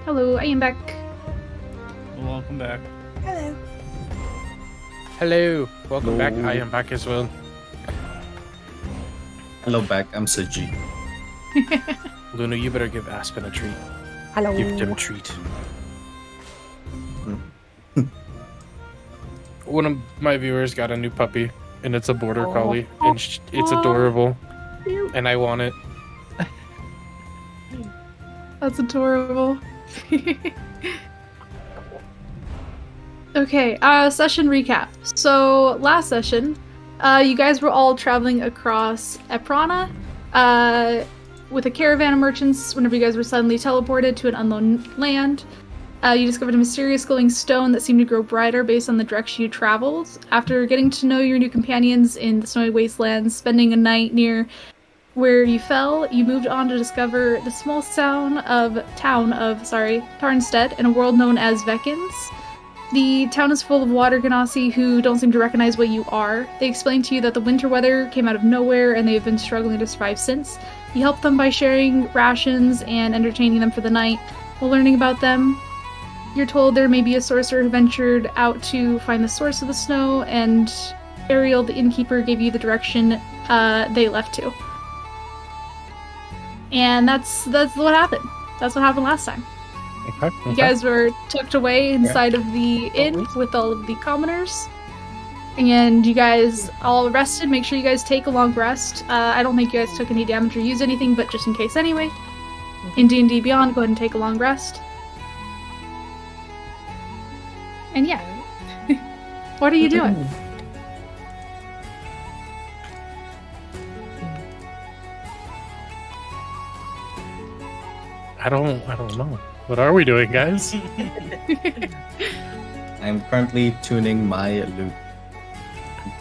Hello, I am back. Welcome back. Hello. Hello, welcome back. Hello. I am back as well. Hello back, I'm Suji. Luna, you better give Aspen a treat. Hello. Give them a treat. One of my viewers got a new puppy, and it's a border collie, and it's adorable, and I want it. That's adorable. Okay, session recap. So, last session, you guys were all traveling across Eprana, with a caravan of merchants whenever you guys were suddenly teleported to an unknown land. You discovered a mysterious glowing stone that seemed to grow brighter based on the direction you traveled. After getting to know your new companions in the snowy wastelands, spending a night near where you fell, you moved on to discover the small town of Tarnstead in a world known as Vekins. The town is full of water genasi who don't seem to recognize what you are. They explain to you that the winter weather came out of nowhere and they've been struggling to survive since. You help them by sharing rations and entertaining them for the night. While learning about them, you're told there may be a sorcerer who ventured out to find the source of the snow, and Ariel, the innkeeper, gave you the direction they left to. And that's what happened. That's what happened last time. Okay. You guys were tucked away inside of the inn with all of the commoners. And you guys all rested. Make sure you guys take a long rest. I don't think you guys took any damage or used anything, but just in case anyway. In D&D Beyond, go ahead and take a long rest. And yeah. What are you doing? I don't know. What are we doing, guys? I'm currently tuning my lute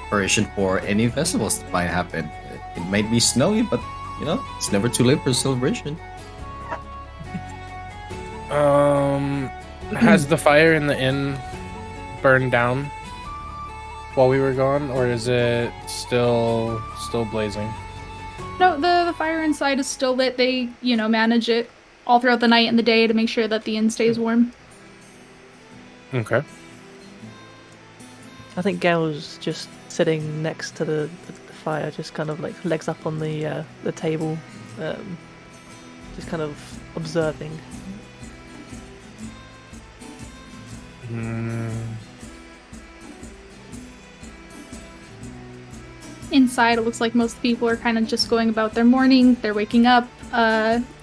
preparation for any festivals that might happen. It might be snowy, but it's never too late for celebration. Has the fire in the inn burned down while we were gone, or is it still blazing? No, the fire inside is still lit. They, manage it all throughout the night and the day to make sure that the inn stays warm. Okay. I think Gail's just sitting next to the fire, just kind of like legs up on the table, just kind of observing. Inside, it looks like most people are kind of just going about their morning. They're waking up.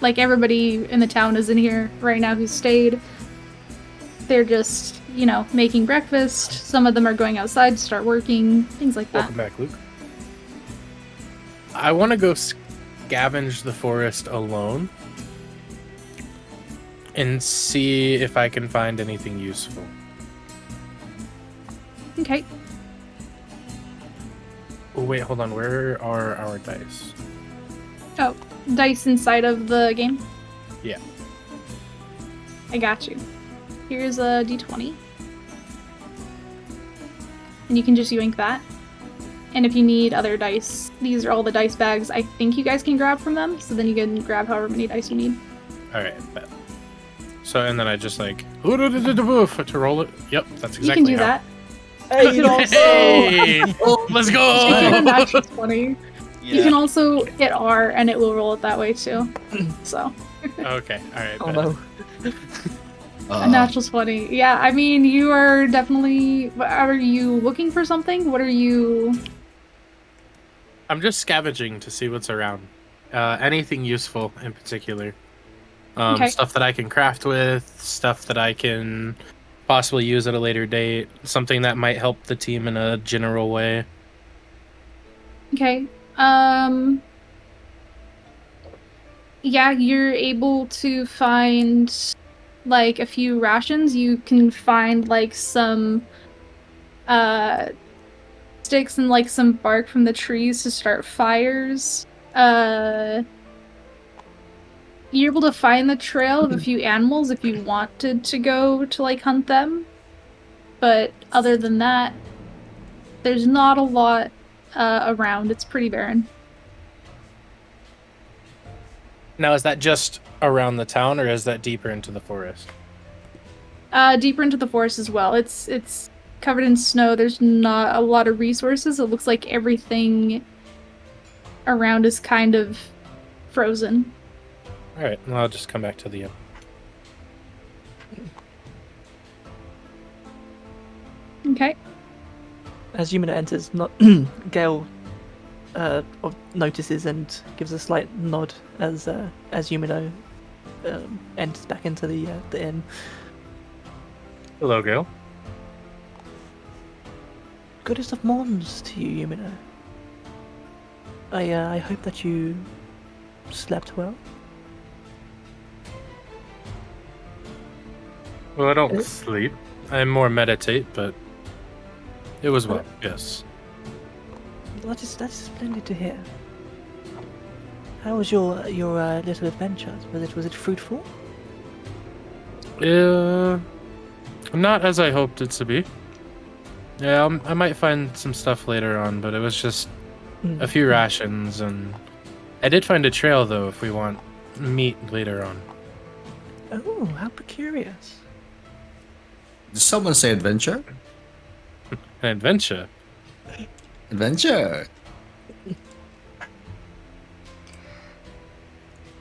Like everybody in the town is in here right now who stayed. They're just, making breakfast. Some of them are going outside to start working, things like that. Welcome back, Luke. I want to go scavenge the forest alone and see if I can find anything useful. Okay. Oh, wait, hold on. Where are our dice? Oh, dice inside of the game? Yeah. I got you. Here's a d20. And you can just yoink that. And if you need other dice, these are all the dice bags I think you guys can grab from them, so then you can grab however many dice you need. Alright, bet. So, and then I just like, to roll it. Yep, that's exactly You can do how. that. Hey, you know, Hey! Let's You can go! natural 20. You can also hit R and it will roll it that way too. So, Okay, alright. oh no. a natural 20. Yeah, I mean, you are definitely... Are you looking for something? What are you... I'm just scavenging to see what's around. Anything useful in particular. Okay. Stuff that I can craft with, stuff that I can possibly use at a later date, something that might help the team in a general way. Okay. Yeah, you're able to find like a few rations. You can find like some sticks and like some bark from the trees to start fires. You're able to find the trail of a few animals if you wanted to go to like hunt them. But other than that, there's not a lot around. It's pretty barren. Now, is that just around the town, or is that deeper into the forest? Deeper into the forest as well. It's covered in snow. There's not a lot of resources. It looks like everything around is kind of frozen. All right, well, I'll just come back to the inn. Okay. As Yumina enters, not Gale notices and gives a slight nod as Yumina enters back into the inn. Hello, Gale. Goodest of morns to you, Yumina. I hope that you slept well. Well, I don't sleep. I more meditate, but it was well, yes. That's splendid to hear. How was your little adventure? Was it fruitful? Not as I hoped it to be. Yeah, I might find some stuff later on, but it was just a few rations, and I did find a trail though. If we want meat later on. Oh, how curious! Did someone say adventure? An adventure. Adventure.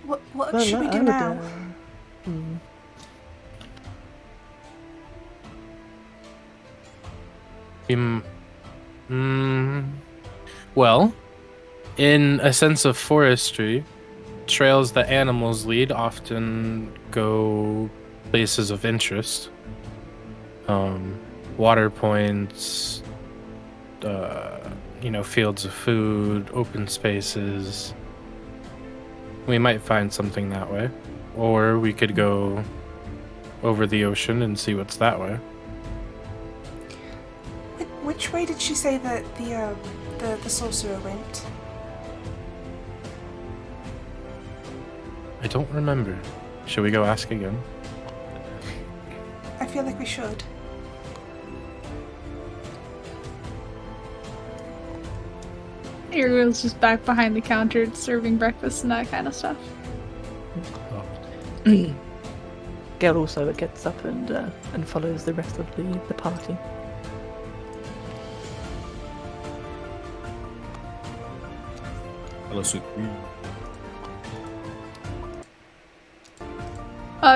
What should we do now? Well, in a sense of forestry, trails that animals lead often go places of interest. Water points, fields of food, open spaces. We might find something that way. Or we could go over the ocean and see what's that way. Which way did she say that the sorcerer went? I don't remember. Should we go ask again? I feel like we should. Ariel's just back behind the counter serving breakfast and that kind of stuff. Gale also gets up and follows the rest of the party. Hello, sweet.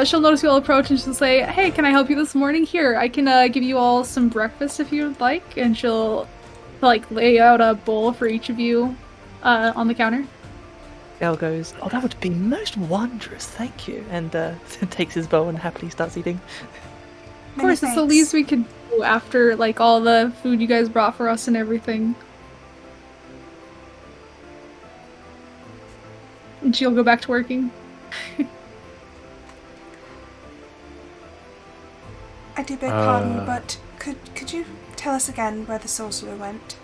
She'll notice you all approach and she'll say, "Hey, can I help you this morning? Here, I can give you all some breakfast if you'd like." And she'll lay out a bowl for each of you on the counter. Gale goes, "Oh, that would be most wondrous, thank you," and takes his bowl and happily starts eating. Of course, it's the least we could do after all the food you guys brought for us and everything. And she'll go back to working. I do beg pardon, but could you tell us again where the sorcerer went?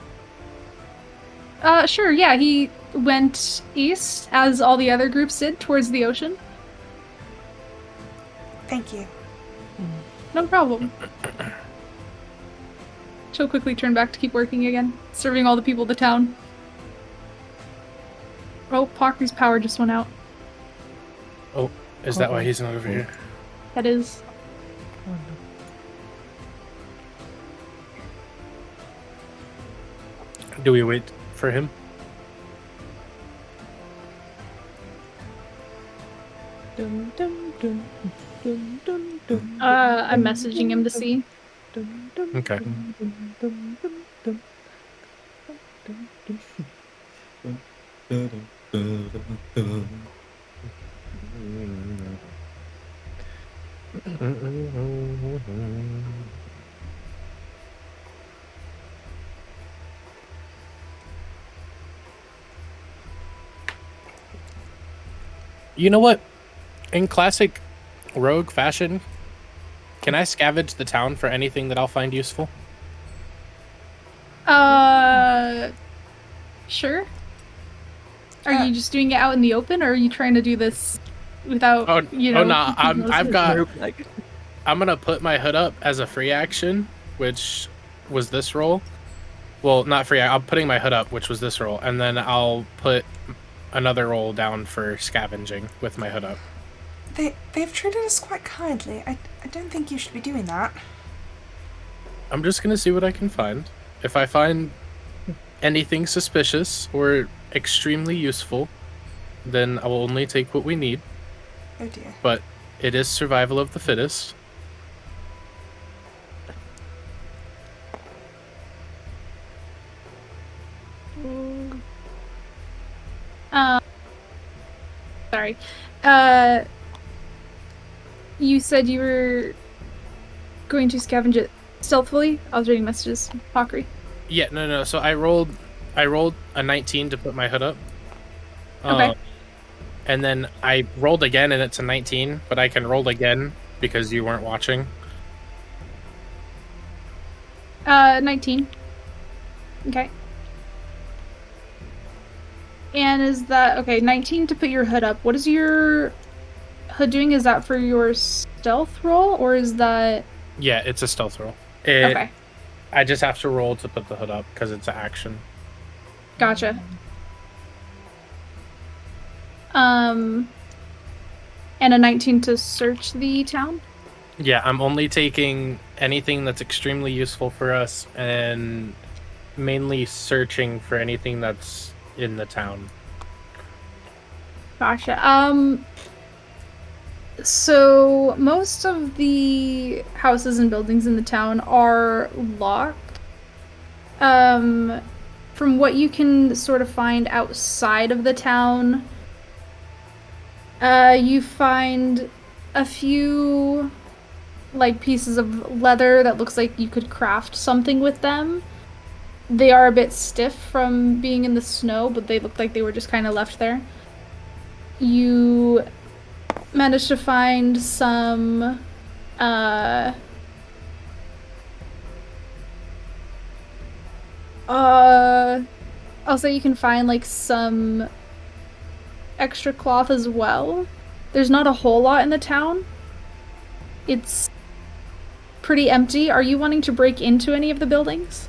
Sure, yeah, he went east, as all the other groups did, towards the ocean. Thank you. No problem. She'll quickly turn back to keep working again, serving all the people of the town. Oh, Pockery's power just went out. Oh, is that why he's not over here? That is. Do we wait for him? I'm messaging him to see. Okay. You know what? In classic rogue fashion, can I scavenge the town for anything that I'll find useful? Sure. Are you just doing it out in the open, or are you trying to do this without, Oh no, noticing? I'm gonna put my hood up as a free action, which was this roll. Well, not free. I'm putting my hood up, which was this roll, and then I'll put another roll down for scavenging with my hood up. they've treated us quite kindly. I don't think you should be doing that. I'm just gonna see what I can find. If I find anything suspicious or extremely useful, then I will only take what we need. Oh dear. But it is survival of the fittest. Sorry. You said you were going to scavenge it stealthily? I was reading messages. Pockery. Yeah, no. So I rolled a 19 to put my hood up. Okay. And then I rolled again, and it's a 19, but I can roll again because you weren't watching. 19. Okay. And is that... Okay, 19 to put your hood up. What is your hood doing? Is that for your stealth roll, or is that... Yeah, it's a stealth roll. Okay. I just have to roll to put the hood up because it's an action. Gotcha. And a 19 to search the town? Yeah, I'm only taking anything that's extremely useful for us and mainly searching for anything that's in the town. Gotcha. So most of the houses and buildings in the town are locked. From what you can sort of find outside of the town, you find a few like pieces of leather that looks like you could craft something with them. They are a bit stiff from being in the snow, but they look like they were just kind of left there. You managed to find some I'll say you can find like some extra cloth as well. There's not a whole lot in the town. It's pretty empty. Are you wanting to break into any of the buildings?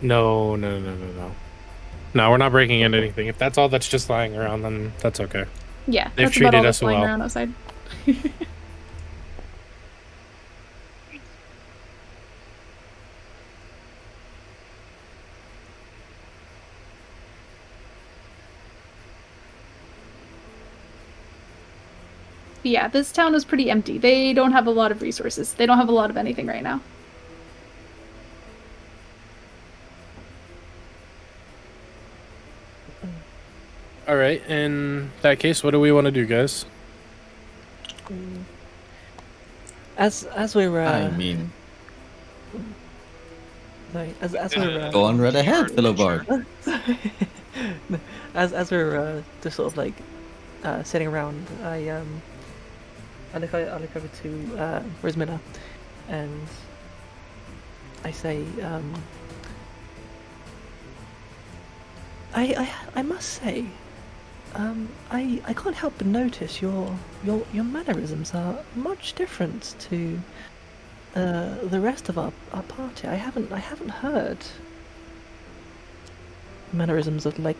No. No, we're not breaking into anything. If that's all that's just lying around, then that's okay. Yeah, They've that's about all treated that's us lying well. around outside. Yeah, this town is pretty empty. They don't have a lot of resources. They don't have a lot of anything right now. All right, in that case, what do we want to do, guys? As we're I mean, sorry, as we're go on right ahead, fellow bard. as we're just sort of like sitting around, I look over to Rosmina, and I say, I must say, I can't help but notice your mannerisms are much different to the rest of our party. I haven't heard mannerisms of like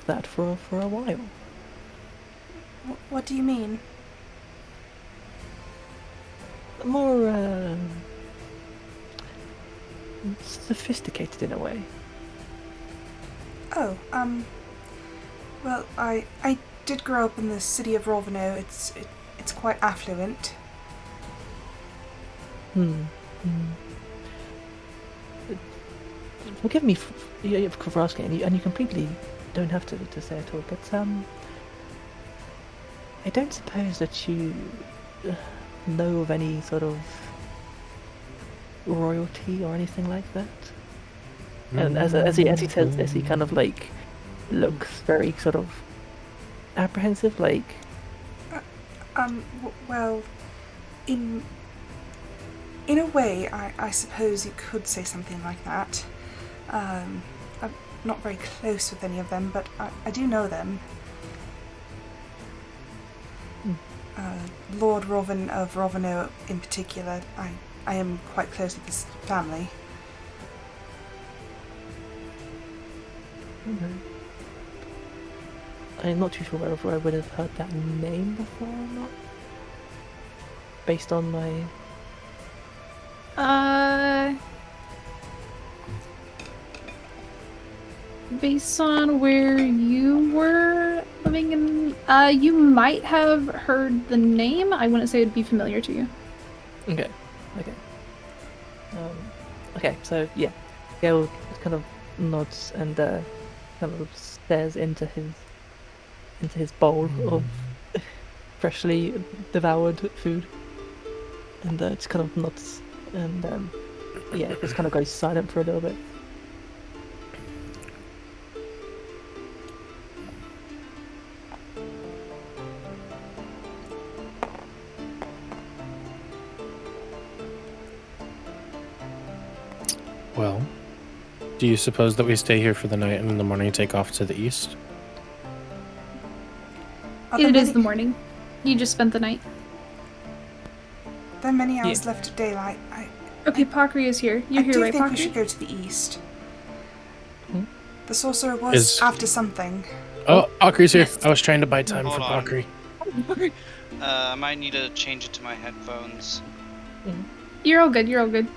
that for a while. What do you mean? More sophisticated in a way. Oh, well, I did grow up in the city of Roveno. It's quite affluent. Forgive me for asking, and you completely don't have to say it all, but I don't suppose that you know of any sort of royalty or anything like that. And as he says this, he kind of like looks very sort of apprehensive, like. Well, in a way, I suppose you could say something like that. I'm not very close with any of them, but I do know them. Lord Rovan of Roveno in particular, I am quite close with this family. I'm not too sure whether I would have heard that name before or not. Based on my... Based on where you were living in, you might have heard the name. I wouldn't say it'd be familiar to you. Okay. Okay, so yeah. Gale kind of nods and kind of stares into his bowl of freshly devoured food. And just kind of nods and yeah, just kind of goes silent for a little bit. Well, do you suppose that we stay here for the night and in the morning take off to the east? It is the morning. You just spent the night. There are many hours left of daylight. Okay, Pakri is here. You're here, right, I do think Pakri? we should go to the east. Hmm? The sorcerer was after something. Oh, Pakri's here. Yes. I was trying to buy time Hold for on. Pakri. I might need to change it to my headphones. You're all good. You're all good.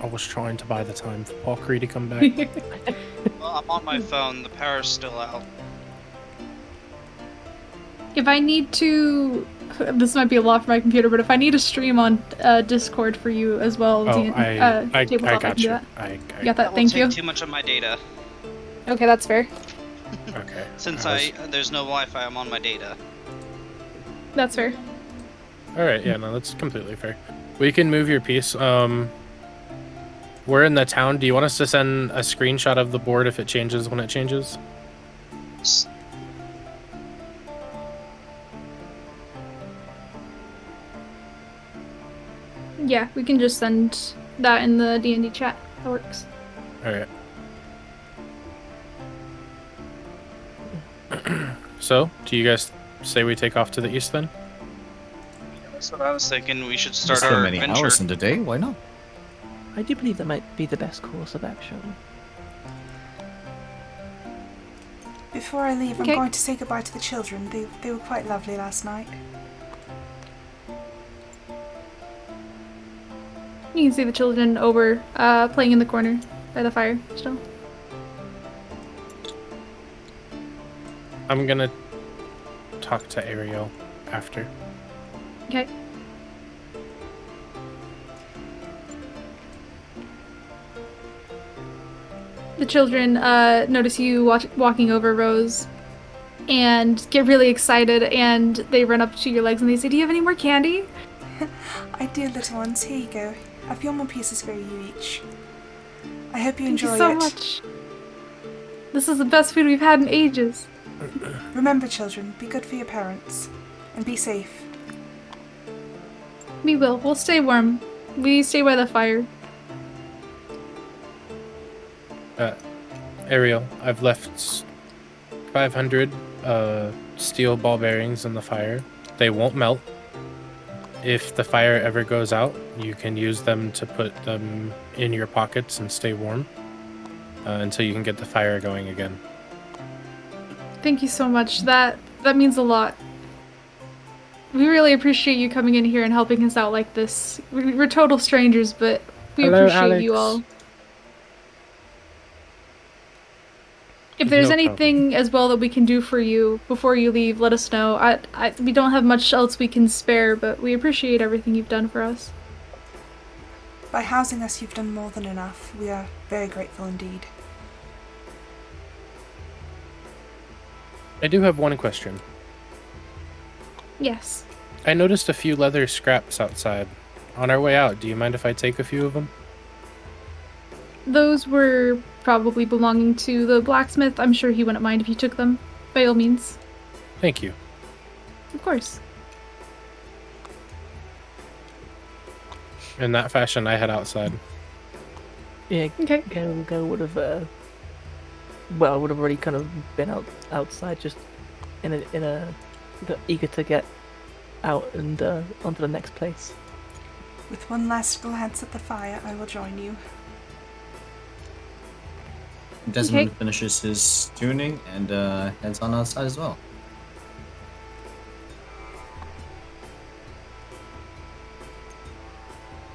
I was trying to buy the time for Pakri to come back. Well, I'm on my phone. The power's still out. If I need to, this might be a lot for my computer, but if I need to stream on Discord for you as well, Oh, I tabletop, got can do you. that. I You got That that? will Thank take you. too much of my data. Okay, that's fair. Okay. Since I there's no Wi-Fi, I'm on my data. That's fair. All right. Yeah. No, that's completely fair. We can move your piece. We're in the town. Do you want us to send a screenshot of the board if it changes when it changes? Yeah, we can just send that in the D&D chat. That works. All right. So, do you guys say we take off to the east then? That's what I was thinking. We should start There's so our many adventure. hours in the day. Why not? I do believe that might be the best course of action. Before I leave, Okay. I'm going to say goodbye to the children. They were quite lovely last night. You can see the children over playing in the corner by the fire still. I'm gonna talk to Ariel after. Okay. The children notice you walking over, Rose, and get really excited, and they run up to your legs and they say, "Do you have any more candy?" I do, little ones. Here you go. A few more pieces for you each. I hope you Thank enjoy you so it. much. This is the best food we've had in ages. Remember, children, be good for your parents. And be safe. We will. We'll stay warm. We stay by the fire. Ariel, I've left 500 steel ball bearings in the fire. They won't melt. If the fire ever goes out, you can use them to put them in your pockets and stay warm until you can get the fire going again. Thank you so much. That means a lot. We really appreciate you coming in here and helping us out like this. We're total strangers, but we Hello, appreciate you Alex. all. If there's No anything as well that we can do for you before you leave, let us know. We don't have much else we can spare, but we appreciate everything you've done for us. By housing us, you've done more than enough. We are very grateful indeed. I do have one question. Yes. I noticed a few leather scraps outside. On our way out, do you mind if I take a few of them? Those were probably belonging to the blacksmith. I'm sure he wouldn't mind if you took them. By all means. Thank you. Of course. In that fashion, I head outside. Yeah, Okay. Go would have, well, would have already kind of been outside, just eager to get out and onto the next place. With one last glance at the fire, I will join you. Desmond finishes his tuning and heads on outside as well.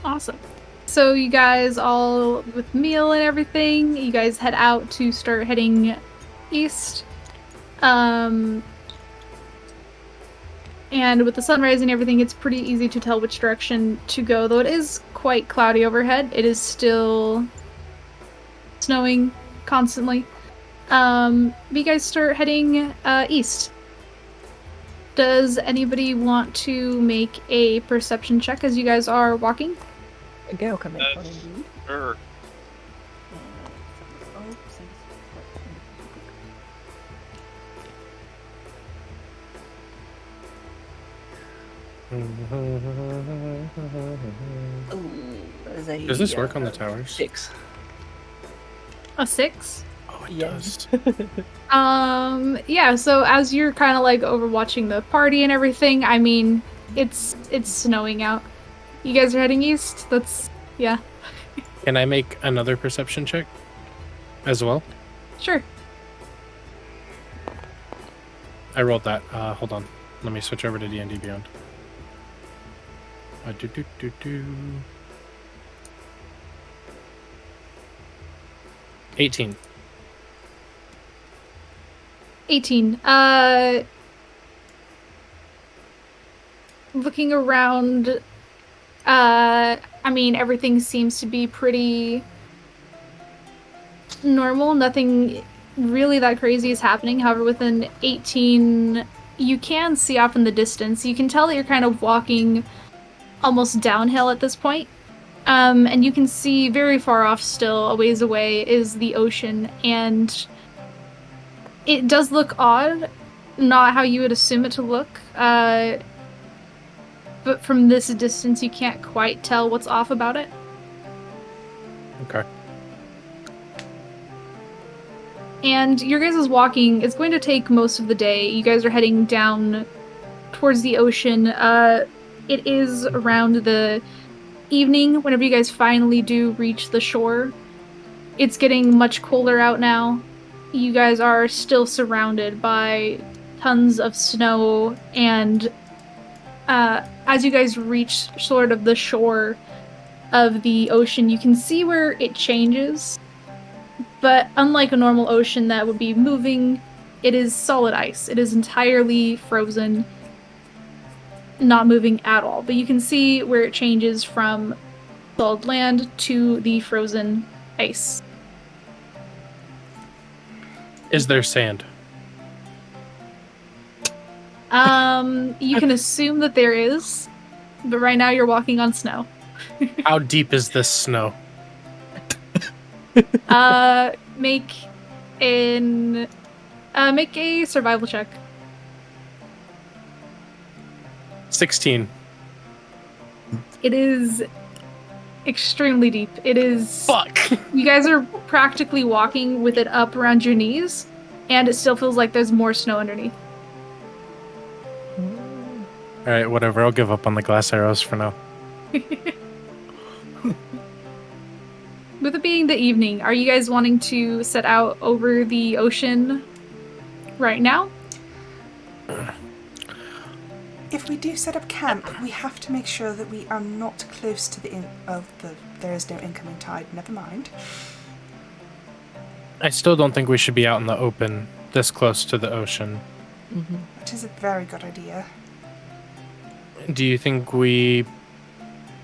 Awesome. So you guys all with meal and everything, you guys head out to start heading east. And with the sunrise and everything, it's pretty easy to tell which direction to go, though it is quite cloudy overhead. It is still snowing constantly. But you guys start heading east. Does anybody want to make a perception check as you guys are walking? A girl can make one indeed. Sure. Does this work on the towers? 6. A 6? Oh, it Yes. does. Yeah, so as you're kind of like overwatching the party and everything, I mean, it's snowing out. You guys are heading east? Yeah. Can I make another perception check as well? Sure. I rolled that. Hold on. Let me switch over to D&D Beyond. 18. 18. Looking around, I mean, everything seems to be pretty normal. Nothing really that crazy is happening. However, within 18, you can see off in the distance. You can tell that you're kind of walking almost downhill at this point. And you can see very far off still, a ways away, is the ocean. And it does look odd. Not how you would assume it to look. But from this distance, you can't quite tell what's off about it. Okay. And your guys' walking is going to take most of the day. You guys are heading down towards the ocean. It is around the evening whenever you guys finally do reach the shore. It's getting much colder out now. You guys are still surrounded by tons of snow, and as you guys reach sort of the shore of the ocean, you can see where it changes. But unlike a normal ocean that would be moving, it is solid ice. It is entirely frozen, not moving at all. But you can see where it changes from solid land to the frozen ice. Is there sand? You can assume that there is, but right now you're walking on snow. How deep is this snow? Make a survival check. 16. It is extremely deep. It is. Fuck! You guys are practically walking with it up around your knees, and it still feels like there's more snow underneath. Alright, whatever. I'll give up on the glass arrows for now. With it being the evening, are you guys wanting to set out over the ocean right now? If we do set up camp, we have to make sure that we are not close to there is no incoming tide. Never mind. I still don't think we should be out in the open this close to the ocean. Mm-hmm. That is a very good idea. Do you think we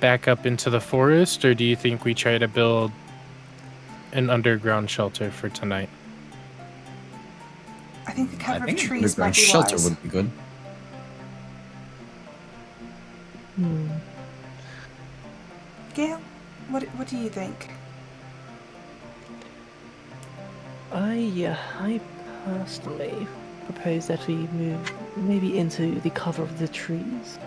back up into the forest, or do you think we try to build an underground shelter for tonight? I think the I cover of think an trees might underground be shelter wise. would be good. Gail, what do you think? I personally propose that we move maybe into the cover of the trees.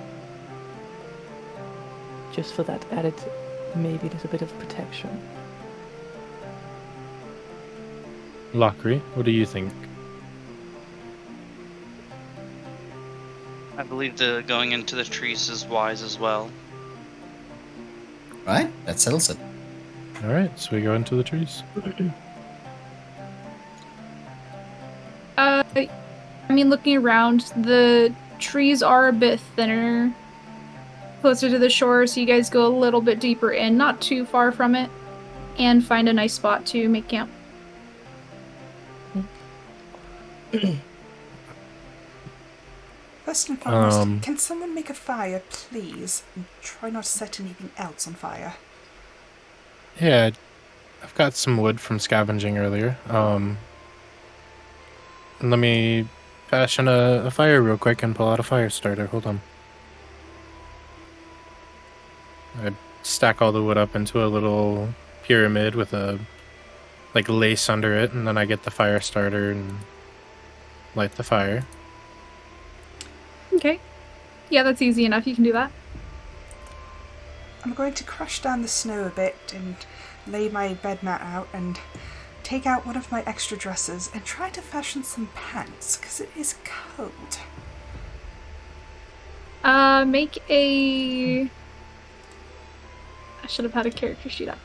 Just for that added, maybe little bit of protection. Lockery, what do you think? I believe the going into the trees is wise as well. Right? That settles it. Alright, so we go into the trees. I mean, looking around, the trees are a bit thinner closer to the shore, so you guys go a little bit deeper in, not too far from it, and find a nice spot to make camp. First and foremost, Um, can someone make a fire, please? And try not to set anything else on fire. Yeah, I've got some wood from scavenging earlier. Let me fashion a fire real quick and pull out a fire starter. Hold on. I stack all the wood up into a little pyramid with a like lace under it, and then I get the fire starter and light the fire. Okay. Yeah, that's easy enough. You can do that. I'm going to crush down the snow a bit and lay my bed mat out and take out one of my extra dresses and try to fashion some pants, because it is cold. Make a... I should have had a character sheet up.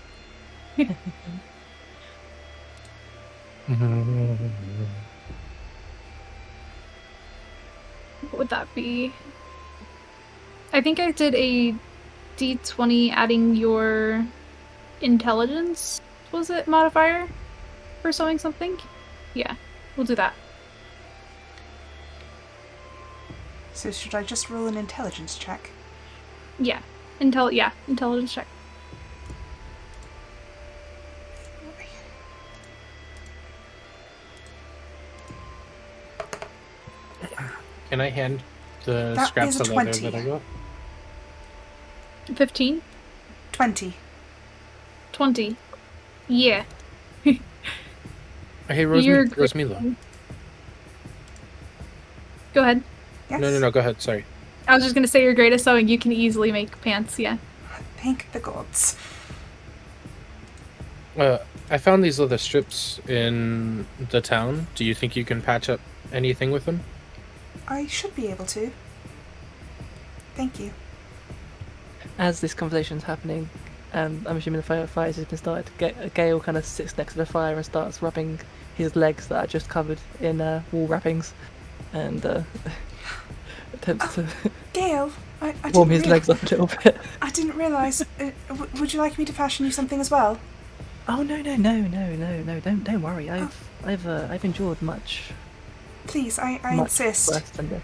What would that be? I think I did a D20 adding your intelligence, was it, modifier for sewing something? Yeah, we'll do that. So should I just roll an intelligence check? Yeah, intelligence check. Can I hand the That scraps is of a leather 20. that I got? 15? 20. 20. Yeah. Hey, You're Rosemila. Go ahead. Yes? No, go ahead, sorry. I was just gonna say you're great at sewing. You can easily make pants, yeah. Thank the gods. I found these leather strips in the town. Do you think you can patch up anything with them? I should be able to. Thank you. As this conversation's happening, I'm assuming the fire has been started. Gale kind of sits next to the fire and starts rubbing his legs that are just covered in wool wrappings, and attempts to Gail, I warm didn't his legs up a little bit. I didn't realise. Would you like me to fashion you something as well? Oh no! Don't worry. I've endured much. Please, I much insist. worse than this.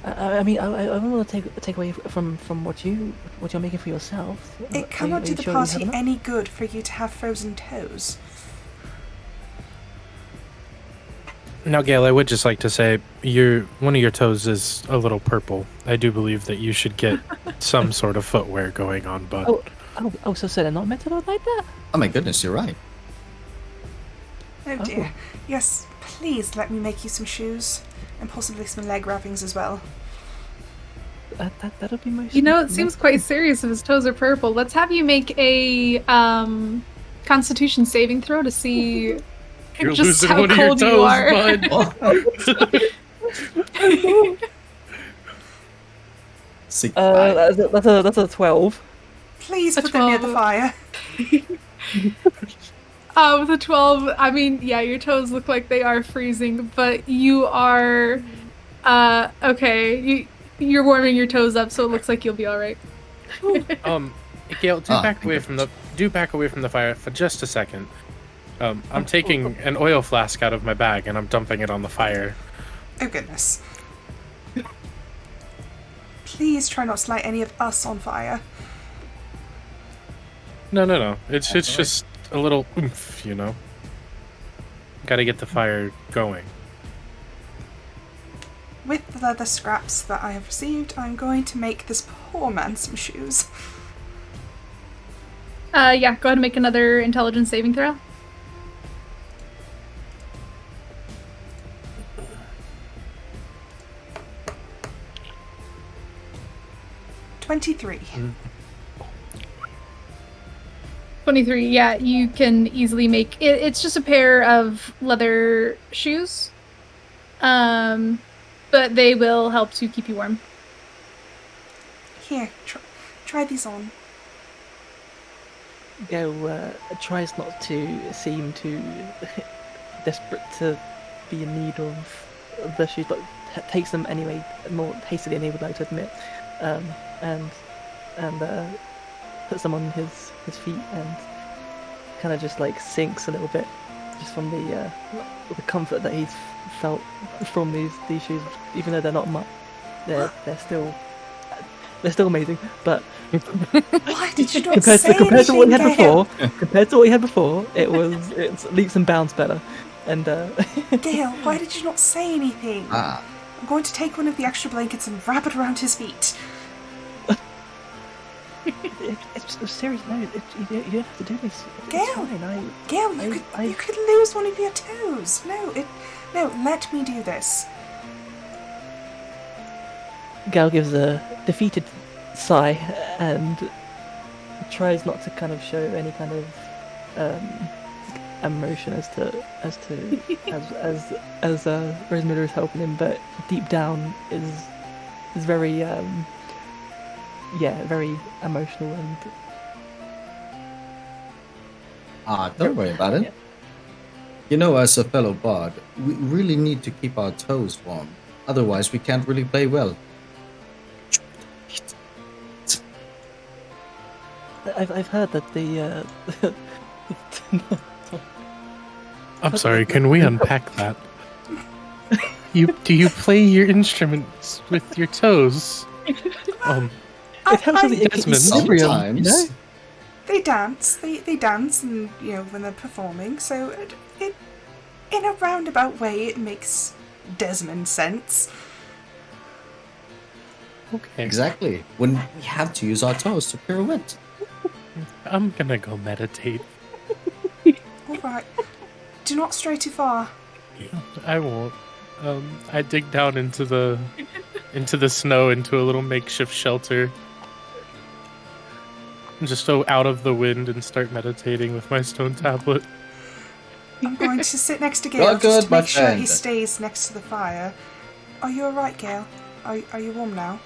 I mean, I want to take away from what you're making for yourself. It cannot do the sure you have party enough? any good for you to have frozen toes. Now, Gail, I would just like to say one of your toes is a little purple. I do believe that you should get some sort of footwear going on, but So they're not meant to look like that? Oh my goodness, you're right. Oh dear. Yes, please let me make you some shoes. And possibly some leg wrappings as well. That'll be most. You know, it seems quite serious if his toes are purple. Let's have you make a Constitution saving throw to see you're just losing how one of your cold you toes, are. bud. Sick. That's a 12. Please A put them near the 12. fire. With a 12, I mean, yeah, your toes look like they are freezing, but you are, okay. You're warming your toes up, so it looks like you'll be all right. Gail, thank do back away from the fire for just a second. I'm taking an oil flask out of my bag and I'm dumping it on the fire. Oh goodness. Please try not to light any of us on fire. No. It's just a little oomph, you know. Gotta get the fire going. With the leather scraps that I have received, I'm going to make this poor man some shoes. Yeah, go ahead and make another intelligence saving throw. $23. 23, yeah, you can easily make it. It's just a pair of leather shoes. But they will help to keep you warm. Here, try these on. Gale tries not to seem too desperate to be in need of the shoes, but takes them anyway, more hastily than he would like to admit, and puts them on his feet and kind of just like sinks a little bit, just from the comfort that he's felt from these shoes, even though they're not much. They're still amazing, but Why did you not compared say to what he had anything, before, it's leaps and bounds better. And Gale, why did you not say anything? Ah, I'm going to take one of the extra blankets and wrap it around his feet. it's serious. No, you don't have to do this. It's Gale! fine. Gale, you could lose one of your toes. No, let me do this. Gal gives a defeated sigh and tries not to kind of show any kind of emotion as Rosemiller is helping him, but deep down is very very emotional and don't worry about it. Yeah. You know, as a fellow bard, we really need to keep our toes warm. Otherwise, we can't really play well. I've heard that the I'm sorry, can we unpack that? Do you play your instruments with your toes? it helps with the Desmond. Sometimes. you know? They dance, and when they're performing. So it in a roundabout way, it makes Desmond sense. Okay. Exactly. When we have to use our toes to pirouette. I'm gonna go meditate. All right, do not stray too far. I won't. I dig down into the snow, into a little makeshift shelter. Just go out of the wind and start meditating with my stone tablet. I'm going to sit next to Gale Well, just good, to my make sure he friend. stays next to the fire. Are you all right, Gale? Are you warm now?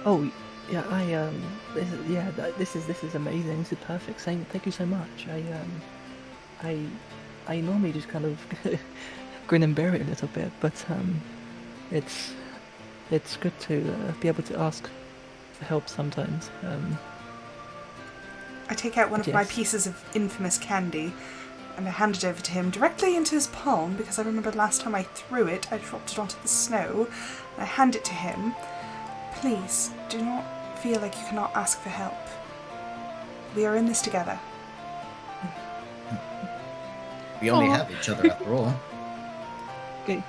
Oh yeah, this is amazing. This is perfect. Thank you so much. I normally just kind of grin and bear it a little bit, but it's good to be able to ask for help sometimes. I take out one of my Yes. pieces of infamous candy and I hand it over to him directly into his palm because I remembered last time I threw it, I dropped it onto the snow. I hand it to him. Please, do not feel like you cannot ask for help. We are in this together. We only Aw. have each other after all.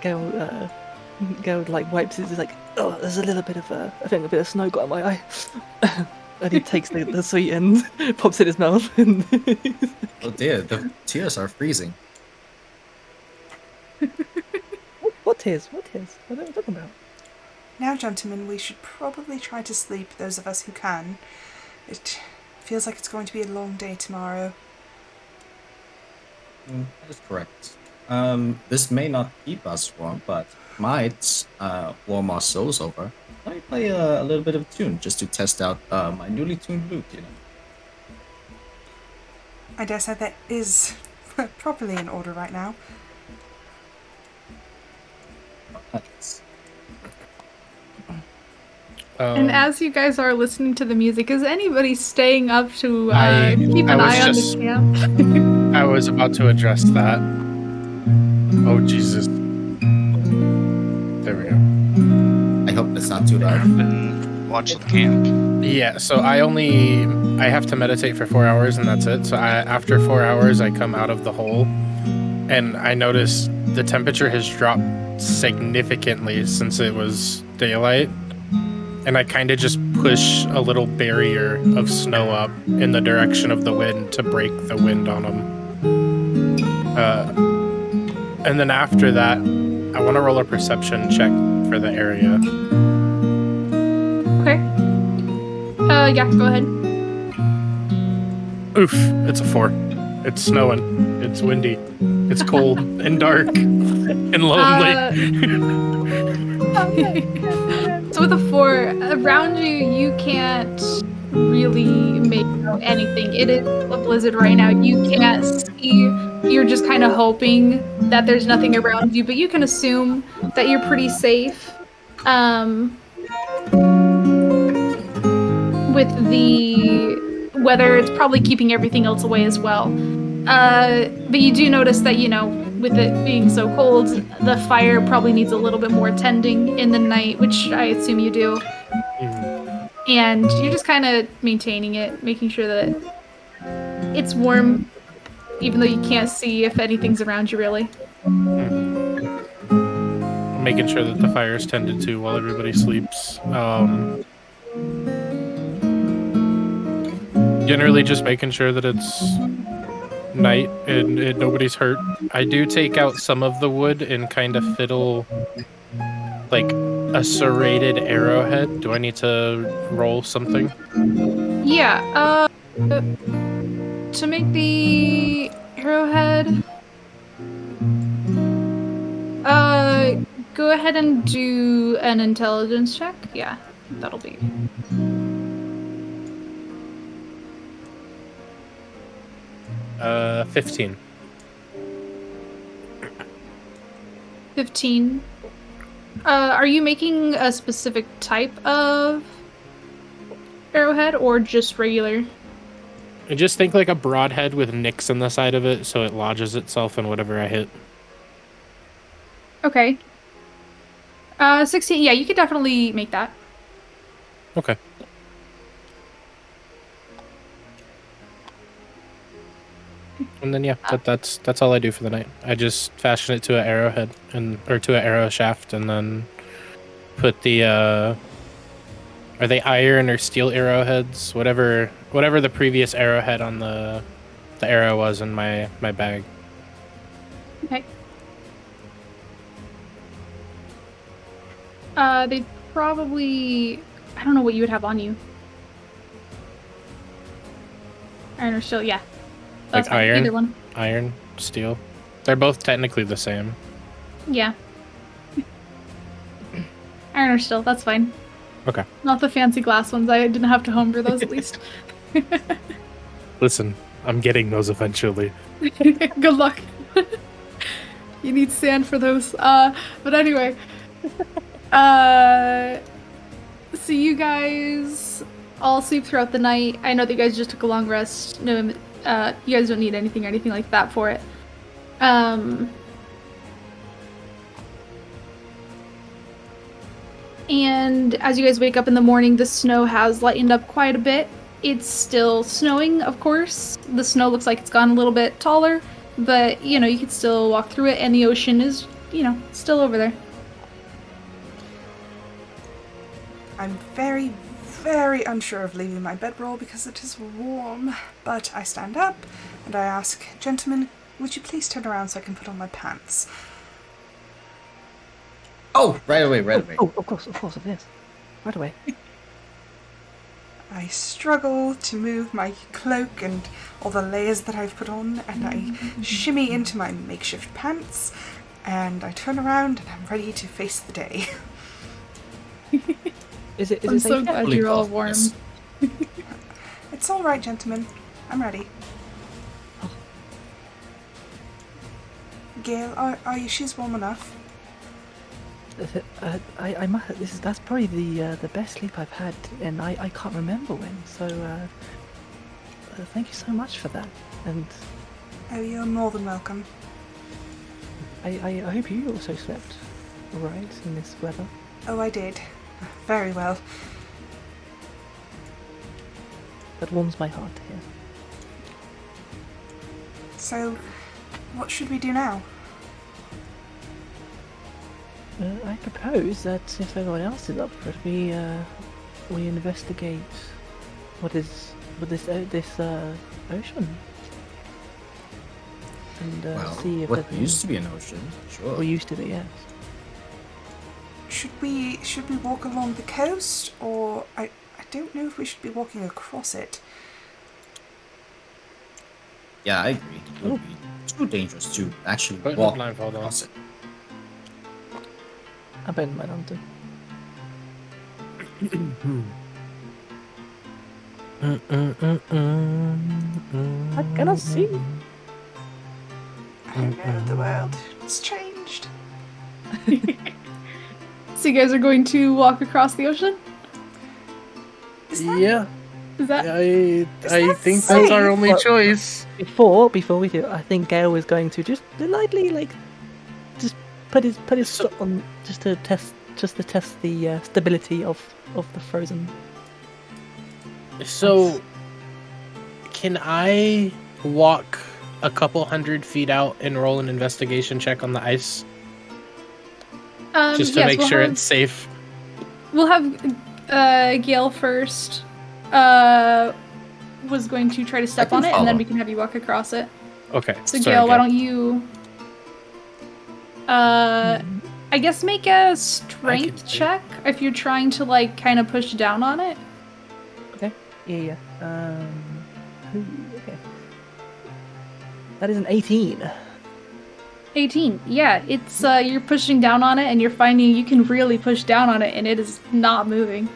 Gale like wipes his like, oh, there's a little bit of I think a bit of snow got in my eye. And he takes the sweet and pops it in his mouth. And Oh dear, the tears are freezing. what tears? What are you talking about? Now, gentlemen, we should probably try to sleep, those of us who can. It feels like it's going to be a long day tomorrow. That is correct. This may not keep us warm, but might warm our souls over. Let me play a little bit of a tune just to test out my newly tuned lute, I dare say that is properly in order right now. And as you guys are listening to the music, is anybody staying up to keep I an was eye on just- the camp? I was about to address that. Oh Jesus! There we go. I hope that's not too loud. I've been watching the camp. Yeah, so I have to meditate for 4 hours and that's it. So after 4 hours, I come out of the hole, and I notice the temperature has dropped significantly since it was daylight, and I kind of just push a little barrier of snow up in the direction of the wind to break the wind on them. And then after that, I want to roll a perception check for the area. Okay. Yeah, go ahead. Oof, it's a 4. It's snowing. It's windy. It's cold and dark and lonely. So with a 4, around you, you can't really make out anything. It is a blizzard right now. You can't see. You're just kind of hoping that there's nothing around you, but you can assume that you're pretty safe. With the weather, it's probably keeping everything else away as well. But you do notice that, with it being so cold, the fire probably needs a little bit more tending in the night, which I assume you do. And you're just kind of maintaining it, making sure that it's warm, even though you can't see if anything's around you, really. Making sure that the fire is tended to while everybody sleeps. Generally just making sure that it's night and nobody's hurt. I do take out some of the wood and kind of fiddle like a serrated arrowhead. Do I need to roll something? Yeah, to make the arrowhead, go ahead and do an intelligence check. Yeah, that'll be. 15. 15. Are you making a specific type of arrowhead or just regular? I just think like a broadhead with nicks in the side of it so it lodges itself in whatever I hit. Okay. 16. Yeah, you could definitely make that. Okay. And then yeah, that's all I do for the night. I just fashion it to an arrowhead or to an arrow shaft, and then put the are they iron or steel arrowheads? Whatever the previous arrowhead on the arrow was in my bag. Okay. They probably, I don't know what you would have on you. Iron or steel, yeah. That's Like fine. iron? Either one. Iron, steel. They're both technically the same. Yeah. Iron or steel, that's fine. Okay. Not the fancy glass ones. I didn't have to homebrew those at least. Listen, I'm getting those eventually. Good luck. You need sand for those. But anyway. So you guys all sleep throughout the night. I know that you guys just took a long rest. No, you guys don't need anything or anything like that for it. And as you guys wake up in the morning, the snow has lightened up quite a bit. It's still snowing, of course. The snow looks like it's gone a little bit taller, but, you can still walk through it, and the ocean is, still over there. I'm very, very unsure of leaving my bedroll because it is warm, but I stand up and I ask, "Gentlemen, would you please turn around so I can put on my pants?" Oh, right away. Oh, of course, yes. Right away. I struggle to move my cloak and all the layers that I've put on, and I shimmy into my makeshift pants, and I turn around and I'm ready to face the day. Is it I'm safe so yet? glad you're all warm. Yes. It's all right, gentlemen. I'm ready. Gail, are your shoes warm enough? I must. That's probably the best sleep I've had, and I can't remember when. So thank you so much for that. And Oh, you're more than welcome. I hope you also slept all right in this weather. Oh, I did. Very well. That warms my heart to hear. So, what should we do now? I propose that if everyone else is up for it, we investigate this ocean and see if what used to be an ocean, sure. Or used to be, yes. Should we walk along the coast, or I don't know if we should be walking across it. Yeah, I agree. It would be too dangerous to actually Put walk blindfold on. across it. I bet my hunter. I cannot see. Oh no, the world. It's changed. So you guys are going to walk across the ocean? Is that, Yeah, Is that I that think that's our safe? only Well- choice. Before we do, I think Gale is going to just lightly, just put his So- foot on just to test the stability of the frozen. So, can I walk a couple 100 feet out and roll an investigation check on the ice just to yes, make we'll sure have, it's safe? We'll have Gale first. Was going to try to step can on it, and then follow. we can have you walk across it. Okay. So sorry, Gale, why don't you I guess make a I strength can- check if you're trying to like kind of push down on it. Yeah. Okay. That is an 18. 18. Yeah, it's you're pushing down on it and you're finding you can really push down on it and it is not moving.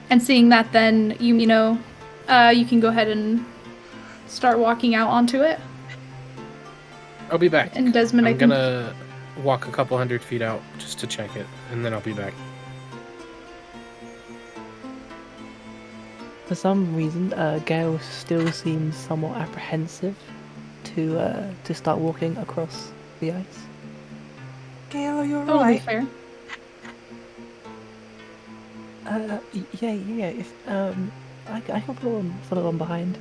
And seeing that then you know you can go ahead and start walking out onto it. I'll be back. And Desmond, I'm I think gonna walk a couple 100 feet out just to check it, and then I'll be back. For some reason, Gale still seems somewhat apprehensive to start walking across the ice. Gale, are you totally alright? fair. Yeah. If I can follow on behind.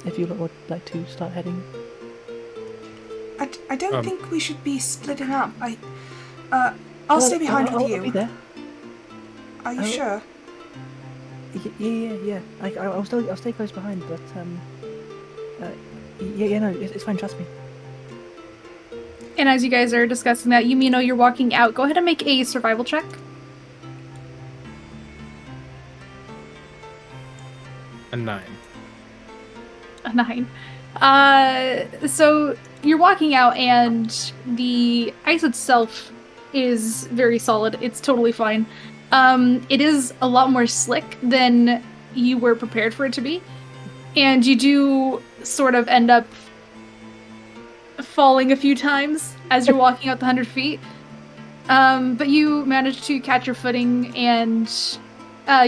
If you would like to start heading. I don't think we should be splitting up. I'll Well, stay behind with I'll you. be there. Are you Oh. sure? Yeah. I'll stay close behind, but no, it's fine. Trust me. And as you guys are discussing that, Yumino, you're walking out. Go ahead and make a survival check. A 9. A 9. So you're walking out, and the ice itself is very solid. It's totally fine. It is a lot more slick than you were prepared for it to be, and you do sort of end up falling a few times as you're walking out the 100 feet. But you manage to catch your footing, and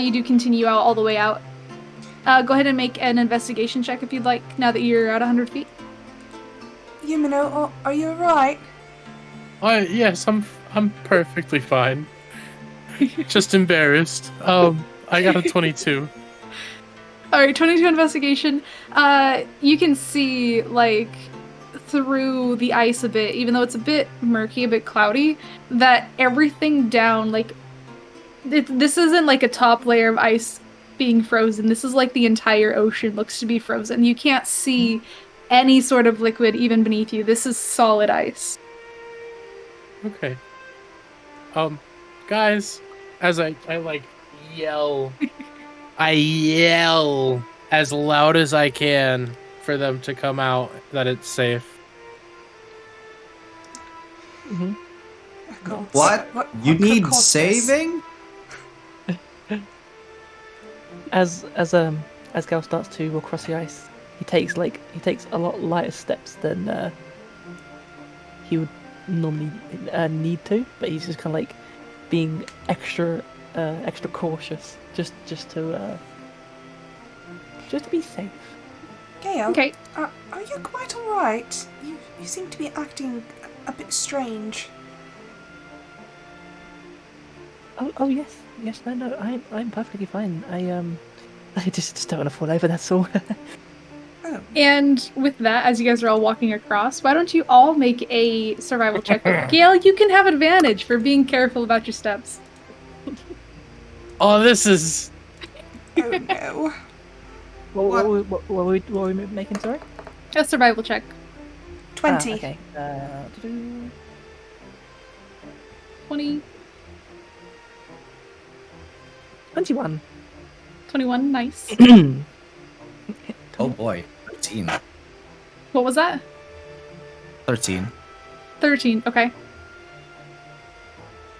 you do continue out all the way out. Go ahead and make an investigation check if you'd like, now that you're at 100 feet. Yumino, are you alright? Yes, I'm perfectly fine. Just embarrassed. I got a 22. Alright, 22 investigation. You can see, like, through the ice a bit, even though it's a bit murky, a bit cloudy, that everything down, like, this isn't like a top layer of ice being frozen. This is like the entire ocean looks to be frozen. You can't see any sort of liquid even beneath you. This is solid ice. Okay. Guys, as I like yell, I yell as loud as I can for them to come out that it's safe. Mm-hmm. Oh, God. What? You could need cause this? saving? As Gale starts to walk across the ice, he takes a lot lighter steps than he would normally need to, but he's just kind of like being extra cautious, just to be safe. Gale, Okay. are you quite alright? You seem to be acting a bit strange. Oh yes, no, I'm perfectly fine. I just don't want to fall over. That's all. Oh, And with that, as you guys are all walking across, why don't you all make a survival check? Gale, you can have advantage for being careful about your steps. Oh, this is oh no. What were we making? Sorry. A survival check. 20. Okay. 20, 21. 21, nice. Oh boy, 13. What was that? 13. 13, okay.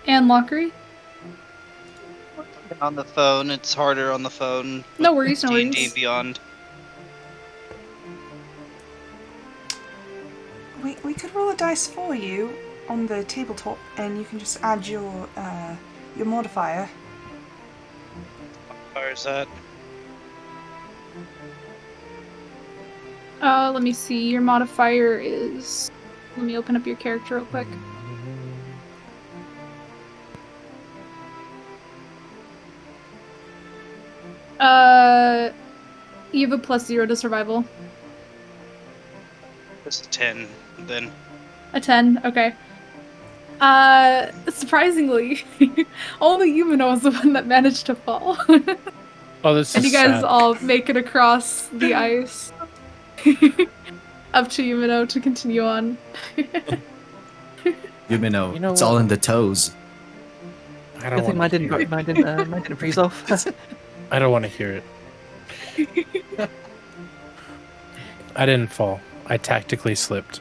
And Lockery? On the phone, it's harder on the phone. No worries, no D&D worries. Beyond. We could roll a dice for you on the tabletop, and you can just add your modifier. Or is that? Let me see. Your modifier is. Let me open up your character real quick. You have a +0 to survival. It's a 10, then. A 10, okay. Surprisingly, only Yumino was the one that managed to fall. Oh, this And is you guys sad. all make it across the ice. Up to Yumino to continue on. Yumino, You know it's what? all in the toes. I I don't think want to mine hear didn't, it. mine didn't freeze off. I don't want to hear it. I didn't fall. I tactically slipped.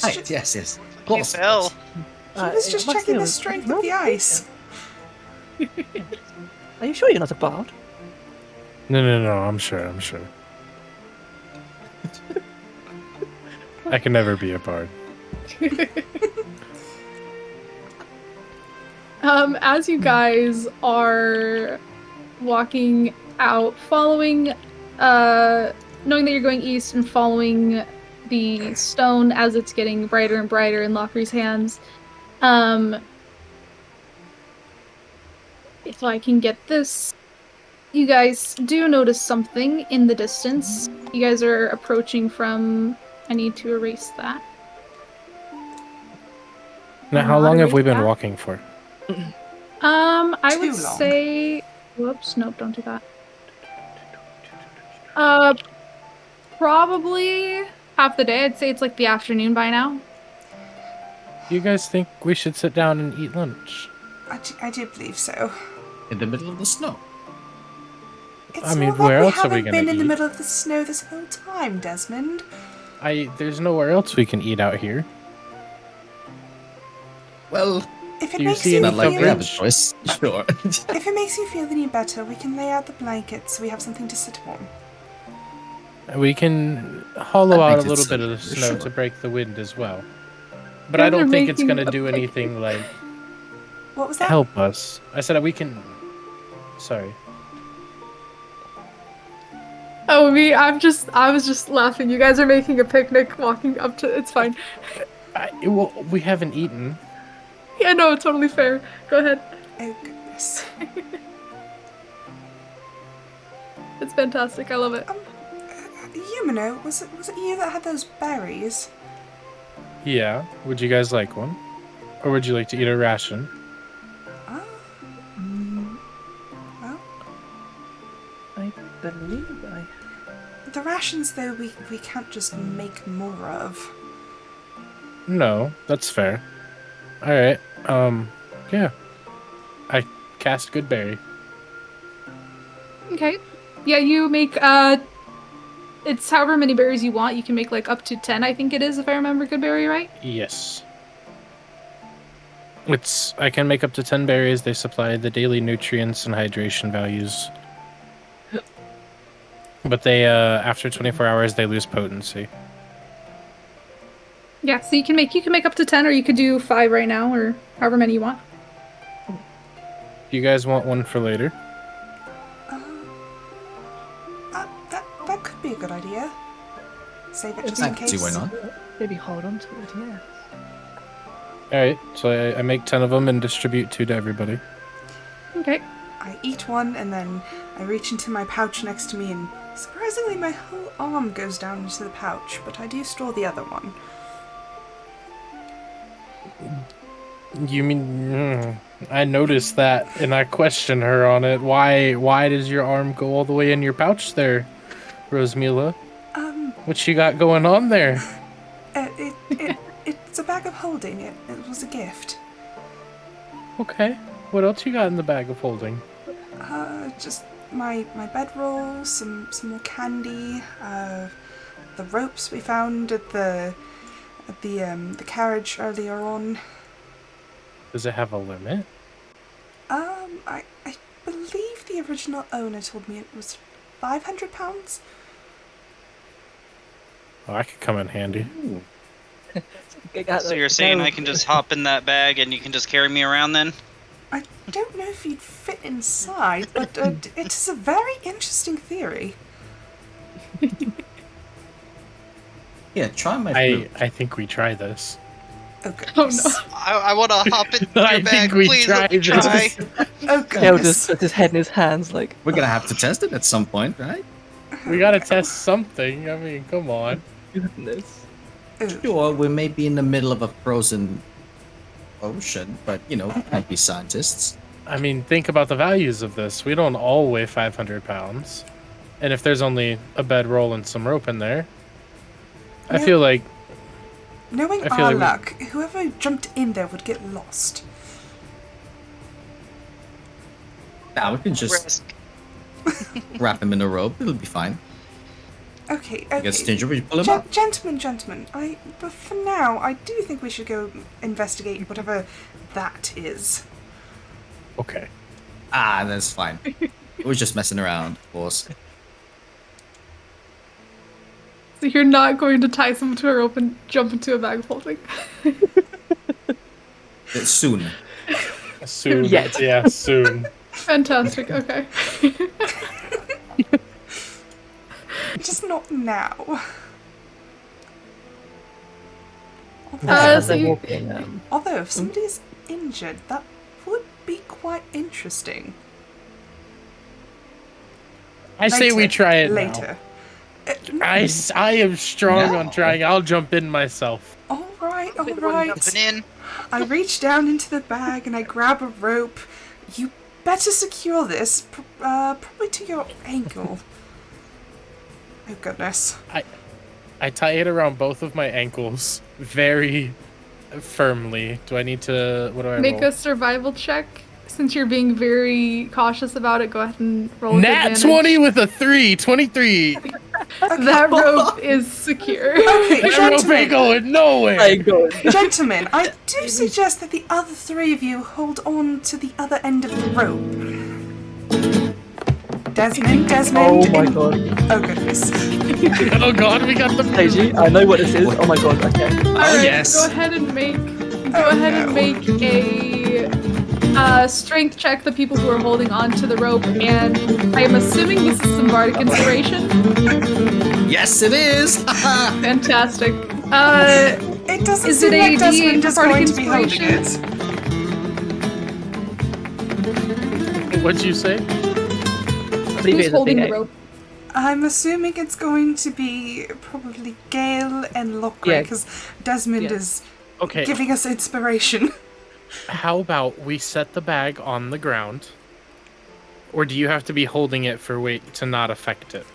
Right, yes. He Close. fell. He was just checking the strength of the ice. Are you sure you're not a bard? No, I'm sure. I can never be a bard. As you guys are walking out, following, knowing that you're going east and following the stone as it's getting brighter and brighter in Lockery's hands, if I can get this, you guys do notice something in the distance. You guys are approaching from. I need to erase that. Now, how long have we been walking for? I Too would long. say. Whoops, nope, don't do that. Probably half the day. I'd say it's like the afternoon by now. Do you guys think we should sit down and eat lunch? I do believe so. In the middle of the snow. It's I mean, not that where we else are we haven't gonna been in the eat? middle of the snow this whole time, Desmond. There's nowhere else we can eat out here. Well, If it Do you makes see you any not like we have a coverage? choice. Sure. if it makes you feel any better, we can lay out the blankets so we have something to sit upon. We can hollow That out a makes it little bit of simpler, the snow sure. to break the wind as well. But Guys I are don't think it's making gonna a do picnic. anything like What was that? help us. I said we can. Sorry. Oh, me, I was just laughing. You guys are making a picnic, walking up to. It's fine. Well, we haven't eaten. Yeah, no, it's totally fair. Go ahead. Oh, goodness. It's fantastic. I love it. Yumino, was it you that had those berries? Yeah. Would you guys like one, or would you like to eat a ration? Ah, well, I believe the rations, though, we can't just make more of. No, that's fair. All right. Yeah. I cast good berry. Okay. Yeah, you make it's however many berries you want. You can make like up to 10, I think it is, if I remember Goodberry right. Yes. I can make up to 10 berries. They supply the daily nutrients and hydration values. But they after 24 hours they lose potency. Yeah, so you can make up to 10, or you could do 5 right now, or however many you want. Do you guys want one for later? That could be a good idea. Save it just I in can see case. why not. maybe hold on to it. Yes. All right. So I make 10 of them and distribute 2 to everybody. Okay. I eat one and then I reach into my pouch next to me, and surprisingly my whole arm goes down into the pouch, but I do store the other one. You mean I noticed that and I question her on it. Why does your arm go all the way in your pouch there, Rosemila? What you got going on there? It's a bag of holding. It was a gift. Okay. What else you got in the bag of holding? Just my bedroll, some more candy, the ropes we found at the carriage earlier on. Does it have a limit? I believe the original owner told me it was £500. Oh, I could come in handy. Ooh. So you're saying I can just hop in that bag and you can just carry me around then? I don't know if you'd fit inside, but it is a very interesting theory. Yeah, try my flute. I think we try this. Oh Oh goodness. no. I want to hop in I your bag. think we Please try let me try. this. Oh Kale goodness. just puts his head in his hands like, We're gonna have to test it at some point, right? We gotta test something. I mean, come on. goodness. Oh, Sure, we may be in the middle of a frozen ocean, but you know, we can't be scientists. I mean, think about the values of this. We don't all weigh 500 pounds. And if there's only a bedroll and some rope in there, I No. feel like knowing I feel our like we- luck, whoever jumped in there would get lost. Now we can just Risk. wrap him in a rope. It'll be fine. Okay, I guess okay. Ginger, we pull him up. Gentlemen, but for now, I do think we should go investigate whatever that is. okay. Ah, that's fine. We're just messing around, of course. So you're not going to tie someone to a rope and jump into a bag of holding? Soon. Soon. Yet. Yeah, soon. Fantastic. Okay. Just not now. As so they're you- walking, Although, if somebody's injured, that would be quite interesting. I say we Later. try it Later. I am strong on No. trying. I'll jump in myself. Alright, Jumping alright. in. I reach down into the bag and I grab a rope. You better secure this, probably to your ankle. Oh goodness. I tie it around both of my ankles very firmly. Do I need to... What do I Make roll? a survival check. Since you're being very cautious about it, go ahead and roll with Nat advantage. 20 with a 3. 23. That rope is secure. Okay, That rope ain't gentlemen, going nowhere. I go. gentlemen, I do suggest that the other three of you hold on to the other end of the rope. Desmond. Oh my god. Oh goodness. Oh god, we got the... Daisy, I know what this is. Oh my god, okay. Alright, yes. go ahead and make no. a strength check, the people who are holding on to the rope, and I am assuming this is some bardic inspiration. Yes, it is. Fantastic. It doesn't Is seem it a like Desmond D8 is bardic going to be holding inspiration? it. What'd you say? I believe it Who's is a holding the D8. rope? I'm assuming it's going to be probably Gale and Locke, Yeah. because Desmond Yeah. is Okay, giving us inspiration. how about we set the bag on the ground? Or do you have to be holding it for weight to not affect it?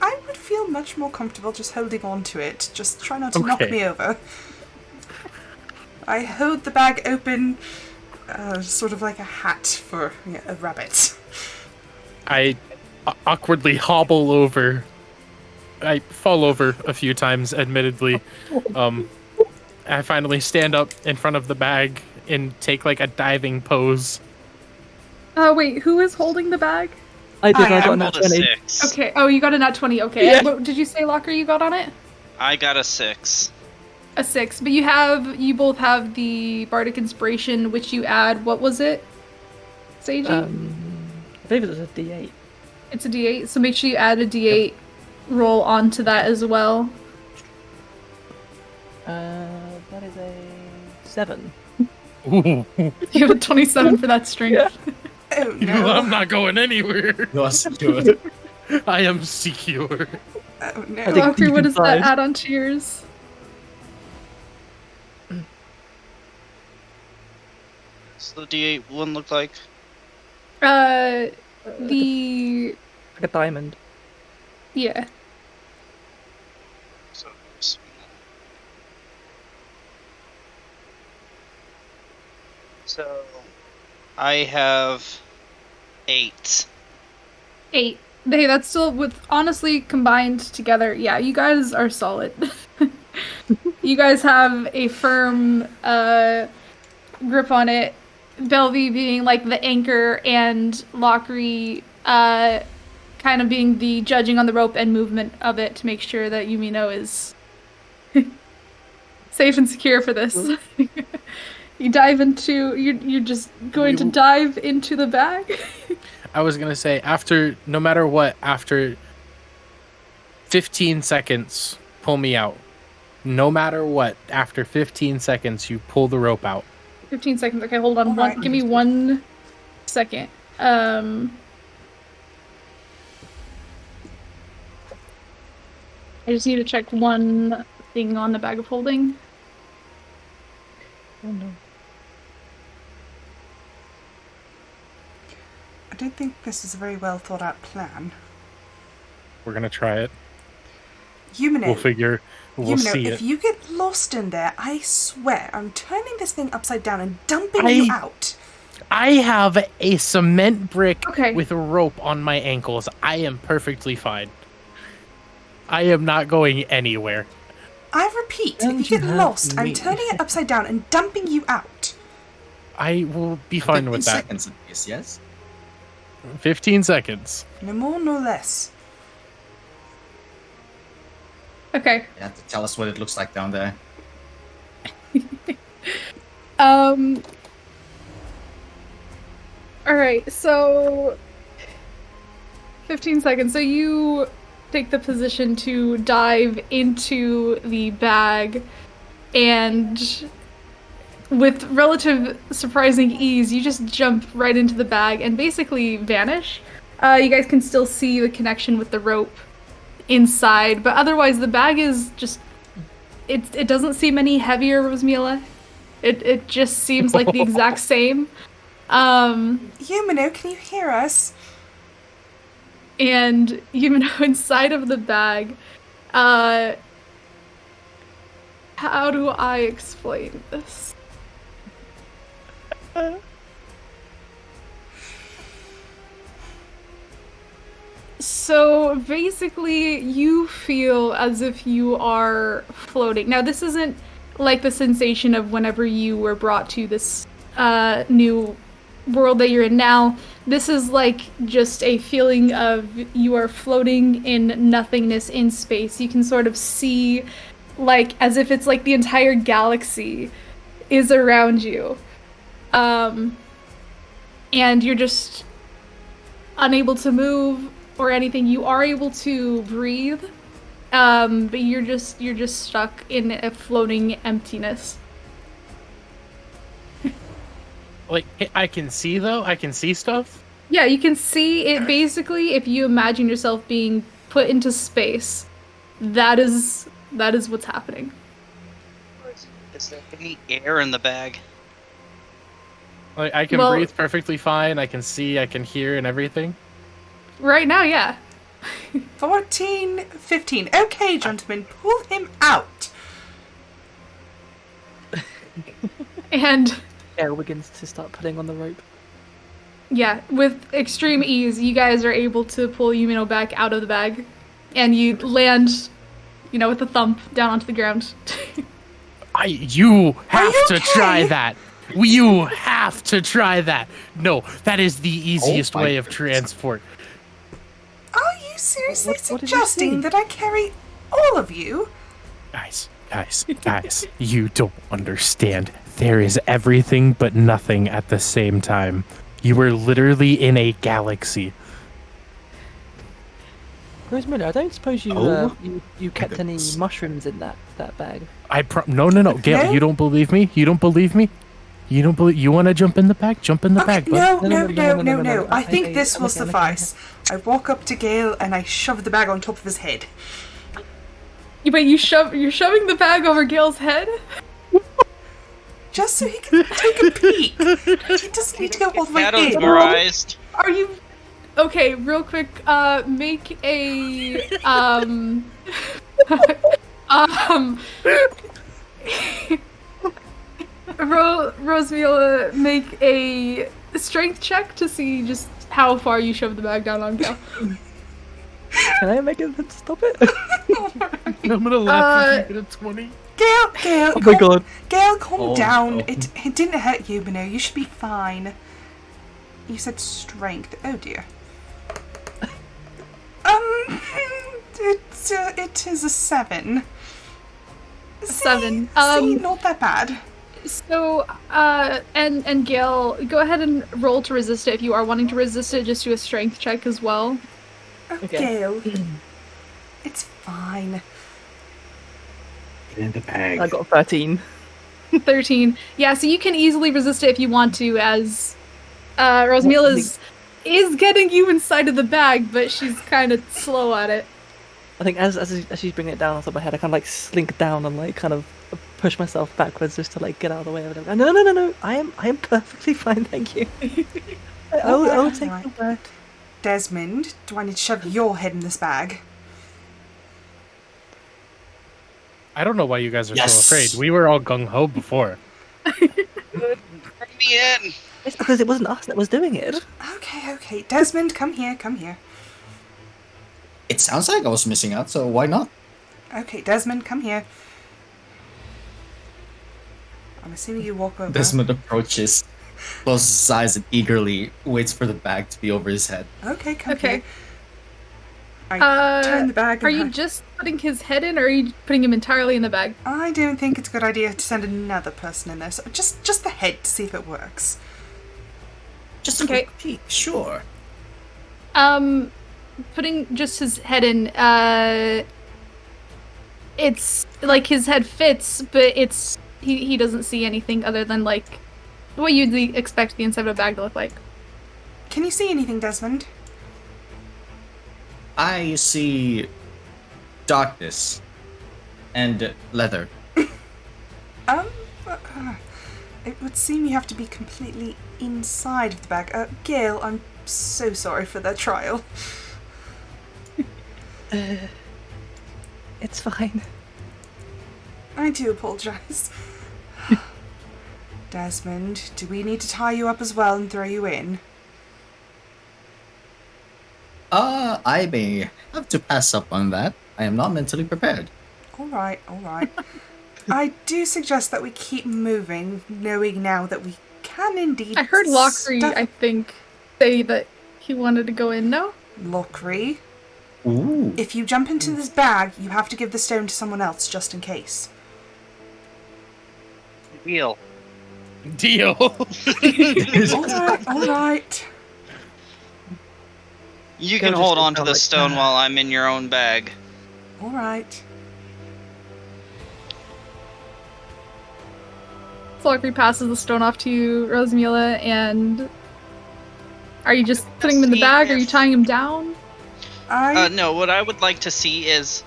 I would feel much more comfortable just holding on to it. Just try not to knock Okay. me over. I hold the bag open, sort of like a hat for a rabbit. I awkwardly hobble over. I fall over a few times, admittedly. I finally stand up in front of the bag and take like a diving pose. Wait, who is holding the bag? I did, I I got I a rolled nat a 20. 6. Okay, oh, you got a nat 20, okay. Yeah. What did you say, Locker, you got on it? I got a 6. A 6, but you both have the bardic inspiration, which you add, what was it? Seiji? I believe it was a D8. It's a d8, so make sure you add a d8 roll onto that as well. That is a 7. Ooh, You have a 27 for that strength. Yeah. Oh no! I'm not going anywhere. You're secure. I am secure. Oh no! I think- Locker, what does that Inside. add onto yours? So the D8 one look like? The Like a diamond. yeah. So, so I have 8. 8. Hey, that's still with honestly combined together. Yeah, you guys are solid. You guys have a firm grip on it. Belvy being like the anchor and Lockery kind kind of being the judging on the rope and movement of it to make sure that Yumino is safe and secure for this. You dive into... You're just going to dive into the bag? I was gonna say, no matter what, after 15 seconds, pull me out. No matter what, after 15 seconds, you pull the rope out. 15 seconds. Okay, hold on. Alright. Give me 1 second. I just need to check one thing on the bag of holding. Oh no. I don't think this is a very well thought out plan. We're gonna try it. Yumino, We'll see if it. you get lost in there, I swear I'm turning this thing upside down and dumping you out. I have a cement brick Okay. with a rope on my ankles. I am perfectly fine. I am not going anywhere. I repeat, Don't if you you get have lost, I'm me? turning it upside down and dumping you out. I will be fine 15 with that. seconds at least, yes? 15 seconds. No more, no less. Okay. You have to tell us what it looks like down there. Alright, so 15 seconds. So you take the position to dive into the bag, and with relative surprising ease, you just jump right into the bag and basically vanish. You guys can still see the connection with the rope inside, but otherwise the bag is just... It doesn't seem any heavier, Rosmila. It just seems like the exact same. Yumino, can you hear us? And inside of the bag, how do I explain this? So basically, you feel as if you are floating. Now, this isn't like the sensation of whenever you were brought to this new world that you're in now. This is like just a feeling of you are floating in nothingness in space. You can sort of see, like, as if it's like the entire galaxy is around you. And you're just unable to move or anything. You are able to breathe, but you're just stuck in a floating emptiness. Like, I can see, though? I can see stuff? Yeah, you can see it. Basically, if you imagine yourself being put into space, that is what's happening. Is there any air in the bag? Like, I can breathe perfectly fine, I can see, I can hear, and everything? Right now, yeah. 14, 15. Okay, gentlemen, pull him out. And Gale begins to start putting on the rope. yeah, with extreme ease, you guys are able to pull Yumino back out of the bag, and you land, with a thump down onto the ground. You have to okay? try that! You have to try that! No, that is the easiest my way of goodness. transport. Are you seriously What did you suggesting see? that I carry all of you? Guys, you don't understand. There is everything but nothing at the same time. You are literally in a galaxy. Rosemary, I don't suppose you Oh. you kept any Goodness. mushrooms in that bag. No, Gail, No? you don't believe me? You don't believe me? You want to jump in the bag? Jump in the Okay, bag, bud. no. I think Okay, this will okay, okay. suffice. I walk up to Gale and I shove the bag on top of his head. But you're shoving the bag over Gale's head? Just so he can take a peek. He doesn't need to go all the way in. Categorized. Are you... Okay, real quick, make a, Rosemila, make a strength check to see just how far you shove the bag down on Gale. Can I make it stop it? I'm gonna laugh if you get a 20. Gale, Oh my god. Gale, calm Oh, down. no. It didn't hurt you, Mino. You should be fine. You said strength. Oh dear. It is a 7. 7. See, not that bad. So, and Gail, go ahead and roll to resist it if you are wanting to resist it. Just do a strength check as well. Okay. Gail, it's fine. Get in the bag. I got 13. 13. Yeah, so you can easily resist it if you want to, as Rosmila is getting you inside of the bag, but she's kind of slow at it. I think as she's bringing it down on top of my head, I kind of like slink down and like kind of push myself backwards just to like get out of the way of it. No. I am perfectly fine, thank you. I'll take the word. Desmond, do I need to shove your head in this bag? I don't know why you guys are Yes. so afraid. We were all gung ho before. Bring me in. It's because it wasn't us that was doing it. Okay. Desmond, come here. It sounds like I was missing out, so why not? Okay, Desmond, come here. I'm assuming you walk over. Desmond approaches, closes his eyes, and eagerly waits for the bag to be over his head. Okay, come Okay. here. I turn the bag. Are you just putting his head in, or are you putting him entirely in the bag? I don't think it's a good idea to send another person in there. So just the head to see if it works. Just a Okay. quick peek, sure. Putting just his head in, it's like his head fits, but it's he doesn't see anything other than like what you'd expect the inside of a bag to look like. Can you see anything, Desmond? I see darkness and leather. It would seem you have to be completely inside of the bag. Gail, I'm so sorry for that trial. It's fine. I do apologise. Desmond, do we need to tie you up as well and throw you in? I may have to pass up on that. I am not mentally prepared. Alright. I do suggest that we keep moving, knowing now that we can indeed. I heard Lockery, I think, say that he wanted to go in. No. Lockery, Ooh. if you jump into this bag, you have to give the stone to someone else just in case. Deal. Alright. You Go can just hold sit on to down the like stone that. while I'm in your own bag. Alright. So Lockery passes the stone off to you, Rosmila, and are you just putting him in the See bag? Are you if- tying him down? No, what I would like to see is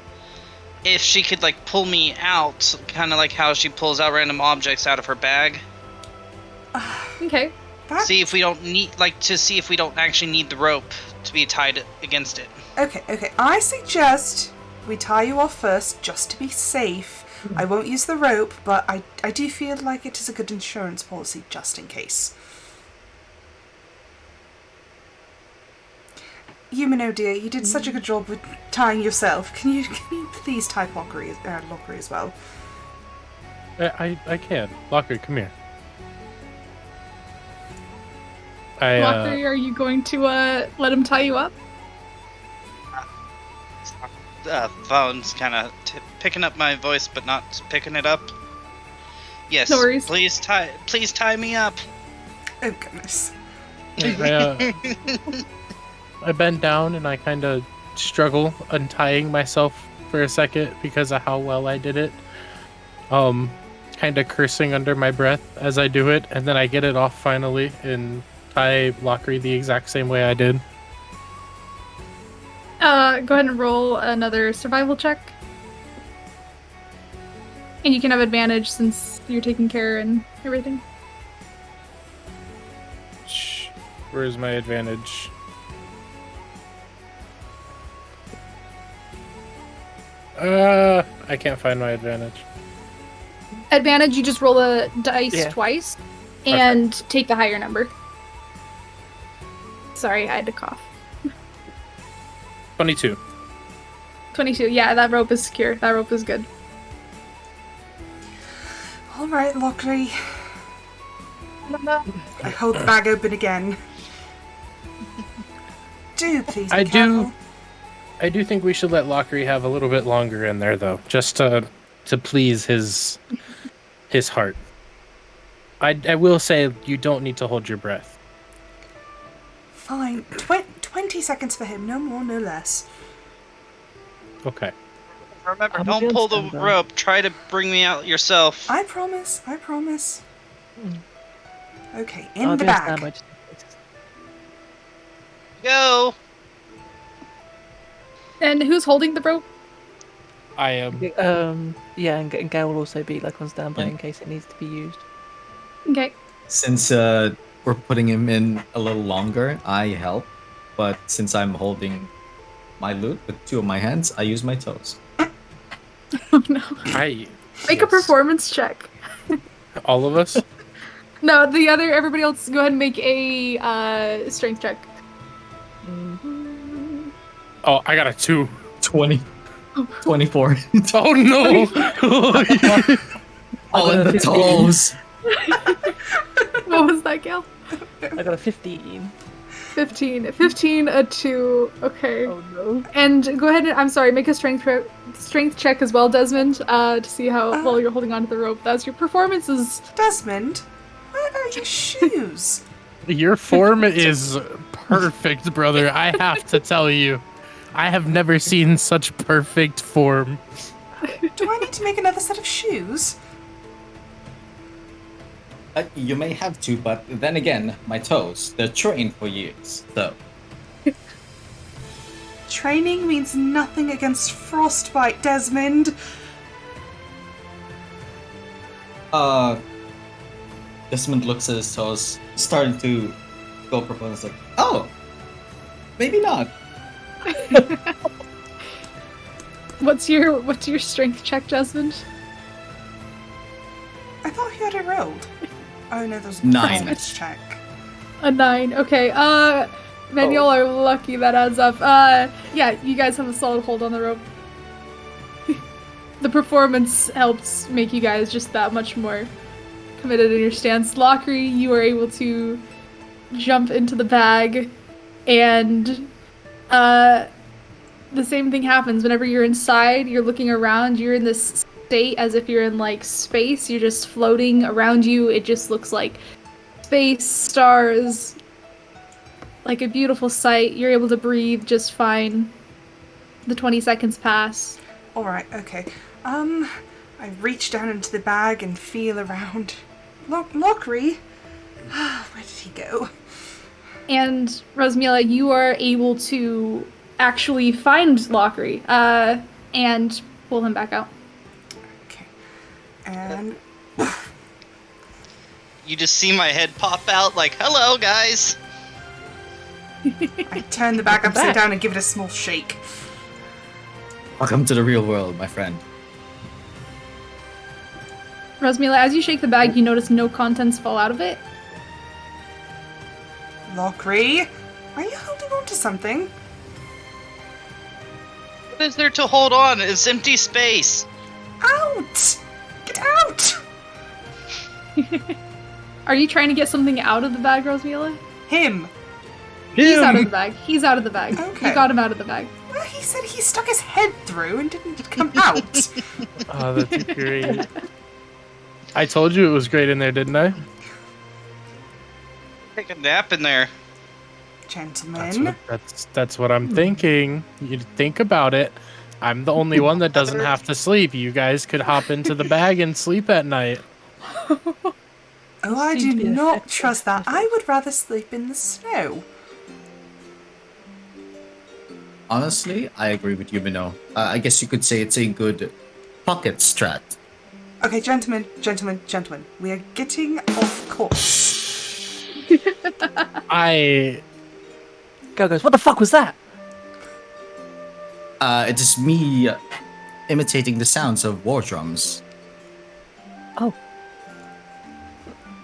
if she could like pull me out, kind of like how she pulls out random objects out of her bag. Okay. See if we don't actually need the rope to be tied against it. Okay. I suggest we tie you off first, just to be safe. I won't use the rope, but I do feel like it is a good insurance policy, just in case. Humano dear, you did such a good job with tying yourself. Can you please tie Lockery as well? I can. Locker, come here. I Lockery, are you going to let him tie you up? Phone's kind of picking up my voice, but not picking it up. Yes. No worries. Please tie me up. Oh goodness. I bend down and I kind of struggle untying myself for a second because of how well I did it. Kind of cursing under my breath as I do it, and then I get it off finally and tie Lockery the exact same way I did. Go ahead and roll another survival check. And you can have advantage since you're taking care and everything. Where's my advantage? I can't find my advantage. Advantage, you just roll the dice twice and take the higher number. Sorry, I had to cough. 22. 22, yeah, that rope is secure. That rope is good. Alright, Lockery. I hold the bag open again. Do please be careful. I do think we should let Lockery have a little bit longer in there, though, just to please his heart. I will say you don't need to hold your breath. Fine. 20 seconds for him, no more, no less. Okay. Remember, I'm don't pull the against them, though. rope. Try to bring me out yourself. I promise, I promise. Okay, in I'll the be on bag. standby just- Go! And who's holding the rope? I am. Yeah, and Gail will also be like on standby Yeah. in case it needs to be used. Okay. Since we're putting him in a little longer, I help. But since I'm holding my loot with two of my hands, I use my toes. Oh no. Make a Yes. performance check. All of us? No, everybody else, go ahead and make a strength check. Oh, I got a 2. 24. Oh no! All in the 15. toes. What was that, Gail? I got a 15. 15. 15, a 2. Okay. Oh no. And go ahead and, I'm sorry, make a strength check as well, Desmond, to see how well you're holding onto the rope. That's your performance is... Desmond, where are your shoes? Your form is perfect, brother. I have to tell you. I have never seen such perfect form. Do I need to make another set of shoes? You may have to, but then again, my toes, they're trained for years, so. Training means nothing against frostbite, Desmond. Desmond looks at his toes, starting to go propose like, oh, maybe not. What's your strength check, Desmond? I thought you had it rolled. Oh no, there's a 9. performance check. A 9. Okay. Man, y'all are lucky that adds up. Yeah, you guys have a solid hold on the rope. The performance helps make you guys just that much more committed in your stance. Lockery, you are able to jump into the bag, and the same thing happens whenever you're inside. You're looking around. You're in this state as if you're in like space. You're just floating around you. It just looks like space, stars, like a beautiful sight. You're able to breathe just fine. The 20 seconds pass. Alright, okay. I reach down into the bag and feel around. Lockery? Where did he go? And Rosmila, you are able to actually find Lockery and pull him back out. Okay. And You just see my head pop out like, hello, guys. I turn the bag upside down and give it a small shake. Welcome to the real world, my friend. Rosmila, as you shake the bag, you notice no contents fall out of it. Lockery? Are you holding on to something? What is there to hold on? It's empty space. Out! Get out! Are you trying to get something out of the bag, Rosmila? Him! He's out of the bag. He's out of the bag. Okay. You got him out of the bag. Well, he said he stuck his head through and didn't come out. Oh, that's great. I told you it was great in there, didn't I? Take a nap in there. Gentlemen. That's what I'm thinking. You think about it. I'm the only one that doesn't have to sleep. You guys could hop into the bag and sleep at night. Oh, I Seems do to be not effective. trust that. I would rather sleep in the snow. Honestly, I agree with you, Minnow. I guess you could say it's a good pocket strat. Okay, gentlemen. We are getting off course. Go goes, what the fuck was that? It is me imitating the sounds of war drums. Oh.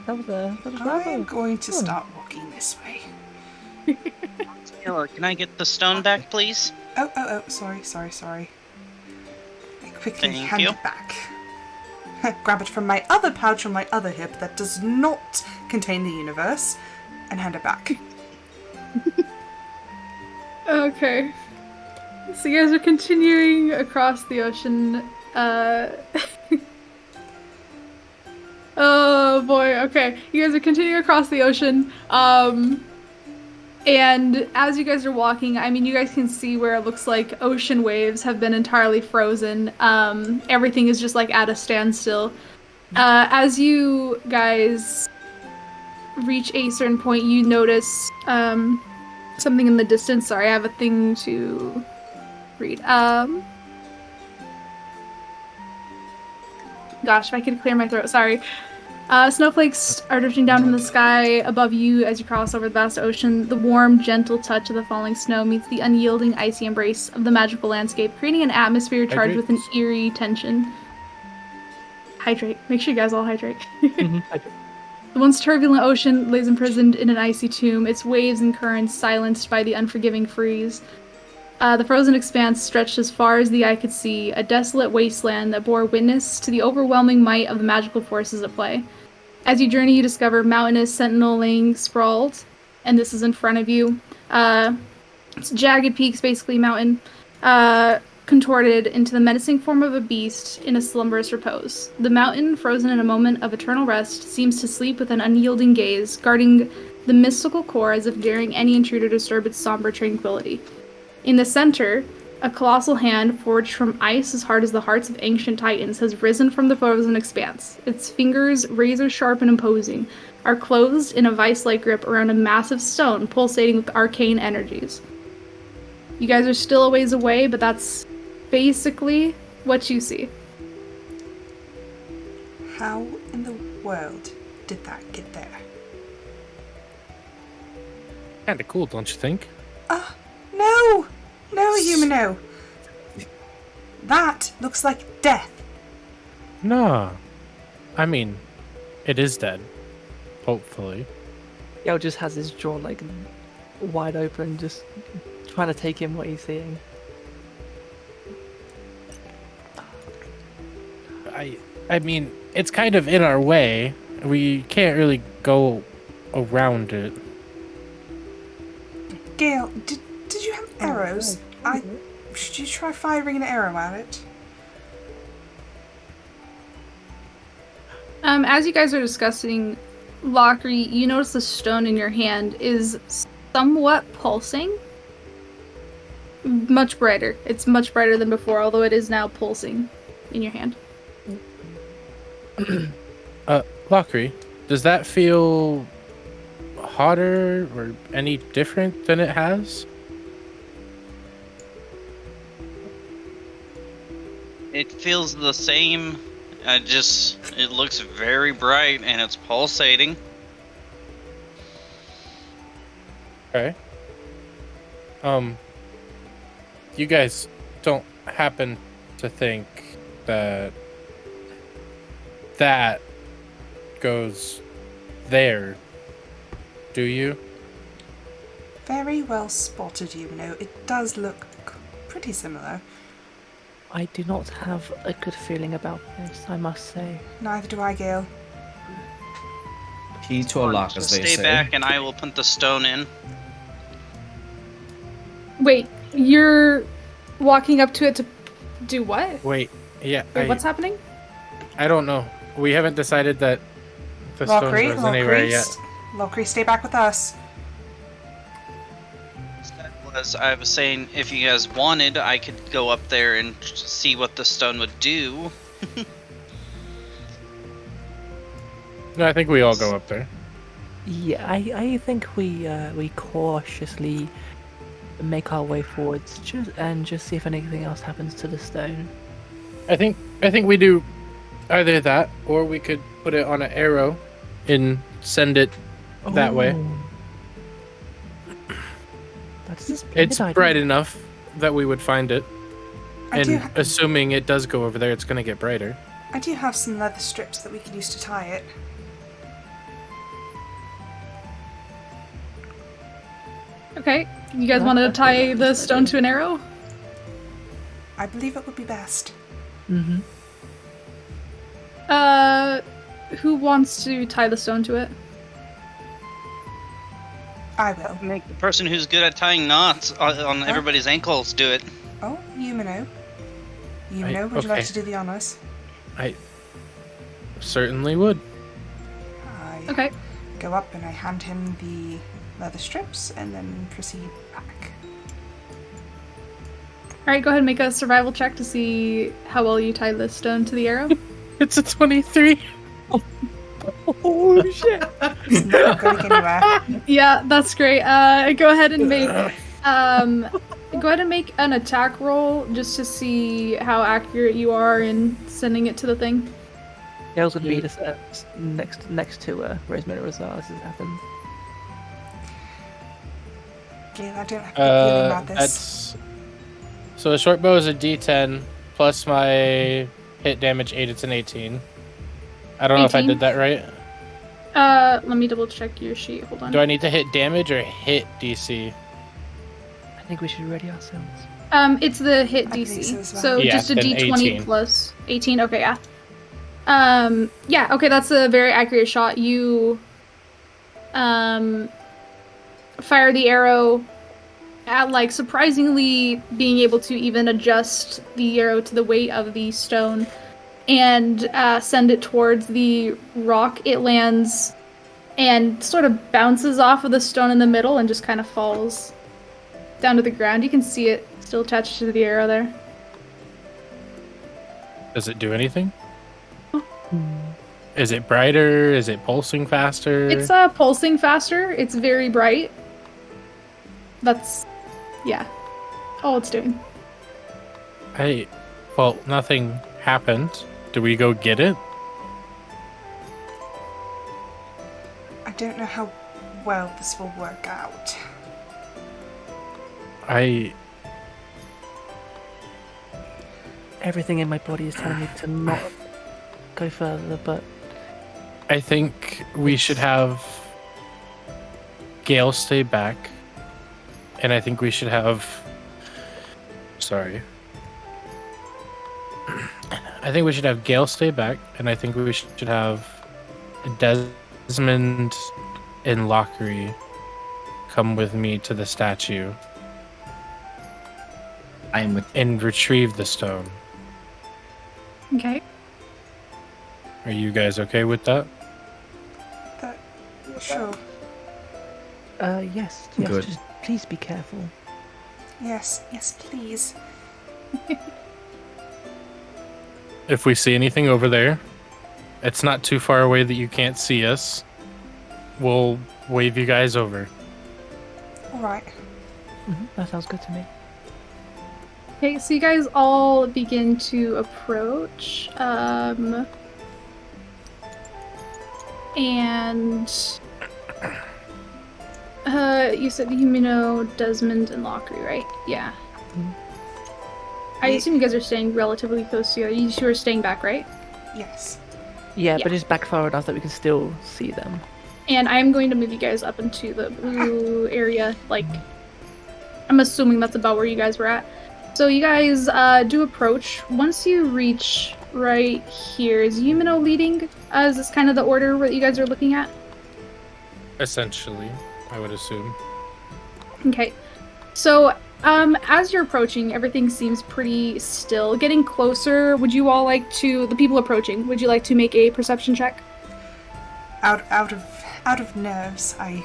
That was I am rather... going to start walking this way. Taylor, can I get the stone back, please? Oh, sorry. I quickly Thank hand you. it back. Grab it from my other pouch on my other hip that does not contain the universe, and hand it back. Okay. So you guys are continuing across the ocean. Oh boy, okay. You guys are continuing across the ocean. And as you guys are walking, I mean, you guys can see where it looks like ocean waves have been entirely frozen. Everything is just like at a standstill. As you guys reach a certain point, you notice something in the distance. Sorry, I have a thing to read. Gosh, if I could clear my throat, sorry. Snowflakes are drifting down from the sky above you as you cross over the vast ocean. The warm, gentle touch of the falling snow meets the unyielding, icy embrace of the magical landscape, creating an atmosphere charged with an eerie tension. Hydrate. Make sure you guys all hydrate. Hydrate. The once turbulent ocean lays imprisoned in an icy tomb, its waves and currents silenced by the unforgiving freeze. The frozen expanse stretched as far as the eye could see, a desolate wasteland that bore witness to the overwhelming might of the magical forces at play. As you journey, you discover mountainous sentinel laying sprawled, and this is in front of you. It's jagged peaks, basically mountain, contorted into the menacing form of a beast in a slumberous repose. The mountain, frozen in a moment of eternal rest, seems to sleep with an unyielding gaze, guarding the mystical core as if daring any intruder to disturb its somber tranquility. In the center, a colossal hand, forged from ice as hard as the hearts of ancient titans, has risen from the frozen expanse. Its fingers, razor-sharp and imposing, are closed in a vice-like grip around a massive stone pulsating with arcane energies. You guys are still a ways away, but that's basically what you see. How in the world did that get there? Kinda cool, don't you think? No! No, Humano! That looks like death. No. I mean, it is dead. Hopefully. Yao just has his jaw like wide open, just trying to take in what he's seeing. I mean, it's kind of in our way. We can't really go around it. Gale, did you have arrows? Should you try firing an arrow at it? As you guys are discussing, Lockery, you notice the stone in your hand is somewhat pulsing. Much brighter. It's much brighter than before, although it is now pulsing in your hand. Lockery, does that feel hotter or any different than it has? It feels the same. It looks very bright and it's pulsating. Okay. You guys don't happen to think that goes there, do you? Very well spotted, Humano. It does look pretty similar. I do not have a good feeling about this, I must say. Neither do I, Gale. Key to a lock, as they Stay say. back and I will put the stone in. Wait, you're walking up to it to do what? Wait, yeah. Wait, what's happening? I don't know. We haven't decided that the stone goes anywhere yet. Lockery, stay back with us. I was saying, if you guys wanted, I could go up there and see what the stone would do. No, I think we all go up there. Yeah, I think we cautiously make our way forwards and just see if anything else happens to the stone. I think we do either that, or we could put it on an arrow and send it that way. That's a splendid It's idea. bright enough that we would find it. And assuming it does go over there, it's going to get brighter. I do have some leather strips that we could use to tie it. Okay, you guys want to tie the stone to an arrow? I believe it would be best. Mm-hmm. Who wants to tie the stone to it? I will. Make the person who's good at tying knots on everybody's ankles do it. Oh, Yumino. Yumino, would you like to do the honors? I certainly would. I Okay. go up and I hand him the leather strips and then proceed back. All right, go ahead and make a survival check to see how well you tie this stone to the arrow. It's a 23. Oh shit! It's not going anywhere. Yeah, that's great. Go ahead and make an attack roll just to see how accurate you are in sending it to the thing. Gale's gonna be this, next to Rosemary Rosar as this happens. Gale, I don't have a good feeling about this. That's so a short bow is a D10 plus my hit damage 8. It's an 18. I don't know if I 18? did that right. Let me double check your sheet. Hold on. Do I need to hit damage or hit DC? I think we should ready ourselves. It's the hit I believe DC. so as well. So Yeah, just a then D20 18. plus 18. Okay, yeah. Yeah, okay, that's a very accurate shot. You fire the arrow at like surprisingly being able to even adjust the arrow to the weight of the stone and send it towards the rock. It lands and sort of bounces off of the stone in the middle and just kind of falls down to the ground. You can see it still attached to the arrow there. Does it do anything? Is it brighter? Is it pulsing faster? It's pulsing faster. It's very bright. That's, yeah, all it's doing. Well, nothing happened. Do we go get it? I don't know how well this will work out. Everything in my body is telling me to not go further, but I think we should have Gale stay back, and I think we should have. Sorry. I think we should have Gale stay back, and I think we should have Desmond and Lockery come with me to the statue I am with and retrieve the stone. Okay. Are you guys okay with that? Sure. yes, Good. just please be careful. Yes, please. If we see anything over there, it's not too far away that you can't see us. We'll wave you guys over. Alright. That sounds good to me. Okay, so you guys all begin to approach. And you said Yumino, Desmond, and Lockery, right? Yeah. I assume you guys are staying relatively close together. You two are staying back, right? Yes. Yeah, Yeah. but just back far enough that we can still see them. And I'm going to move you guys up into the blue area. Like, I'm assuming that's about where you guys were at. So you guys do approach. Once you reach right here, is Yumino leading? Is this kind of the order that you guys are looking at? Essentially, I would assume. Okay. So, as you're approaching, everything seems pretty still. Getting closer, would you all like to, the people approaching, would you like to make a perception check? Out of nerves, I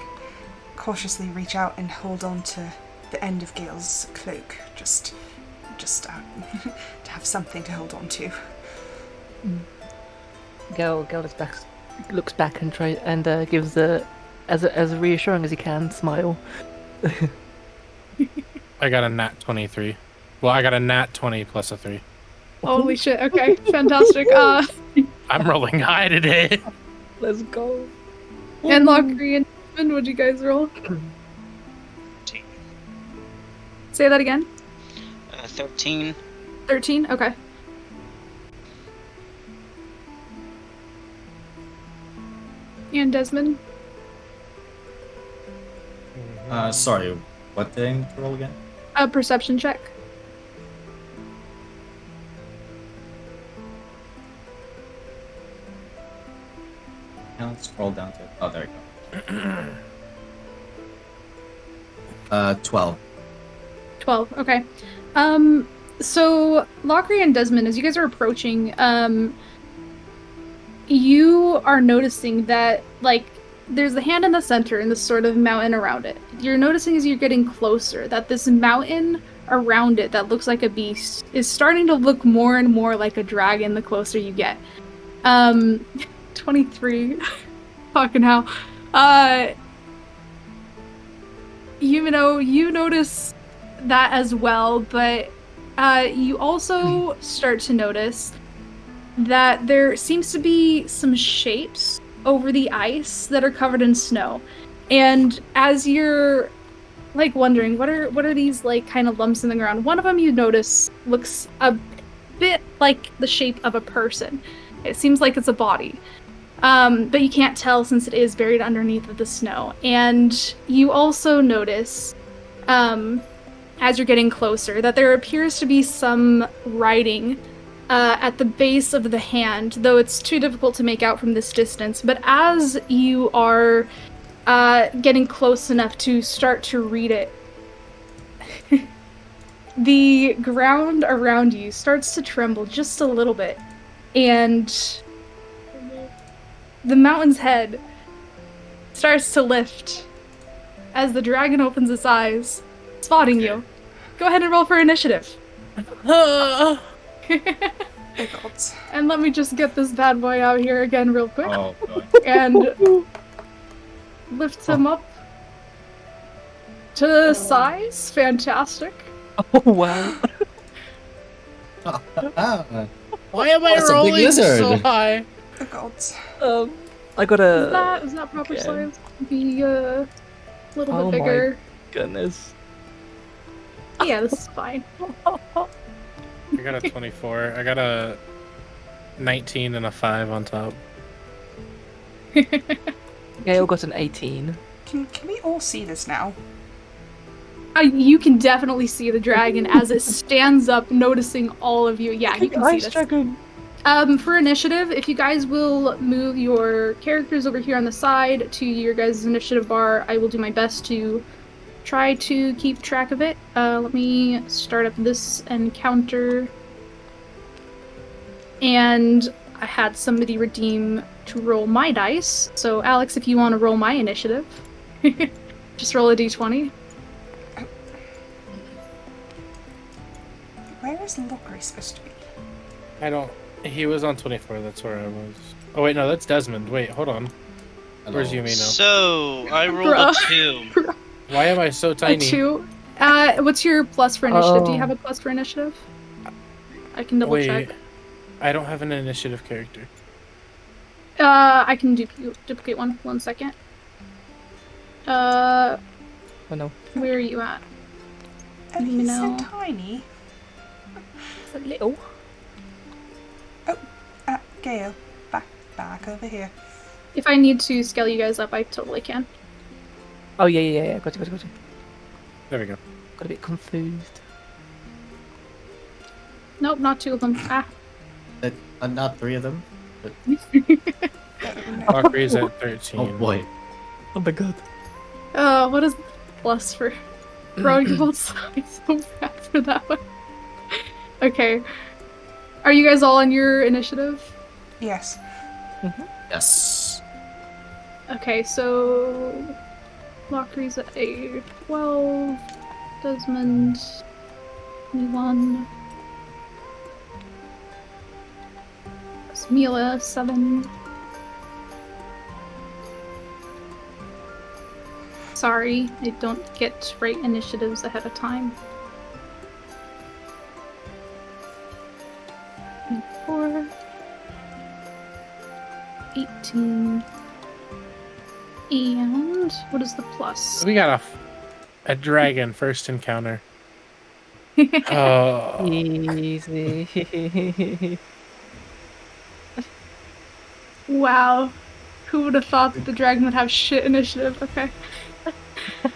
cautiously reach out and hold on to the end of Gale's cloak, just to have something to hold on to. Gale looks back and gives as reassuring as he can smile. I got a nat 23. Well, I got a nat 20 plus a 3. Holy shit, okay, fantastic. I'm rolling high today. Let's go. And Lockery and Desmond, what'd you guys roll? 13. Say that again. 13. 13? Okay. And Desmond? Sorry, what did I need to roll again? A perception check. Now let's scroll down to. Oh, there we go. 12. 12, okay. So Lockery and Desmond, as you guys are approaching, you are noticing that, like, there's the hand in the center and this sort of mountain around it. You're noticing as you're getting closer that this mountain around it that looks like a beast is starting to look more and more like a dragon the closer you get. 23. Fucking hell. You know, you notice that as well, but you also start to notice that there seems to be some shapes over the ice that are covered in snow. And as you're like wondering what are these like kind of lumps in the ground, one of them you notice looks a bit like the shape of a person. It seems like it's a body. But you can't tell since it is buried underneath of the snow. And you also notice, as you're getting closer, that there appears to be some writing at the base of the hand, though it's too difficult to make out from this distance. But as you are getting close enough to start to read it, the ground around you starts to tremble just a little bit, and the mountain's head starts to lift as the dragon opens its eyes, spotting you. Go ahead and roll for initiative. Oh god. And let me just get this bad boy out here again real quick. Oh, God. And lift him up to size. Fantastic. Oh wow. Ah, Why am I That's a big rolling so lizard. high? Oh god. I got Is that proper okay. size? Be a little Oh bit my- bigger. goodness. Yeah, this is fine. I got a 24. I got a 19 and a 5 on top. Gail got an 18. Can we all see this now? You can definitely see the dragon as it stands up, noticing all of you. Yeah, you can see Ice this. dragon. For initiative, if you guys will move your characters over here on the side to your guys' initiative bar, I will do my best to try to keep track of it. Let me start up this encounter. And I had somebody redeem to roll my dice. So Alex, if you want to roll my initiative, just roll a d20. Where is Lockery supposed to be? I don't. He was on 24. That's where I was. Oh wait, no, that's Desmond. Wait, hold on. Where's hello. Yumino? So I rolled a Bruh. 2. Why am I so A tiny? 2. What's your plus for initiative? Do you Oh. have a plus for initiative? I can double Wait, check. I don't have an initiative character. I can duplicate one. 1 second. Oh no. Where are you at? Oh, he's No. so tiny. A little. Gale, back over here. If I need to scale you guys up, I totally can. Oh yeah. Got you. There we go. Got a bit confused. Nope, not 2 of them. Ah. Not 3 of them. Valkyrie's at 13. Oh boy. Oh my god. What is the plus for throwing bolts? I'm so bad for that one. Okay. Are you guys all on your initiative? Yes. Yes. Okay, so Lockery's at a 12, Desmond 21, Mila 7. Sorry, I don't get to write initiatives ahead of time. 4, 18, and what is the plus? We got a dragon first encounter. Oh, Easy. Wow. Who would have thought that the dragon would have shit initiative? Okay.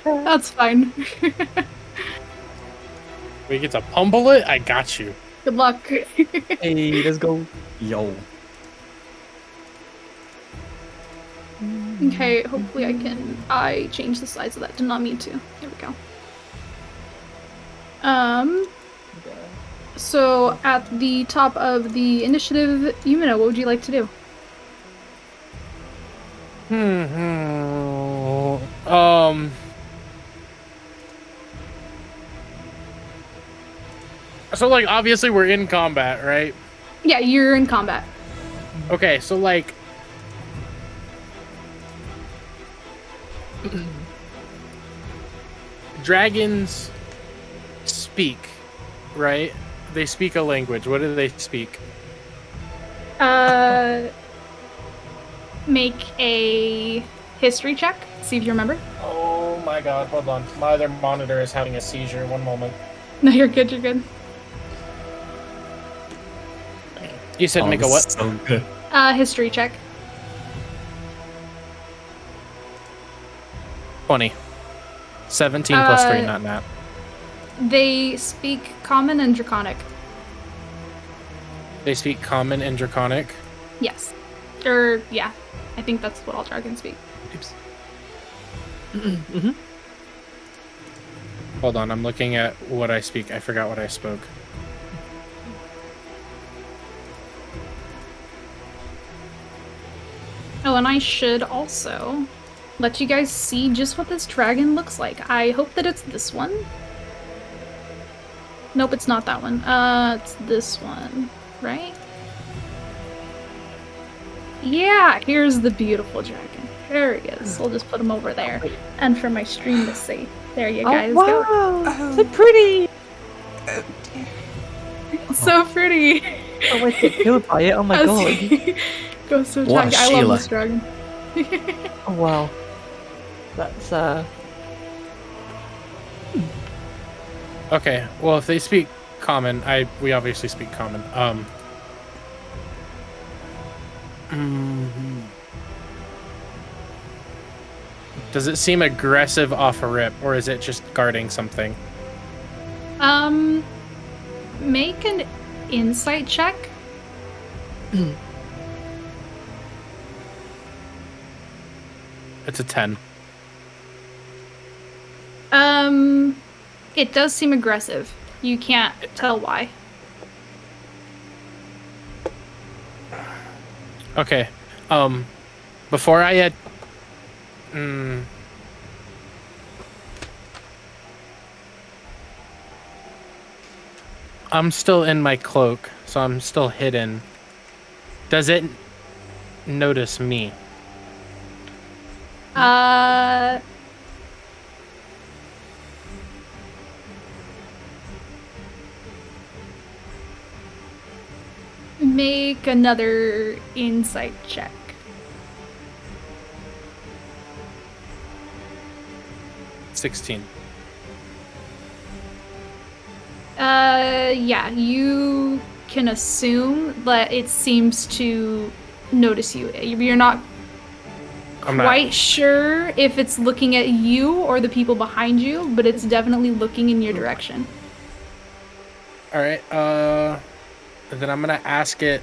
That's fine. we get to pummel it. I got you. Good luck. Hey, let's go. Yo. Okay, hopefully I change the size of that. Did not mean to. There we go. So at the top of the initiative, Yumina, what would you like to do? So like obviously we're in combat, right? Yeah, you're in combat. Okay, so like dragons speak, right? They speak a language. What do they speak? Make a history check. See if you remember. Oh my god, hold on. My other monitor is having a seizure. One moment. No, you're good. You're good. You said make a what? So good. History check. 20. 17 plus 3, not nat. They speak Common and Draconic. They speak Common and Draconic. Yes. Yeah. I think that's what all dragons speak. Oops. Hold on, I'm looking at what I speak. I forgot what I spoke. Oh, and I should also let you guys see just what this dragon looks like. I hope that it's this one. Nope, it's not that one. It's this one, right? Yeah, here's the beautiful dragon. There he is. I'll just put him over there. And for my stream to see. There you guys go. Wow, so pretty. Oh dear. So pretty. Oh, I get killed by it. Oh my As god. he goes so What a tag. I love Sheila. this dragon. Oh wow. That's Okay, well if they speak Common, we obviously speak Common. Does it seem aggressive off a rip, or is it just guarding something? Make an insight check. It's a 10. It does seem aggressive. You can't tell why. Okay. Before I had... I'm still in my cloak, so I'm still hidden. Does it notice me? Make another insight check. $16. Yeah, you can assume that it seems to notice you. You're not I'm quite sure if it's looking at you or the people behind you, but it's definitely looking in your direction. Alright, then I'm gonna ask it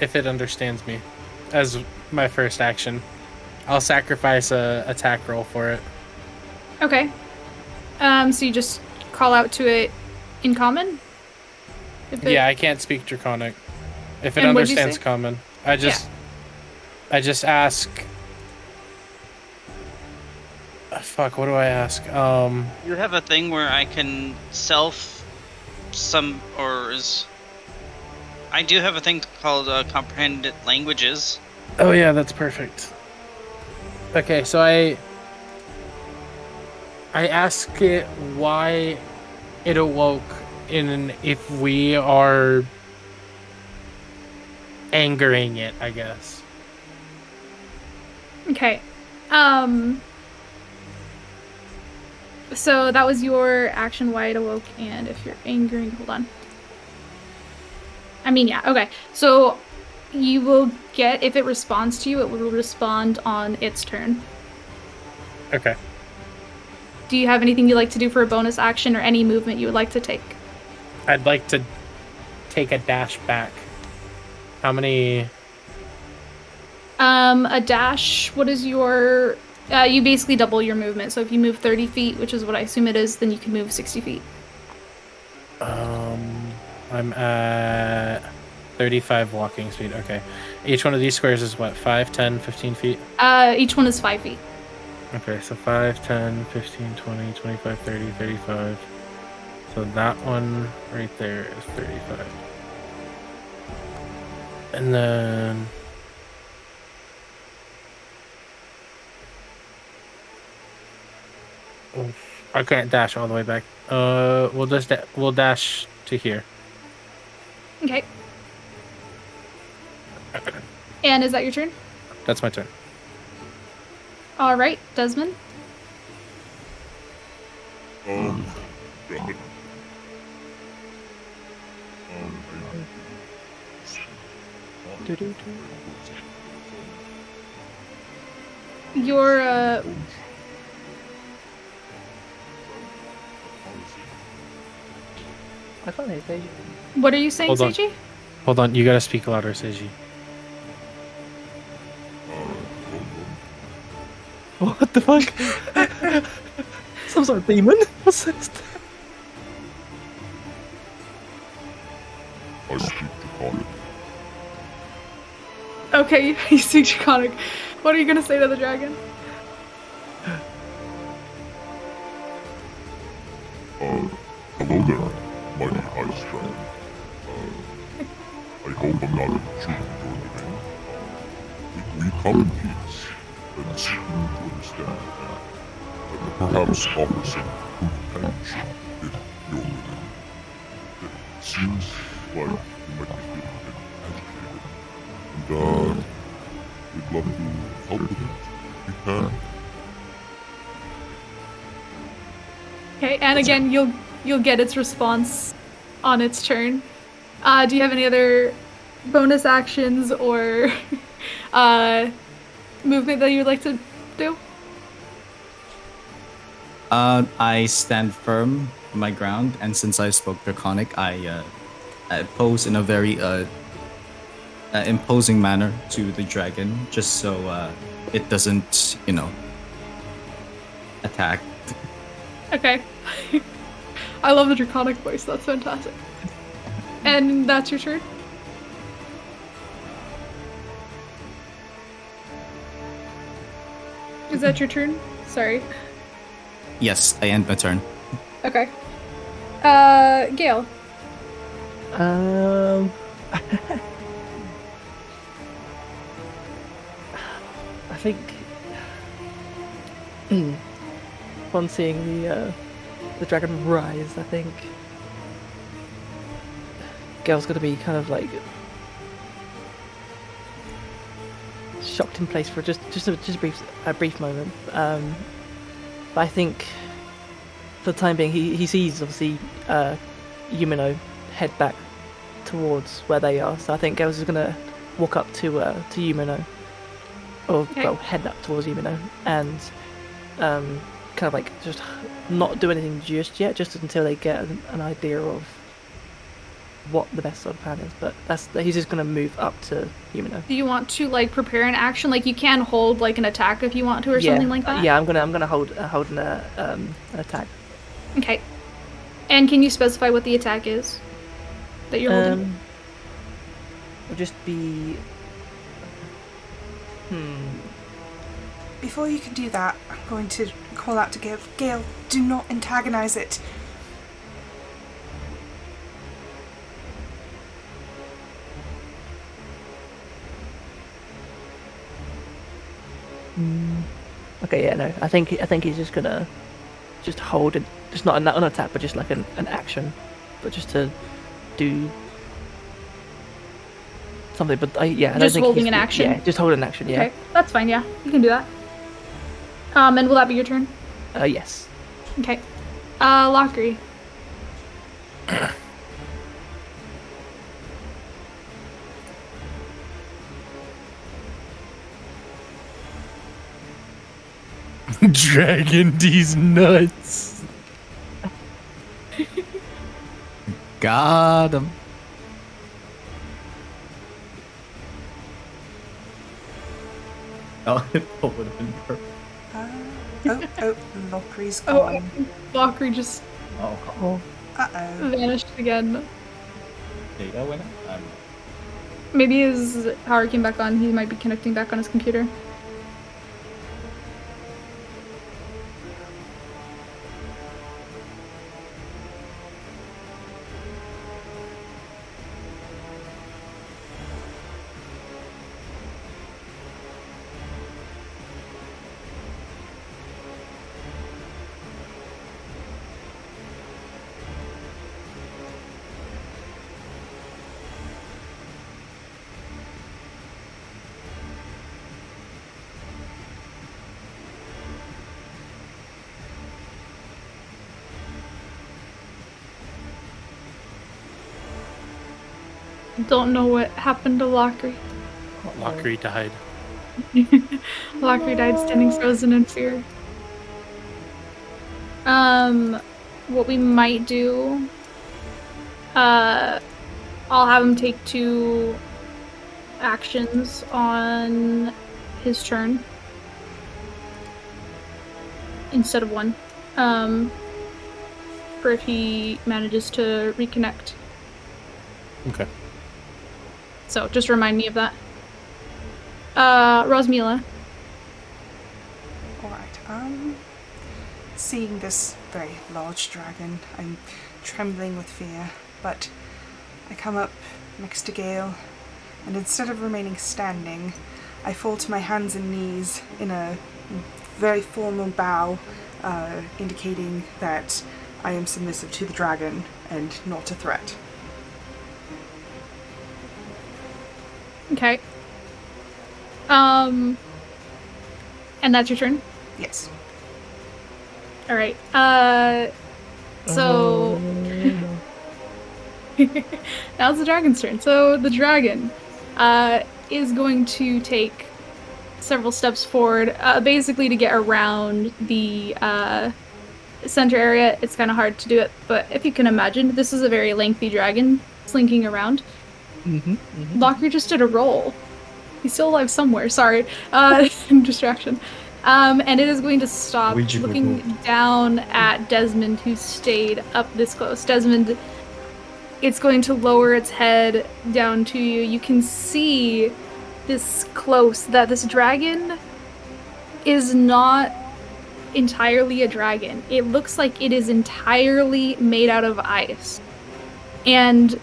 if it understands me as my first action. I'll sacrifice a attack roll for it. Okay. So you just call out to it in common? Yeah, I can't speak Draconic. If it And what'd you understands say? Common. I just ask... Fuck, what do I ask? You have a thing where I can I do have a thing called Comprehended Languages. Oh yeah, that's perfect. Okay, so I ask it why it awoke and if we are angering it, I guess. Okay. So that was your action, why it awoke, and if you're angering, hold on. I mean, yeah, okay. So you will get, if it responds to you, it will respond on its turn. Okay. Do you have anything you'd like to do for a bonus action or any movement you would like to take? I'd like to take a dash back. How many? A dash, what is your... you basically double your movement, so if you move 30 feet, which is what I assume it is, then you can move 60 feet. I'm at 35 walking speed. Okay. Each one of these squares is what? 5, 10, 15 feet? Each one is 5 feet. Okay, so 5, 10, 15, 20, 25, 30, 35. So that one right there is 35. And then... I can't dash all the way back. We'll dash to here. Okay. And is that your turn? That's my turn. All right, Desmond. Your I can't hear Seiji. what are you saying, Hold on. Seiji? Hold on, you gotta speak louder, Seiji. What the fuck? Some sort of demon? What's this? I speak Draconic. Okay, you speak Draconic. What are you gonna say to the dragon? Hello there, mighty ice dragon. I hope I'm not intruding your domain. We come in peace, and seek you to understand that. Perhaps offer some companionship if you're willing. It seems like you might be feeling a bit agitated, and we'd love to help with it if we can. Okay, and again, you'll get its response on its turn. Do you have any other bonus actions or movement that you would like to do? I stand firm on my ground, and since I spoke Draconic, I pose in a very imposing manner to the dragon, just so it doesn't, attack. Okay. I love the Draconic voice, that's fantastic. And that's your turn? Is that your turn? Sorry. Yes, I end my turn. Okay. Gale. I think upon seeing the dragon rise, I think Gale's gonna be kind of like shocked in place for just a brief moment. But I think for the time being, he sees obviously Yumino head back towards where they are. So I think Gale's is gonna walk up to Yumino, or Okay. well, head up towards Yumino, and kind of like just not do anything just yet, just until they get an idea of what the best sort of plan is. But he's just gonna move up to Yumino. Do you want to like prepare an action? Like you can hold like an attack if you want to, or something like that. Yeah, I'm gonna hold an attack. Okay. And can you specify what the attack is that you're holding? Will just be. Before you can do that, I'm going to call out to Gale. Gale, do not antagonize it. Okay, yeah, no. I think he's just gonna hold it, just not an attack, but just like an action, but just to do something. But I don't Just think holding he's- an action? Yeah, just hold an action. Yeah. Okay, that's fine. Yeah, you can do that. And will that be your turn? Yes. Okay. Lockery. Dragon D's nuts. Got him. Oh, it would have been perfect. Oh, Lockery's Oh, gone. Lockery just. Oh, Uh-oh. vanished again. Data went out? Maybe his power came back on. He might be connecting back on his computer. Don't know what happened to Lockery. Lockery died. Lockery died standing frozen in fear. What we might do, I'll have him take 2 actions on his turn instead of 1. For if he manages to reconnect. Okay. So just remind me of that. Rosmila. Alright, seeing this very large dragon, I'm trembling with fear, but I come up next to Gale, and instead of remaining standing, I fall to my hands and knees in a very formal bow, indicating that I am submissive to the dragon and not a threat. Okay. And that's your turn? Yes. Alright, so... now it's the dragon's turn. So the dragon, is going to take several steps forward, basically to get around the, center area. It's kind of hard to do it, but if you can imagine, this is a very lengthy dragon slinking around. Lockery just did a roll. He's still alive somewhere, sorry. Distraction. And it is going to stop looking down at Desmond, who stayed up this close. Desmond, it's going to lower its head down to you. You can see this close that this dragon is not entirely a dragon. It looks like it is entirely made out of ice. And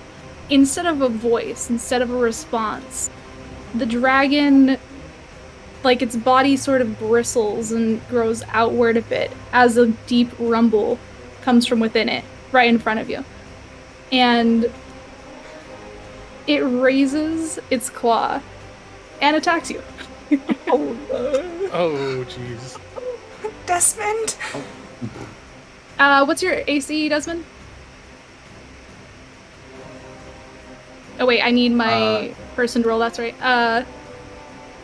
instead of a voice, instead of a response, the dragon, like its body sort of bristles and grows outward a bit as a deep rumble comes from within it, right in front of you. And it raises its claw and attacks you. Oh, jeez. Desmond! What's your AC, Desmond? Oh wait, I need my person to roll, that's right.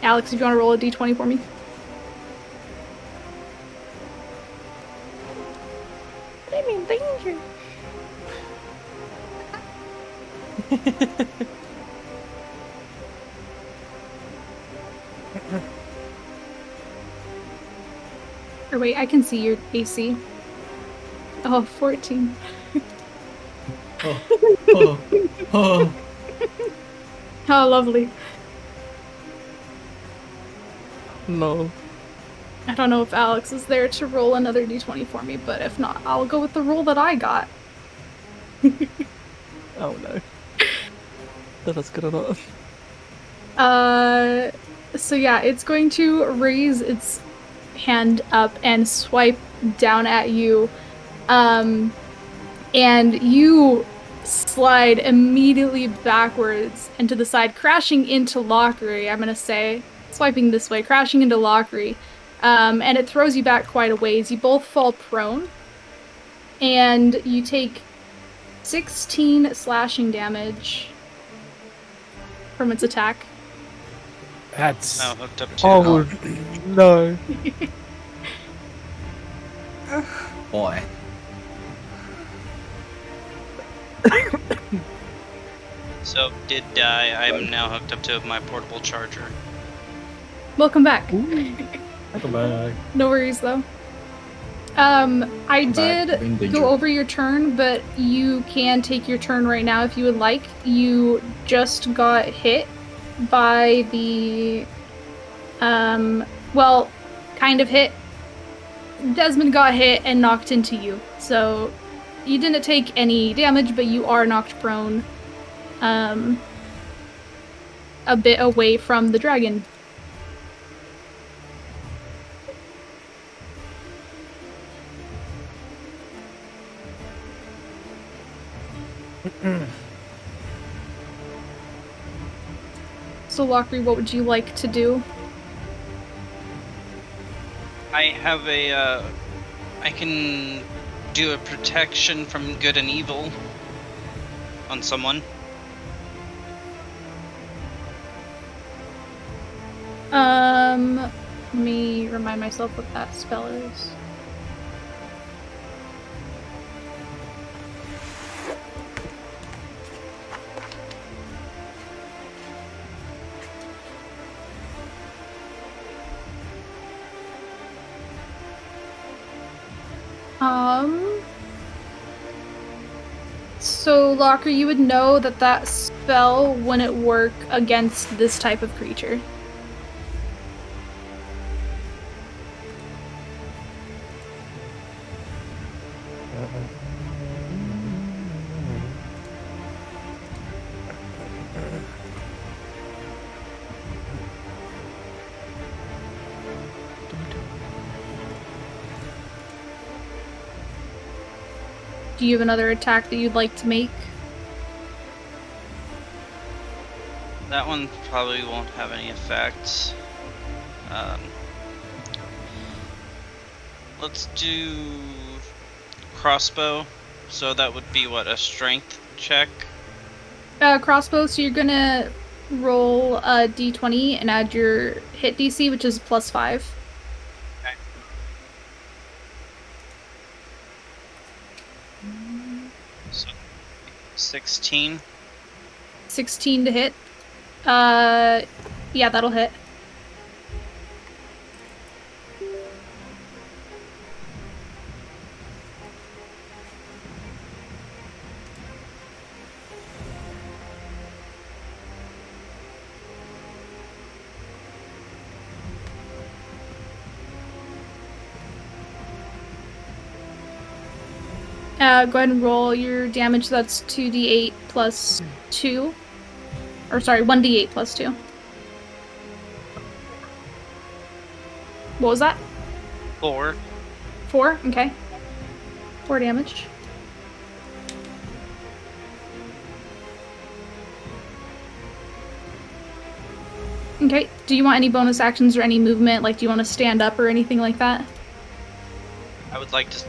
Alex, if you want to roll a d20 for me. I'm in danger. Or wait, I can see your AC. Oh, 14. Oh, Oh, lovely. No. I don't know if Alex is there to roll another d20 for me, but if not, I'll go with the roll that I got. Oh no. That's good enough. So yeah, it's going to raise its hand up and swipe down at you. And you slide immediately backwards and to the side, crashing into Lockery, I'm gonna say. Swiping this way, crashing into Lockery. And it throws you back quite a ways. You both fall prone. And you take 16 slashing damage from its attack. That's... Now hooked up to. Oh, no. boy. So did die. I'm now hooked up to my portable charger. Welcome back. Welcome back. No worries, though. I Back, did in danger. go over your turn, but you can take your turn right now if you would like. You just got hit by the, well, kind of hit. Desmond got hit and knocked into you, so you didn't take any damage, but you are knocked prone, a bit away from the dragon. So, Lockery, what would you like to do? I have a, I can do a protection from good and evil on someone. Let me remind myself what that spell is. So, Locker, you would know that that spell wouldn't work against this type of creature. Do you have another attack that you'd like to make? That one probably won't have any effect. Let's do crossbow. So that would be what, a strength check? Crossbow, so you're gonna roll a d20 and add your hit DC, which is +5. Okay. So 16. 16 to hit. Yeah, that'll hit. Go ahead and roll your damage. So that's 2d8 plus 2. Or sorry, 1d8 plus 2. What was that? 4. 4? Okay. 4 damage. Okay. Do you want any bonus actions or any movement? Like, do you want to stand up or anything like that? I would like to.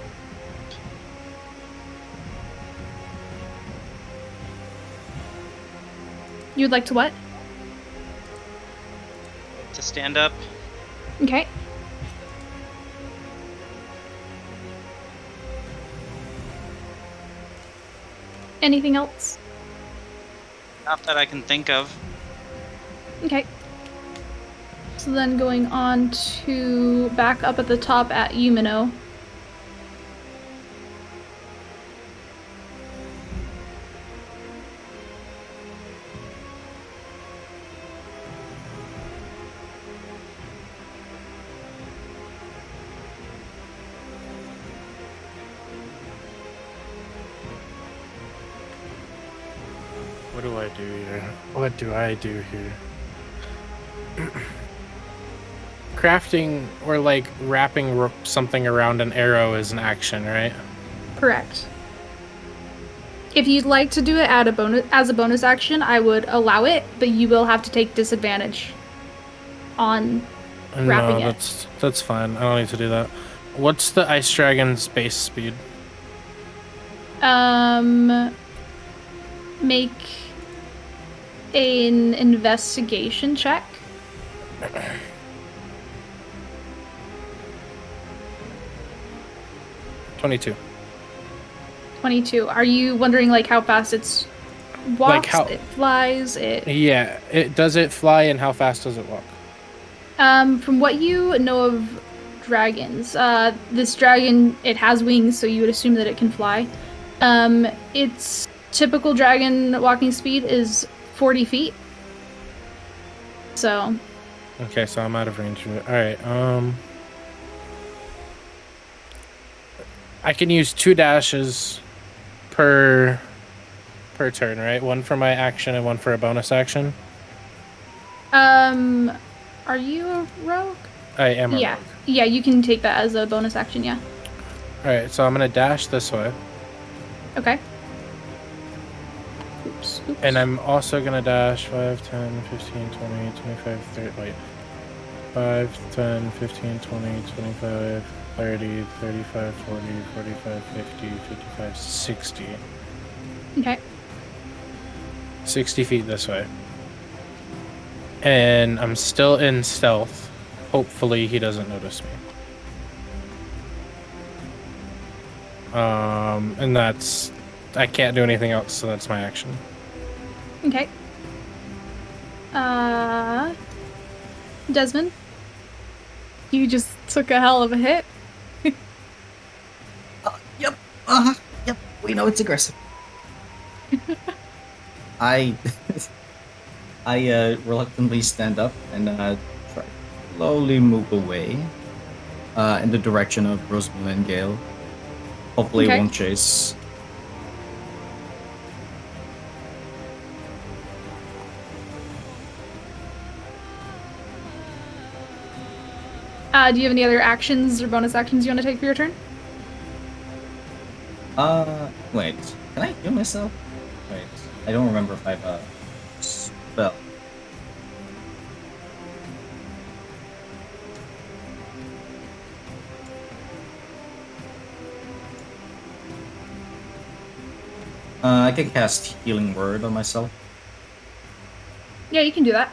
You would like to what? To stand up. Okay. Anything else? Not that I can think of. Okay. So then going on to back up at the top at Umino. What do I do here? What do I do here? Crafting or like wrapping something around an arrow is an action, right? Correct. If you'd like to do it at as a bonus action, I would allow it, but you will have to take disadvantage on wrapping No, it. that's fine. I don't need to do that. What's the ice dragon's base speed? Make an investigation check. 22. 22. Are you wondering like how fast it's walks? Like how it flies? It. Yeah, does it fly and how fast does it walk? From what you know of dragons. This dragon, it has wings, so you would assume that it can fly. Its typical dragon walking speed is 40 feet. So. Okay, so I'm out of range of it. Alright, I can use 2 dashes per turn, right? One for my action and one for a bonus action. Are you a rogue? I am a Yeah. rogue. Yeah, you can take that as a bonus action, yeah. Alright, so I'm gonna dash this way. Okay. Oops. And I'm also gonna dash 5, 10, 15, 20, 25, 30, wait. 5, 10, 15, 20, 25, 30, 35, 40, 45, 50, 55, 60. Okay. 60 feet this way. And I'm still in stealth. Hopefully he doesn't notice me. And that's... I can't do anything else, so that's my action. Okay. Desmond? You just took a hell of a hit. Yep. Yep. We know it's aggressive. I reluctantly stand up and try to slowly move away in the direction of Rosemary and Gale. Hopefully Okay. it won't chase. Do you have any other actions or bonus actions you want to take for your turn? Wait. Can I heal myself? Wait. I don't remember if I have a spell. I can cast Healing Word on myself. Yeah, you can do that.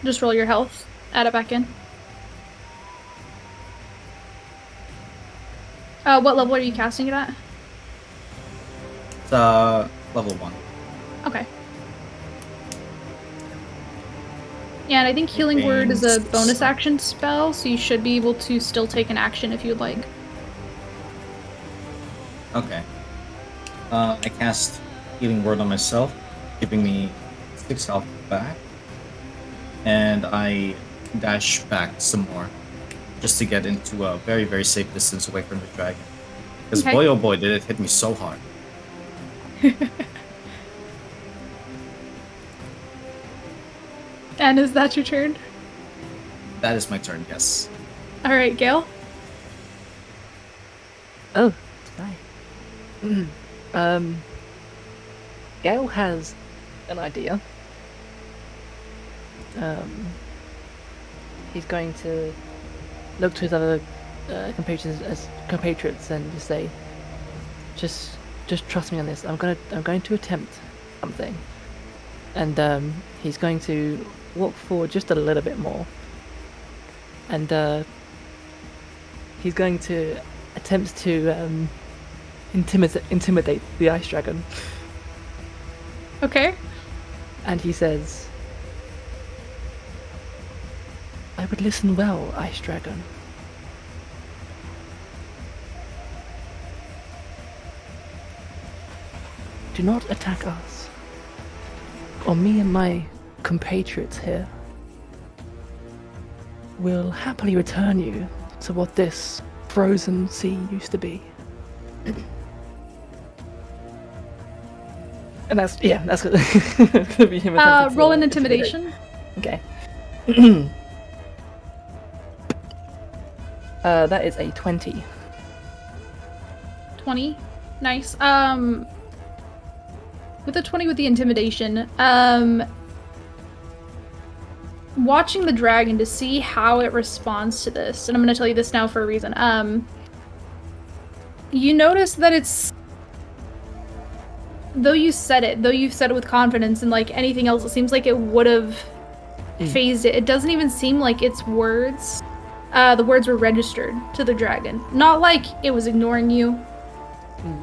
Just roll your health. Add it back in. What level are you casting it at? It's level 1. Okay. Yeah, and I think Healing Word is a Thanks. bonus action spell, so you should be able to still take an action if you'd like. Okay. I cast Healing Word on myself, giving me 6 health back. And I dash back some more, just to get into a very, very safe distance away from the dragon. Because Okay. boy oh boy, did it hit me so hard. And is that your turn? That is my turn, yes. Alright, Gale? Oh, did I? Gale has an idea. He's going to look to his other compatriots and just say, just trust me on this. I'm going to attempt something, and he's going to walk forward just a little bit more, and he's going to attempt to intimidate the ice dragon. Okay. And he says, I would listen well, Ice Dragon. Do not attack us, or me and my compatriots here will happily return you to what this frozen sea used to be. And that's gonna be him. attempting to Roll an intimidate. intimidation. Okay. That is a 20. 20. Nice. With a 20 with the intimidation, watching the dragon to see how it responds to this, and I'm going to tell you this now for a reason. You notice that it's, though you've said it with confidence and like anything else, it seems like it would have phased it. It doesn't even seem like its words, the words were registered to the dragon. Not like it was ignoring you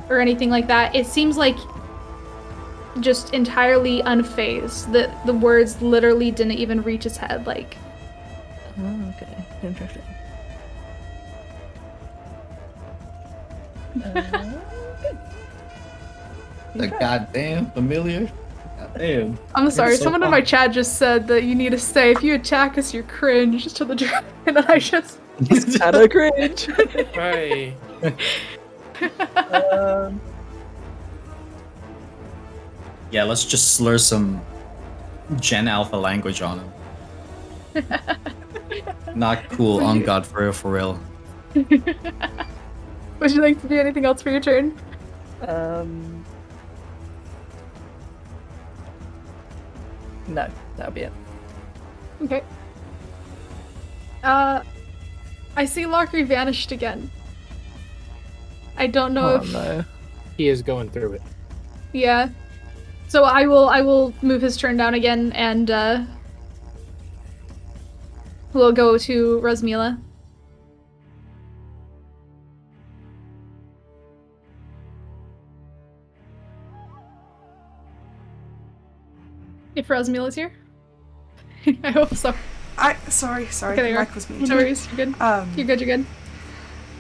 or anything like that. It seems like just entirely unfazed. The words literally didn't even reach his head. Like, Oh, okay. Interesting. The goddamn familiar. Goddamn. I'm sorry, so someone in my chat just said that you need to say, if you attack us, you're cringe to the dragon, and I just... Shadow cringe. Right. Yeah, let's just slur some Gen Alpha language on him. Not cool, on God, for real. Would you like to do anything else for your turn? No, that'll be it. Okay. I see Lockery vanished again. I don't know if... no. He is going through it. Yeah. So I will move his turn down again, and we'll go to Rosmila. If Rosmila's here? I hope so. Sorry, Okay, the there you mic are. was muted. No worries, you're good. You're good, you're good.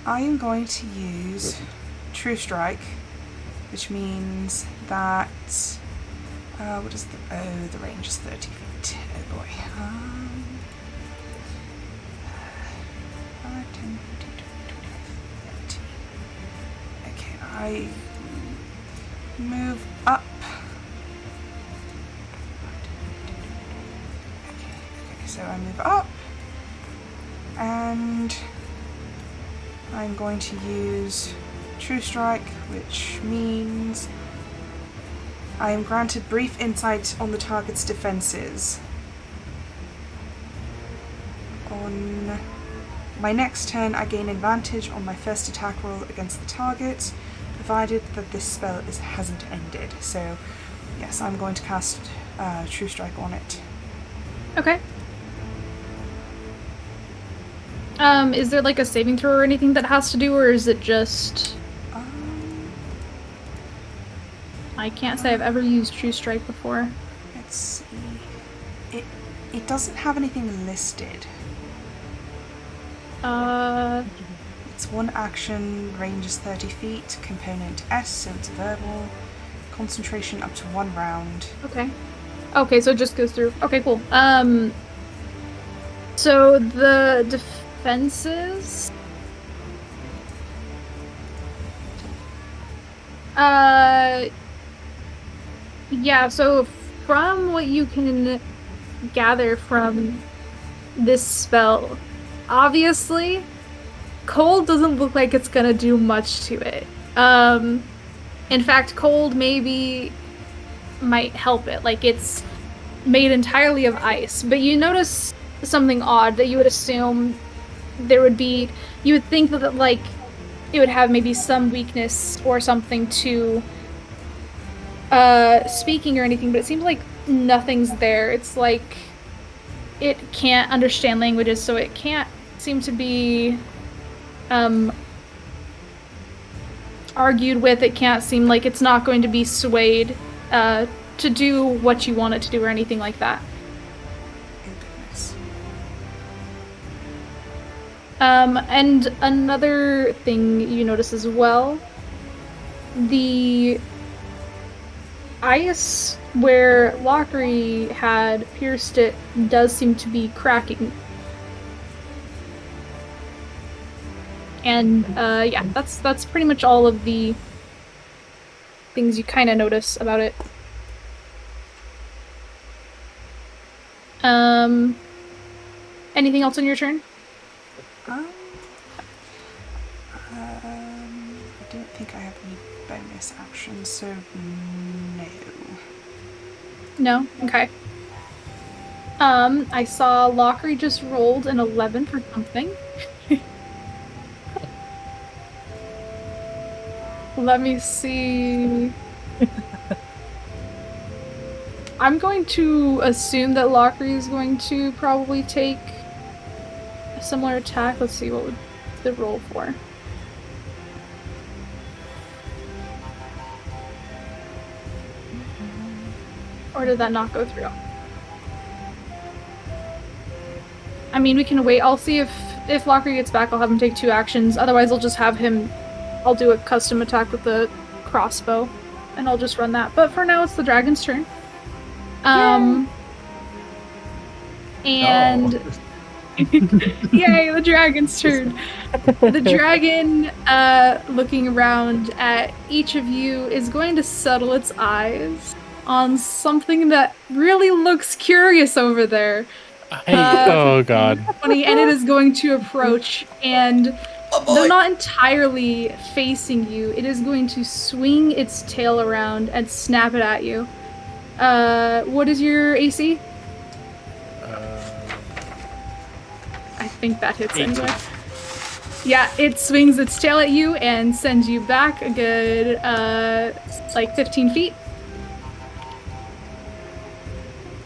I am going to use True Strike, which means that what is the range is 30 feet. Oh boy. 5, 10, 15, 20, 30. Okay, I move up. Okay, so I move up, and I'm going to use True Strike, which means I am granted brief insight on the target's defenses. On my next turn, I gain advantage on my first attack roll against the target, provided that this spell hasn't ended. So, yes, I'm going to cast True Strike on it. Okay. Is there like a saving throw or anything that has to do, or is it just... I can't say I've ever used True Strike before. Let's see. It doesn't have anything listed. It's one action, range is 30 feet, component S, so it's verbal, concentration up to 1 round. Okay. Okay, so it just goes through. Okay, cool. So the defenses... Yeah, so from what you can gather from this spell, obviously, cold doesn't look like it's gonna do much to it. In fact, cold maybe might help it. Like, it's made entirely of ice. But you notice something odd that you would assume there would be... You would think that, like, it would have maybe some weakness or something to speaking or anything, but it seems like nothing's there. It's like it can't understand languages, so it can't seem to be argued with. It can't seem like it's not going to be swayed to do what you want it to do or anything like that. Oh goodness. And another thing you notice as well, the ice where Lockery had pierced it does seem to be cracking. And yeah, that's pretty much all of the things you kind of notice about it. Anything else on your turn? I don't think I have any bonus actions, so no. No? Okay. I saw Lockery just rolled an 11 for something. Let me see. I'm going to assume that Lockery is going to probably take a similar attack. Let's see, what would the roll for? Or did that not go through? I mean, we can wait. I'll see if if Locker gets back, I'll have him take 2 actions. Otherwise, I'll just have him. I'll do a custom attack with the crossbow, and I'll just run that. But for now, it's the dragon's turn. And yay, the dragon's turn. The dragon, looking around at each of you, is going to settle its eyes on something that really looks curious over there. Oh god. Funny, and it is going to approach, and though not entirely facing you, it is going to swing its tail around and snap it at you. What is your AC? I think that hits 18. anyway. Yeah, it swings its tail at you and sends you back a good, like 15 feet.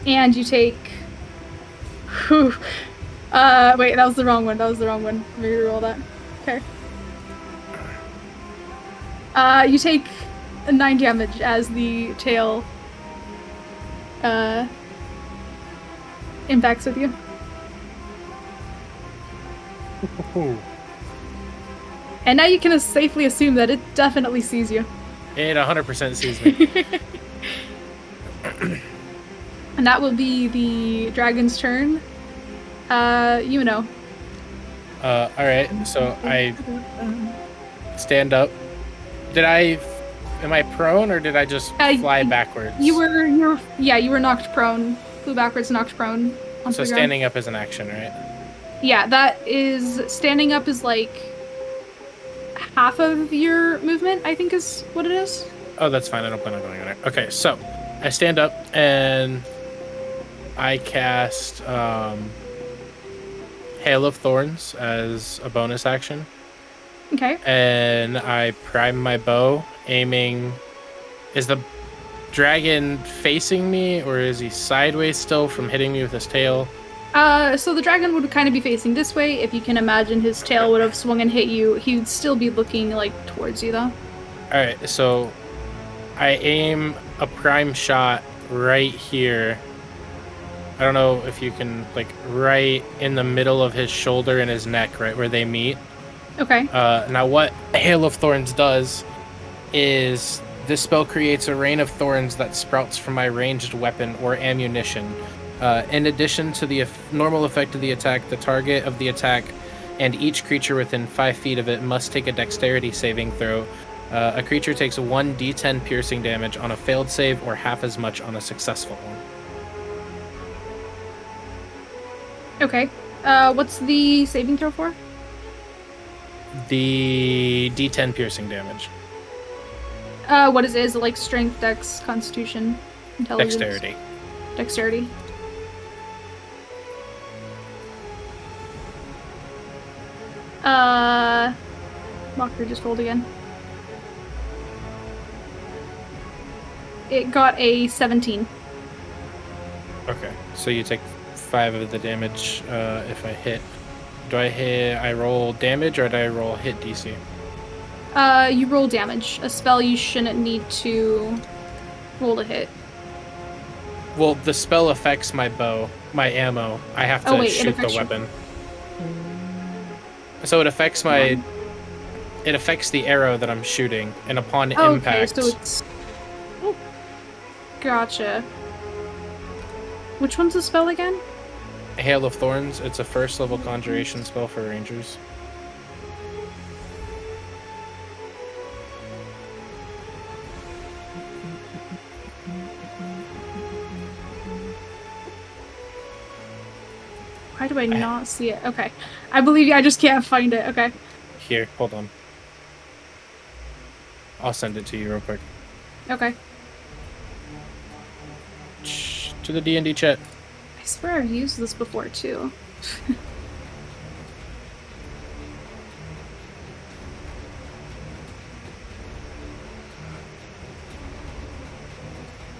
And you take... Whew. Wait, that was the wrong one. Let me reroll that. Okay. You take 9 damage as the tail, impacts with you. And now you can safely assume that it definitely sees you. It 100% sees me. And that will be the dragon's turn. Alright, so I stand up. Am I prone or did I just fly backwards? You were knocked prone. Flew backwards, knocked prone. So standing up is an action, right? Yeah, standing up is like half of your movement, I think is what it is. Oh, that's fine. I don't plan on going there. Okay, so I stand up and I cast Hail of Thorns as a bonus action. Okay. And I prime my bow, aiming. Is the dragon facing me, or is he sideways still from hitting me with his tail? So the dragon would kind of be facing this way. If you can imagine, his tail would have swung and hit you. He would still be looking like towards you, though. All right, so I aim a prime shot right here. I don't know if you can, like, right in the middle of his shoulder and his neck, right where they meet. Okay. Now what Hail of Thorns does is this spell creates a rain of thorns that sprouts from my ranged weapon or ammunition. In addition to the normal effect of the attack, the target of the attack and each creature within 5 feet of it must take a dexterity saving throw. A creature takes 1d10 piercing damage on a failed save or half as much on a successful one. Okay. What's the saving throw for? The d10 piercing damage. What is it? Is it like strength, dex, constitution, intelligence? Dexterity. Mocker just rolled again. It got a 17. Okay, so you take 5 of the damage if I hit. I roll damage or do I roll hit DC? You roll damage. A spell you shouldn't need to roll to hit. Well, the spell affects my bow, my ammo. I have to shoot the weapon. So it affects it affects the arrow that I'm shooting, and upon impact... Okay, so it's... Oh. Gotcha. Which one's the spell again? Hail of Thorns. It's a first level conjuration spell for rangers. Why do I not see it? Okay. I believe you, I just can't find it. Okay. Here, hold on. I'll send it to you real quick. Okay. To the D&D chat. I swear I've used this before, too.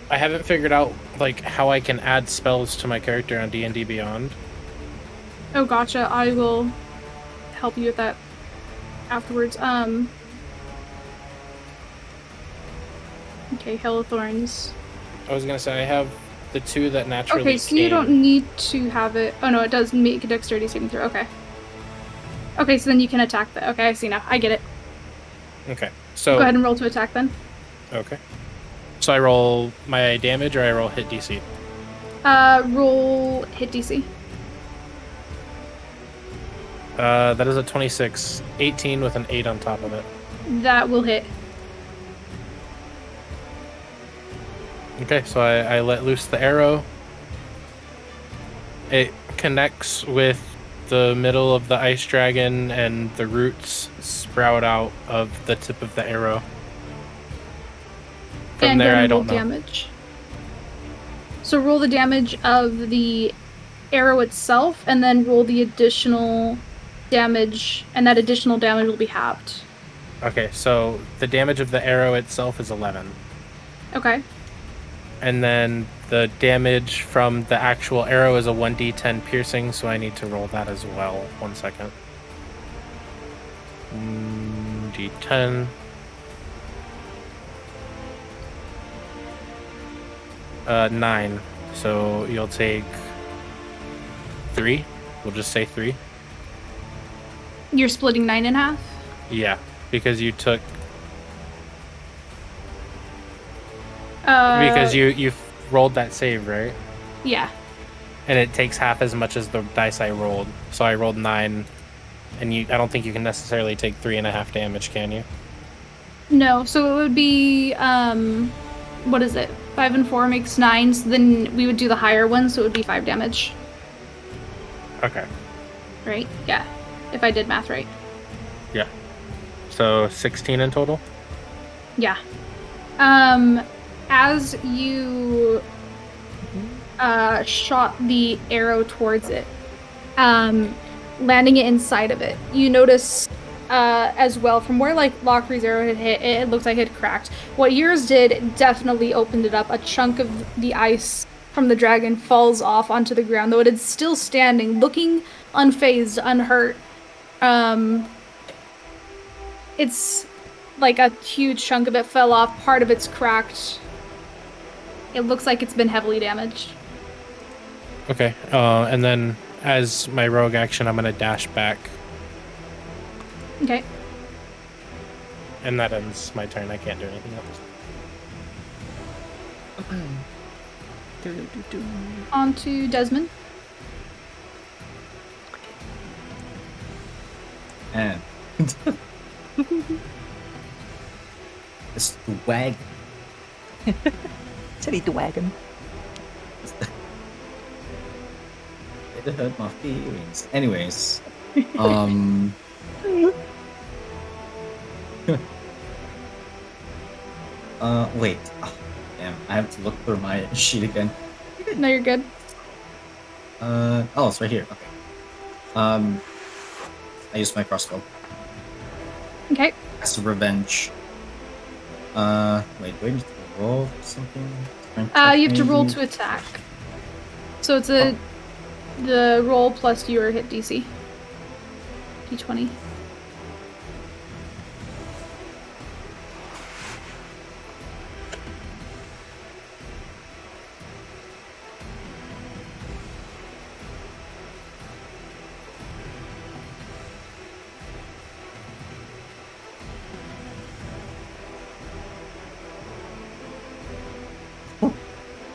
I haven't figured out, like, how I can add spells to my character on D&D Beyond. Oh, gotcha. I will help you with that afterwards. Okay, Hail of Thorns. I was gonna say, I have the 2 that naturally Okay, so you don't need to have it... Oh, no, it does make a dexterity saving throw. Okay. Okay, so then you can attack the. Okay, I see now. I get it. Okay. So Go ahead and roll to attack then. Okay. So I roll my damage, or I roll hit DC. Roll hit DC. That is a 26, 18 with an 8 on top of it. That will hit. Okay, so I let loose the arrow. It connects with the middle of the ice dragon, and the roots sprout out of the tip of the arrow. From and there, go I and roll don't know. damage. So roll the damage of the arrow itself, and then roll the additional damage, and that additional damage will be halved. Okay, so the damage of the arrow itself is 11. Okay. And then the damage from the actual arrow is a 1d10 piercing, so I need to roll that as well. 1 second. D10. 9. So you'll take 3. We'll just say 3. You're splitting 9 in half? Yeah, because you took... Because you rolled that save, right? Yeah. And it takes half as much as the dice I rolled. So I rolled 9, and I don't think you can necessarily take 3.5 damage, can you? No, so it would be, what is it? 5 and 4 makes 9, so then we would do the higher one, so it would be 5 damage. Okay. Right? Yeah. If I did math right. Yeah. So 16 in total? Yeah. As you shot the arrow towards it, landing it inside of it, you notice as well from where like Lockery's arrow had hit, it looked like it had cracked. What yours did definitely opened it up. A chunk of the ice from the dragon falls off onto the ground, though it is still standing, looking unfazed, unhurt. It's like a huge chunk of it fell off, part of it's cracked. It looks like it's been heavily damaged. Okay. And then as my rogue action, I'm going to dash back. Okay. And that ends my turn. I can't do anything else. On to Desmond. And it's the wagon. Teddy the wagon. It hurt my feelings. Anyways, wait. Oh, damn, I have to look for my sheet again. No, you're good. Oh, it's right here. Okay. I use my crossbow. Okay. As a revenge. Wait, do I need to roll something? You have to roll to attack. So it's the roll plus your hit DC. D20.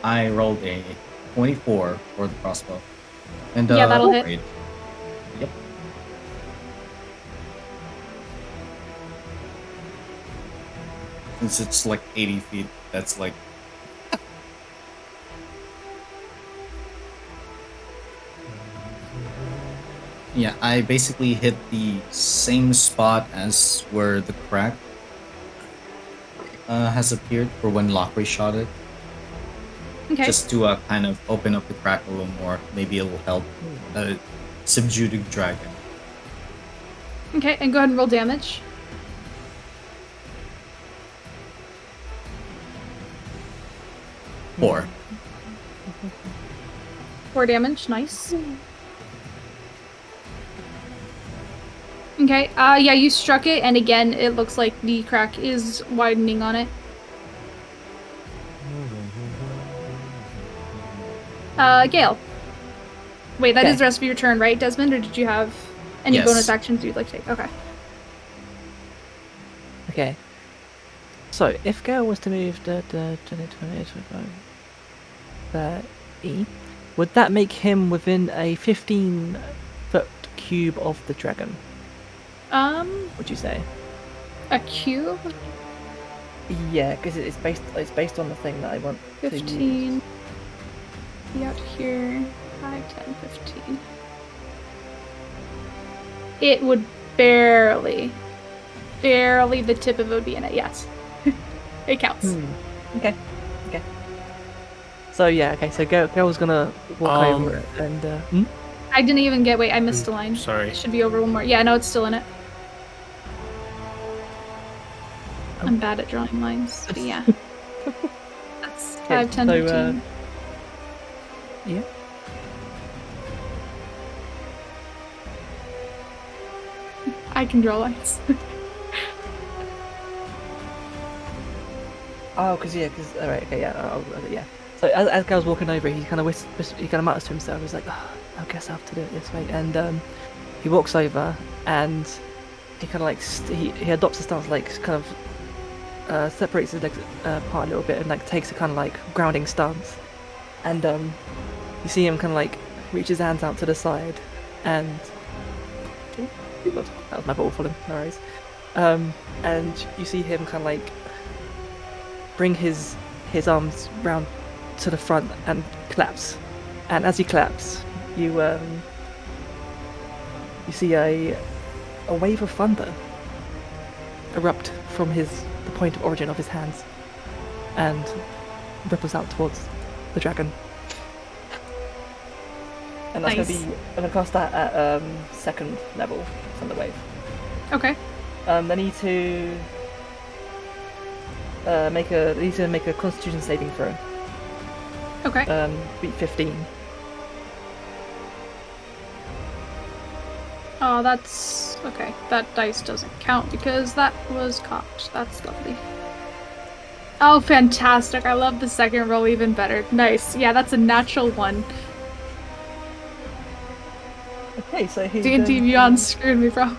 I rolled a 24 for the crossbow. And Yeah, that'll hit. wait. Yep. Since it's like 80 feet, that's like... Yeah, I basically hit the same spot as where the crack has appeared for when Lockery shot it. Okay. Just to kind of open up the crack a little more. Maybe it will help subdue the dragon. Okay, and go ahead and roll damage. Four. 4 damage, nice. Okay, yeah, you struck it, and again, it looks like the crack is widening on it. Gale. Wait, that is the rest of your turn, right, Desmond, or did you have... Any Yes. bonus actions you'd like to take? Okay. Okay. So, if Gale was to move the 30, would that make him within a 15-foot cube of the dragon? Would you say? A cube? Yeah, because it's based on the thing that I want to 15. use. Be out here. 5, 10, 15. It would barely the tip of it would be in it, yes. It counts. Okay. So yeah, okay, so Gale's gonna walk over it and I didn't even get, wait, I missed a line. Sorry. It should be over one more. Yeah, no, it's still in it. I'm bad at drawing lines, but yeah. That's 5, 10, 15. Yeah. I can draw lines. Oh, alright, okay, yeah, yeah. So as Gale's walking over, he kind of he kind of mutters to himself. He's like, "Oh, I guess I have to do it this way." And he walks over and he kind of like he adopts a stance, like kind of separates his legs apart a little bit and like takes a kind of like grounding stance. And you see him kind of like reach his hands out to the side, and oh God, that was my ball falling. No worries. And you see him kind of like bring his arms round to the front and collapse. And as he collapses, you see a wave of thunder erupt from the point of origin of his hands and ripples out towards the dragon. And that's Nice. I'm gonna cast that at second level from the wave. Okay. They need to make a Constitution saving throw. Okay. Beat 15. Oh, that's okay. That dice doesn't count because that was cocked. That's lovely. Oh, fantastic. I love the second roll even better. Nice. Yeah, that's a natural 1. Okay, so he's D&D Beyond screwed me, bro.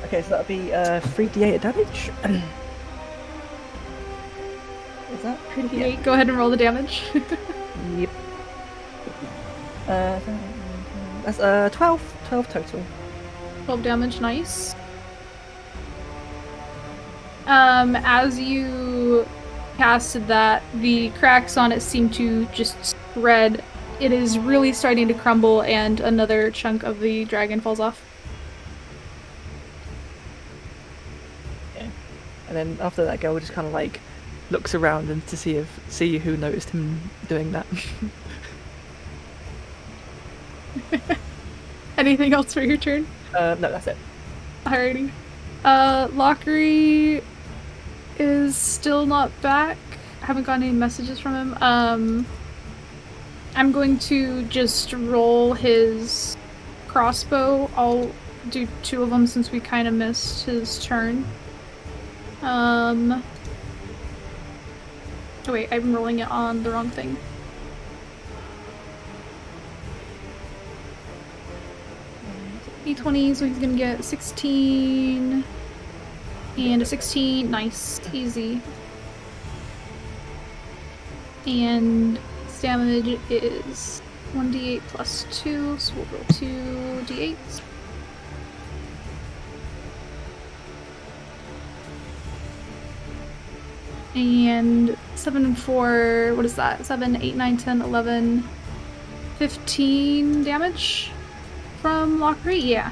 Okay, so that'll be 3d8 damage. Is that 3d8. Go ahead and roll the damage. Yep. That's 12 total. 12 damage, nice. As you casted that, the cracks on it seem to just spread. It is really starting to crumble, and another chunk of the dragon falls off. Okay. And then after that, girl just kind of like looks around and to see who noticed him doing that. Anything else for your turn? No, that's it. Alrighty. Lockery is still not back. I haven't gotten any messages from him. I'm going to just roll his crossbow. I'll do 2 of them since we kind of missed his turn. Oh wait, I'm rolling it on the wrong thing. D20, so he's gonna get 16 and a 16. Nice, easy. And his damage is 1d8 plus 2, so we'll roll 2 d8s. And 7 and 4, what is that? 7, 8, 9, 10, 11, 15 damage from Lockery? Yeah.